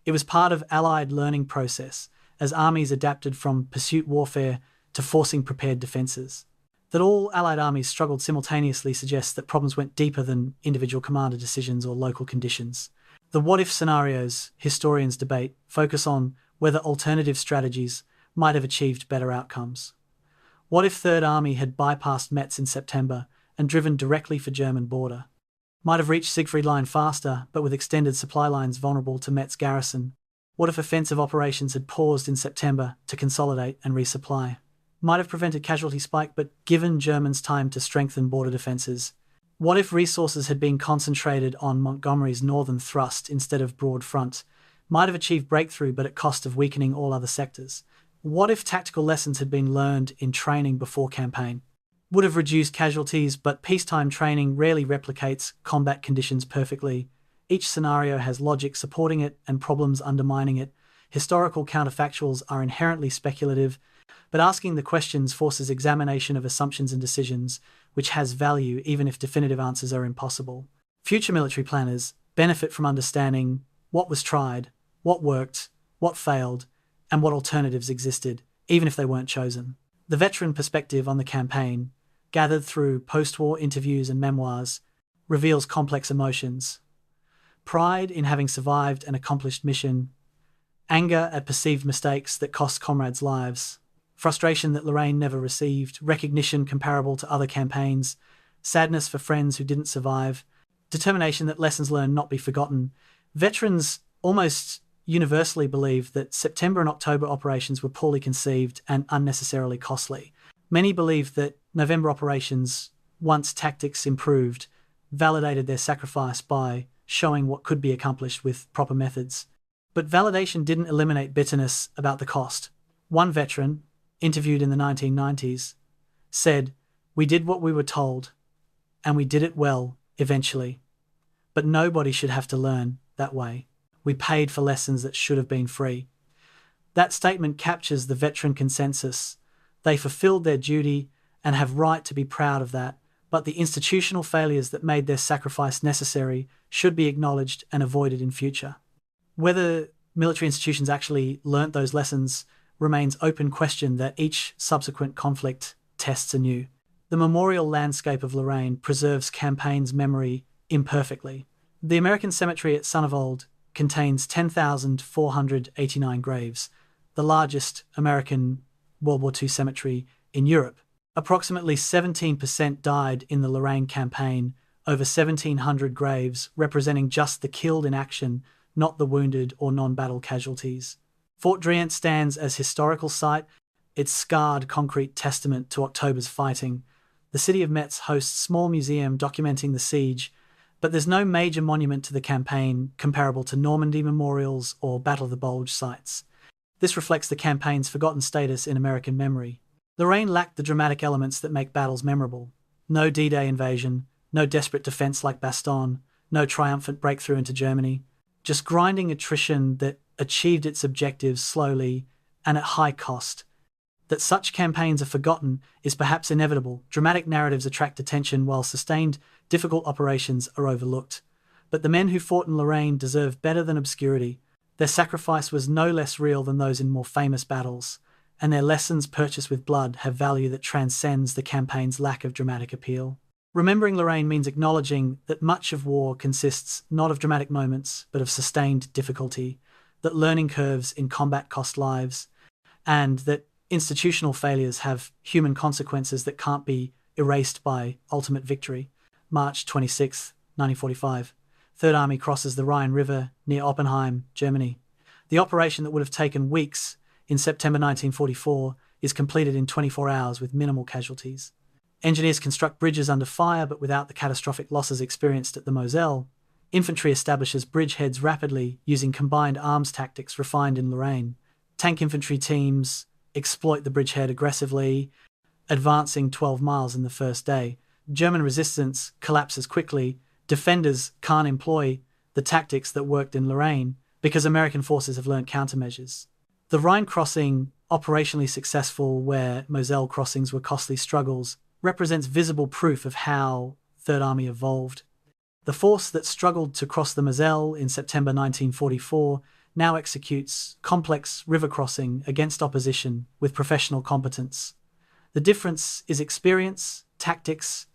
It was part of Allied learning process as armies adapted from pursuit warfare to forcing prepared defences. That all Allied armies struggled simultaneously suggests that problems went deeper than individual commander decisions or local conditions. The what-if scenarios historians debate focus on whether alternative strategies might have achieved better outcomes. What if Third Army had bypassed Metz in September and driven directly for German border? Might have reached Siegfried Line faster, but with extended supply lines vulnerable to Metz garrison. What if offensive operations had paused in September to consolidate and resupply? Might have prevented casualty spike but given Germans time to strengthen border defences. What if resources had been concentrated on Montgomery's northern thrust instead of broad front? Might have achieved breakthrough but at cost of weakening all other sectors. What if tactical lessons had been learned in training before campaign? Would have reduced casualties, but peacetime training rarely replicates combat conditions perfectly. Each scenario has logic supporting it and problems undermining it. Historical counterfactuals are inherently speculative, but asking the questions forces examination of assumptions and decisions, which has value even if definitive answers are impossible. Future military planners benefit from understanding what was tried, what worked, what failed, and what alternatives existed, even if they weren't chosen. The veteran perspective on the campaign, gathered through post-war interviews and memoirs, reveals complex emotions. Pride in having survived an accomplished mission, anger at perceived mistakes that cost comrades' lives, frustration that Lorraine never received, recognition comparable to other campaigns, sadness for friends who didn't survive, determination that lessons learned not be forgotten. Veterans almost universally believe that September and October operations were poorly conceived and unnecessarily costly. Many believe that November operations, once tactics improved, validated their sacrifice by showing what could be accomplished with proper methods. But validation didn't eliminate bitterness about the cost. One veteran, interviewed in the 1990s, said, "We did what we were told, and we did it well, eventually. But nobody should have to learn that way. We paid for lessons that should have been free." That statement captures the veteran consensus. They fulfilled their duty and have right to be proud of that, but the institutional failures that made their sacrifice necessary should be acknowledged and avoided in future. Whether military institutions actually learnt those lessons remains open question that each subsequent conflict tests anew. The memorial landscape of Lorraine preserves campaign's memory imperfectly. The American cemetery at Sonnevald contains 10,489 graves, the largest American World War II cemetery in Europe. Approximately 17% died in the Lorraine Campaign, over 1,700 graves representing just the killed in action, not the wounded or non-battle casualties. Fort Driant stands as historical site, its scarred concrete testament to October's fighting. The city of Metz hosts a small museum documenting the siege, but there's no major monument to the campaign comparable to Normandy memorials or Battle of the Bulge sites. This reflects the campaign's forgotten status in American memory. Lorraine lacked the dramatic elements that make battles memorable. No D-Day invasion, no desperate defense like Bastogne, no triumphant breakthrough into Germany. Just grinding attrition that achieved its objectives slowly and at high cost. That such campaigns are forgotten is perhaps inevitable. Dramatic narratives attract attention while sustained, difficult operations are overlooked. But the men who fought in Lorraine deserve better than obscurity. Their sacrifice was no less real than those in more famous battles, and their lessons purchased with blood have value that transcends the campaign's lack of dramatic appeal. Remembering Lorraine means acknowledging that much of war consists not of dramatic moments, but of sustained difficulty, that learning curves in combat cost lives, and that institutional failures have human consequences that can't be erased by ultimate victory. March 26, 1945. Third Army crosses the Rhine River near Oppenheim, Germany. The operation that would have taken weeks in September 1944 is completed in 24 hours with minimal casualties. Engineers construct bridges under fire but without the catastrophic losses experienced at the Moselle. Infantry establishes bridgeheads rapidly using combined arms tactics refined in Lorraine. Tank infantry teams exploit the bridgehead aggressively, advancing 12 miles in the first day. German resistance collapses quickly. Defenders can't employ the tactics that worked in Lorraine because American forces have learned countermeasures. The Rhine crossing, operationally successful where Moselle crossings were costly struggles, represents visible proof of how Third Army evolved. The force that struggled to cross the Moselle in September 1944 now executes complex river crossing against opposition with professional competence. The difference is experience, tactics,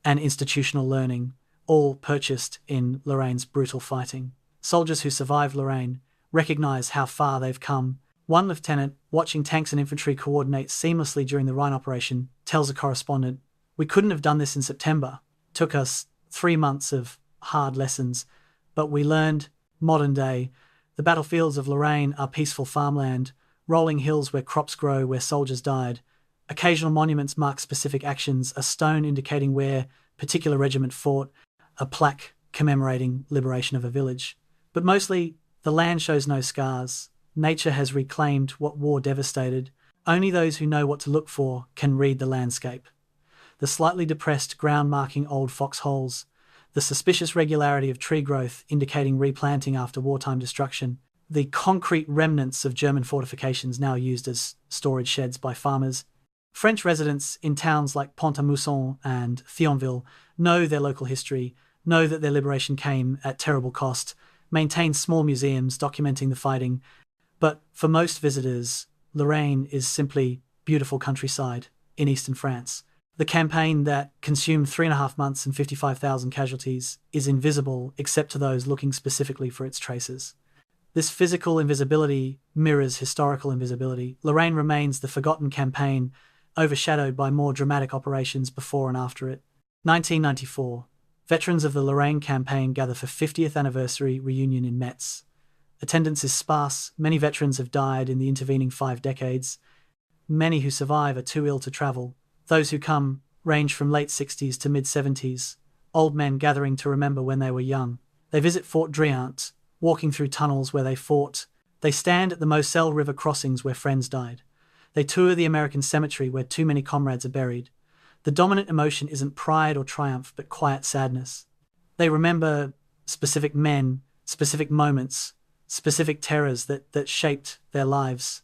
and institutional learning, all purchased in Lorraine's brutal fighting. Soldiers who survived Lorraine recognize how far they've come. One lieutenant, watching tanks and infantry coordinate seamlessly during the Rhine operation, tells a correspondent, "We couldn't have done this in September. Took us 3 months of hard lessons, but we learned modern day. The battlefields of Lorraine are peaceful farmland, rolling hills where crops grow, where soldiers died. Occasional monuments mark specific actions, a stone indicating where particular regiment fought, a plaque commemorating liberation of a village. But mostly, the land shows no scars. Nature has reclaimed what war devastated. Only those who know what to look for can read the landscape. The slightly depressed ground marking old foxholes, the suspicious regularity of tree growth indicating replanting after wartime destruction, the concrete remnants of German fortifications now used as storage sheds by farmers. French residents in towns like Pont-à-Mousson and Thionville know their local history, know that their liberation came at terrible cost, maintain small museums documenting the fighting. But for most visitors, Lorraine is simply beautiful countryside in eastern France. The campaign that consumed 3.5 months and 55,000 casualties is invisible except to those looking specifically for its traces. This physical invisibility mirrors historical invisibility. Lorraine remains the forgotten campaign, overshadowed by more dramatic operations before and after it. 1994. Veterans of the Lorraine Campaign gather for 50th anniversary reunion in Metz. Attendance is sparse. Many veterans have died in the intervening 5 decades. Many who survive are too ill to travel. Those who come range from late 60s to mid-70s, old men gathering to remember when they were young. They visit Fort Driant, walking through tunnels where they fought. They stand at the Moselle River crossings where friends died. They tour the American cemetery where too many comrades are buried. The dominant emotion isn't pride or triumph, but quiet sadness. They remember specific men, specific moments, specific terrors that shaped their lives.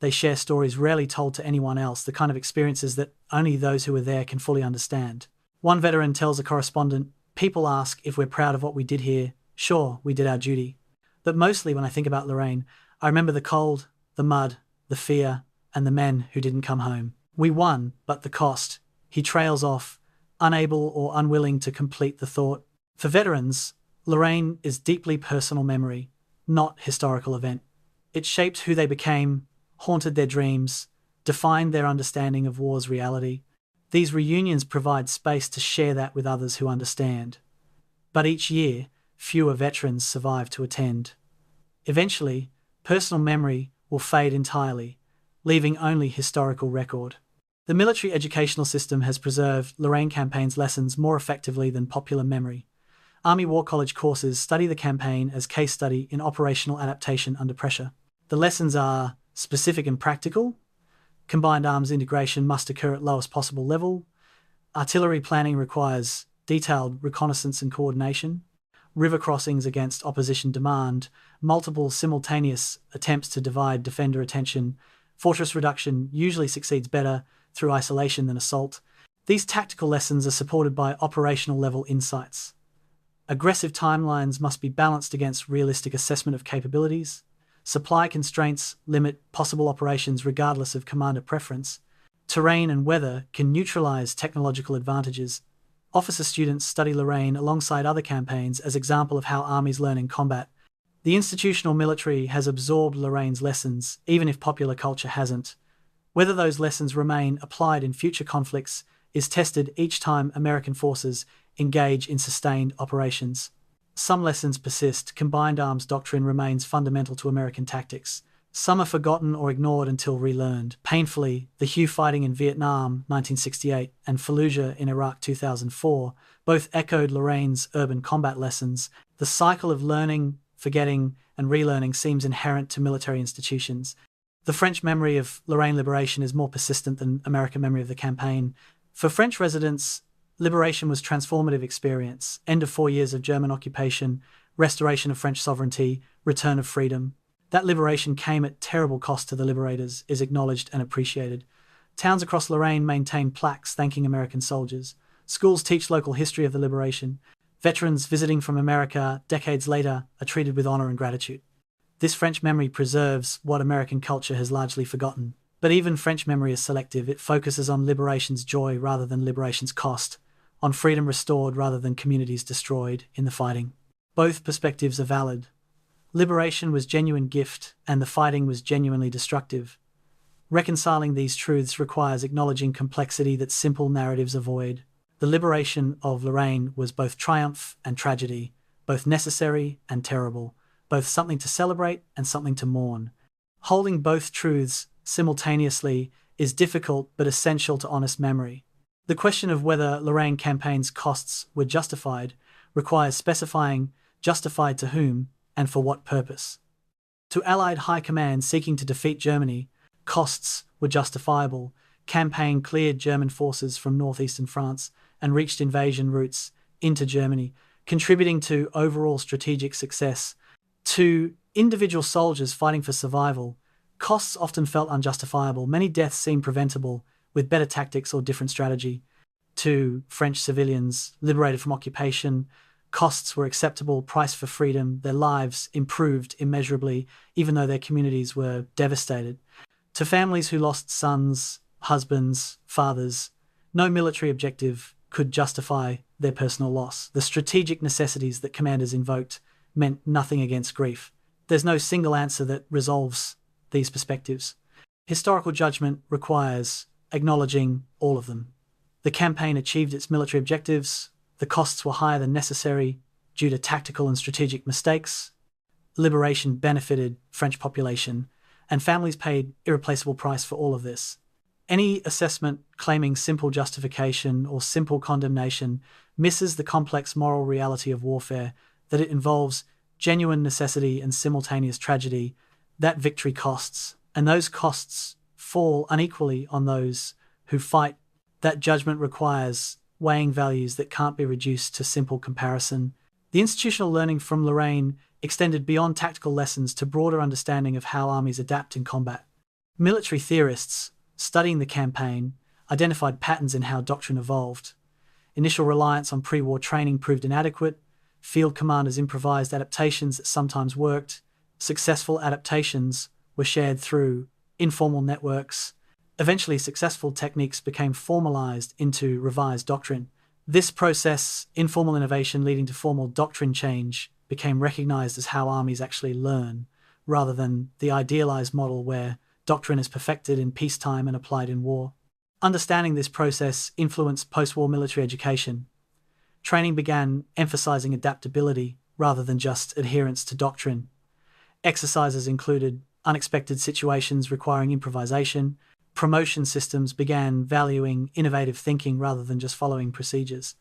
They share stories rarely told to anyone else, the kind of experiences that only those who were there can fully understand. One veteran tells a correspondent, "People ask if we're proud of what we did here. Sure, we did our duty. But mostly when I think about Lorraine, I remember the cold, the mud, the fear, and the men who didn't come home. We won, but the cost." He trails off, unable or unwilling to complete the thought. For veterans, Lorraine is deeply personal memory, not historical event. It shaped who they became, haunted their dreams, defined their understanding of war's reality. These reunions provide space to share that with others who understand. But each year, fewer veterans survive to attend. Eventually, personal memory will fade entirely, leaving only historical record. The military educational system has preserved Lorraine Campaign's lessons more effectively than popular memory. Army War College courses study the campaign as case study in operational adaptation under pressure. The lessons are specific and practical. Combined arms integration must occur at lowest possible level. Artillery planning requires detailed reconnaissance and coordination. River crossings against opposition demand multiple simultaneous attempts to divide defender attention. Fortress reduction usually succeeds better through isolation than assault. These tactical lessons are supported by operational level insights. Aggressive timelines must be balanced against realistic assessment of capabilities. Supply constraints limit possible operations regardless of commander preference. Terrain and weather can neutralize technological advantages. Officer students study Lorraine alongside other campaigns as example of how armies learn in combat. The institutional military has absorbed Lorraine's lessons, even if popular culture hasn't. Whether those lessons remain applied in future conflicts is tested each time American forces engage in sustained operations. Some lessons persist. Combined arms doctrine remains fundamental to American tactics. Some are forgotten or ignored until relearned. Painfully, the Hugh fighting in Vietnam 1968 and Fallujah in Iraq 2004 both echoed Lorraine's urban combat lessons. The cycle of learning, forgetting, and relearning seems inherent to military institutions. The French memory of Lorraine liberation is more persistent than American memory of the campaign. For French residents, liberation was a transformative experience. End of 4 years of German occupation, restoration of French sovereignty, return of freedom. That liberation came at terrible cost to the liberators, is acknowledged and appreciated. Towns across Lorraine maintain plaques thanking American soldiers. Schools teach local history of the liberation. Veterans visiting from America decades later are treated with honor and gratitude. This French memory preserves what American culture has largely forgotten. But even French memory is selective. It focuses on liberation's joy rather than liberation's cost, on freedom restored rather than communities destroyed in the fighting. Both perspectives are valid. Liberation was genuine gift, and the fighting was genuinely destructive. Reconciling these truths requires acknowledging complexity that simple narratives avoid. The liberation of Lorraine was both triumph and tragedy, both necessary and terrible, both something to celebrate and something to mourn. Holding both truths simultaneously is difficult but essential to honest memory. The question of whether Lorraine Campaign's costs were justified requires specifying justified to whom and for what purpose. To Allied high command seeking to defeat Germany, costs were justifiable. Campaign cleared German forces from northeastern France and reached invasion routes into Germany, contributing to overall strategic success. To individual soldiers fighting for survival, costs often felt unjustifiable. Many deaths seemed preventable with better tactics or different strategy. To French civilians liberated from occupation, costs were acceptable, price for freedom. Their lives improved immeasurably, even though their communities were devastated. To families who lost sons, husbands, fathers, no military objective could justify their personal loss. The strategic necessities that commanders invoked meant nothing against grief. There's no single answer that resolves these perspectives. Historical judgment requires acknowledging all of them. The campaign achieved its military objectives. The costs were higher than necessary due to tactical and strategic mistakes. Liberation benefited French population, and families paid irreplaceable price for all of this. Any assessment claiming simple justification or simple condemnation misses the complex moral reality of warfare, that it involves genuine necessity and simultaneous tragedy. That victory costs, and those costs fall unequally on those who fight. That judgment requires weighing values that can't be reduced to simple comparison. The institutional learning from Lorraine extended beyond tactical lessons to broader understanding of how armies adapt in combat. Military theorists, studying the campaign, identified patterns in how doctrine evolved. Initial reliance on pre-war training proved inadequate. Field commanders improvised adaptations that sometimes worked. Successful adaptations were shared through informal networks. Eventually, successful techniques became formalized into revised doctrine. This process, informal innovation leading to formal doctrine change, became recognized as how armies actually learn, rather than the idealized model where doctrine is perfected in peacetime and applied in war. Understanding this process influenced post-war military education. Training began emphasizing adaptability rather than just adherence to doctrine. Exercises included unexpected situations requiring improvisation. Promotion systems began valuing innovative thinking rather than just following procedures.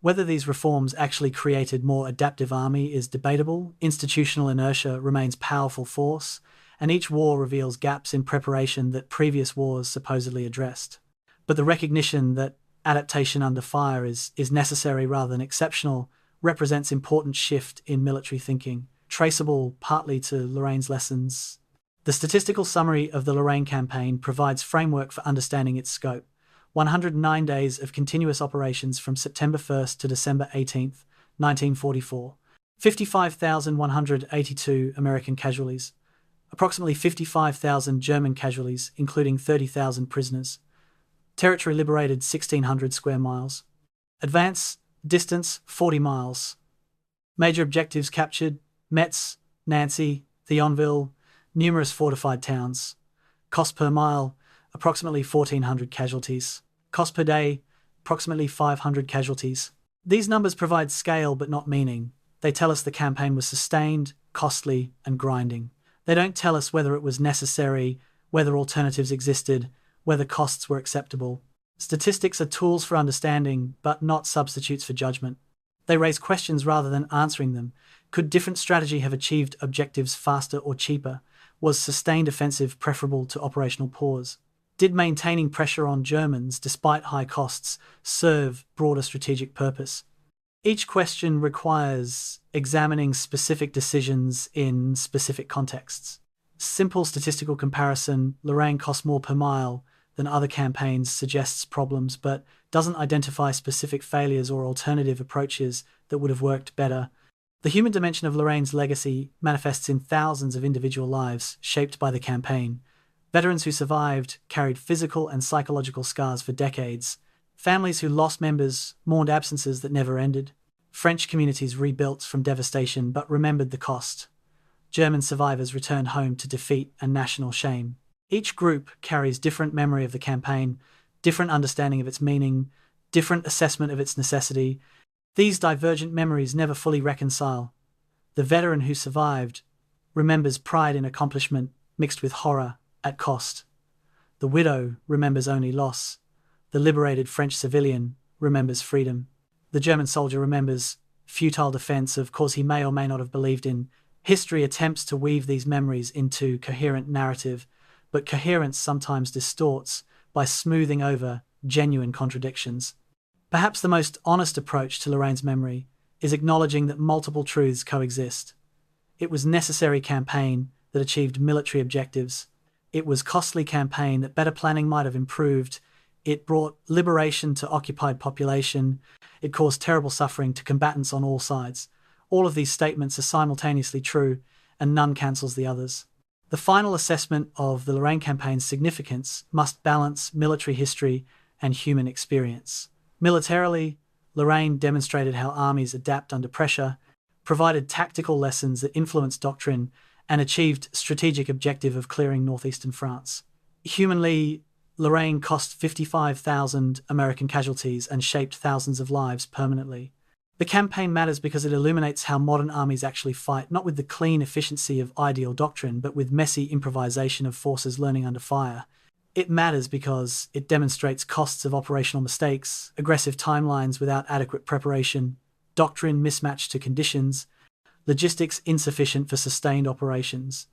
Whether these reforms actually created more adaptive army is debatable. Institutional inertia remains a powerful force, and each war reveals gaps in preparation that previous wars supposedly addressed. But the recognition that adaptation under fire is necessary rather than exceptional represents an important shift in military thinking, traceable partly to Lorraine's lessons. The statistical summary of the Lorraine Campaign provides framework for understanding its scope. 109 days of continuous operations from September 1st to December 18th, 1944. 55,182 American casualties. Approximately 55,000 German casualties, including 30,000 prisoners. Territory liberated 1,600 square miles. Advance distance 40 miles. Major objectives captured: Metz, Nancy, Thionville, numerous fortified towns. Cost per mile, approximately 1,400 casualties. Cost per day, approximately 500 casualties. These numbers provide scale but not meaning. They tell us the campaign was sustained, costly, and grinding. They don't tell us whether it was necessary, whether alternatives existed, whether costs were acceptable. Statistics are tools for understanding, but not substitutes for judgment. They raise questions rather than answering them. Could different strategy have achieved objectives faster or cheaper? Was sustained offensive preferable to operational pause? Did maintaining pressure on Germans, despite high costs, serve broader strategic purpose? Each question requires examining specific decisions in specific contexts. Simple statistical comparison: Lorraine costs more per mile than other campaigns suggests problems, but doesn't identify specific failures or alternative approaches that would have worked better. The human dimension of Lorraine's legacy manifests in thousands of individual lives shaped by the campaign. Veterans who survived carried physical and psychological scars for decades. Families who lost members mourned absences that never ended. French communities rebuilt from devastation but remembered the cost. German survivors returned home to defeat and national shame. Each group carries different memory of the campaign, different understanding of its meaning, different assessment of its necessity. These divergent memories never fully reconcile. The veteran who survived remembers pride in accomplishment mixed with horror at cost. The widow remembers only loss. The liberated French civilian remembers freedom. The German soldier remembers futile defense of cause he may or may not have believed in. History attempts to weave these memories into coherent narrative, but coherence sometimes distorts by smoothing over genuine contradictions. Perhaps the most honest approach to Lorraine's memory is acknowledging that multiple truths coexist. It was necessary campaign that achieved military objectives. It was costly campaign that better planning might have improved. It brought liberation to occupied population. It caused terrible suffering to combatants on all sides. All of these statements are simultaneously true, and none cancels the others. The final assessment of the Lorraine Campaign's significance must balance military history and human experience. Militarily, Lorraine demonstrated how armies adapt under pressure, provided tactical lessons that influenced doctrine, and achieved strategic objective of clearing northeastern France. Humanly, Lorraine cost 55,000 American casualties and shaped thousands of lives permanently. The campaign matters because it illuminates how modern armies actually fight, not with the clean efficiency of ideal doctrine, but with messy improvisation of forces learning under fire. It matters because it demonstrates costs of operational mistakes, aggressive timelines without adequate preparation, doctrine mismatched to conditions, logistics insufficient for sustained operations.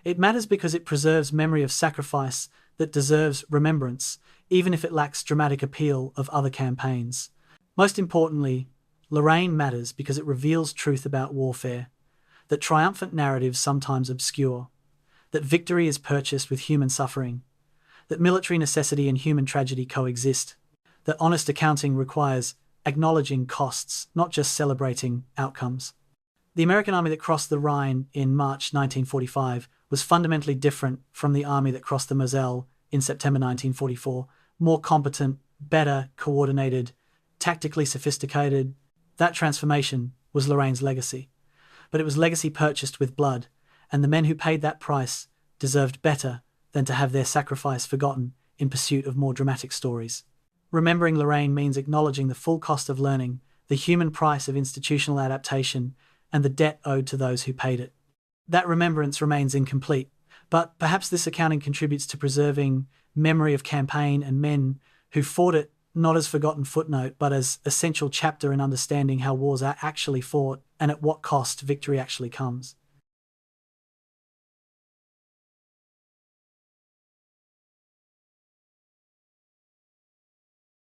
It matters because it preserves memory of sacrifice that deserves remembrance, even if it lacks dramatic appeal of other campaigns. Most importantly, Lorraine matters because it reveals truth about warfare, that triumphant narratives sometimes obscure, that victory is purchased with human suffering, that military necessity and human tragedy coexist, that honest accounting requires acknowledging costs, not just celebrating outcomes. The American army that crossed the Rhine in March 1945 was fundamentally different from the army that crossed the Moselle in September 1944, more competent, better coordinated, tactically sophisticated. That transformation was Lorraine's legacy. But it was legacy purchased with blood, and the men who paid that price deserved better than to have their sacrifice forgotten in pursuit of more dramatic stories. Remembering Lorraine means acknowledging the full cost of learning, the human price of institutional adaptation, and the debt owed to those who paid it. That remembrance remains incomplete, but perhaps this accounting contributes to preserving memory of campaign and men who fought it not as forgotten footnote, but as essential chapter in understanding how wars are actually fought and at what cost victory actually comes.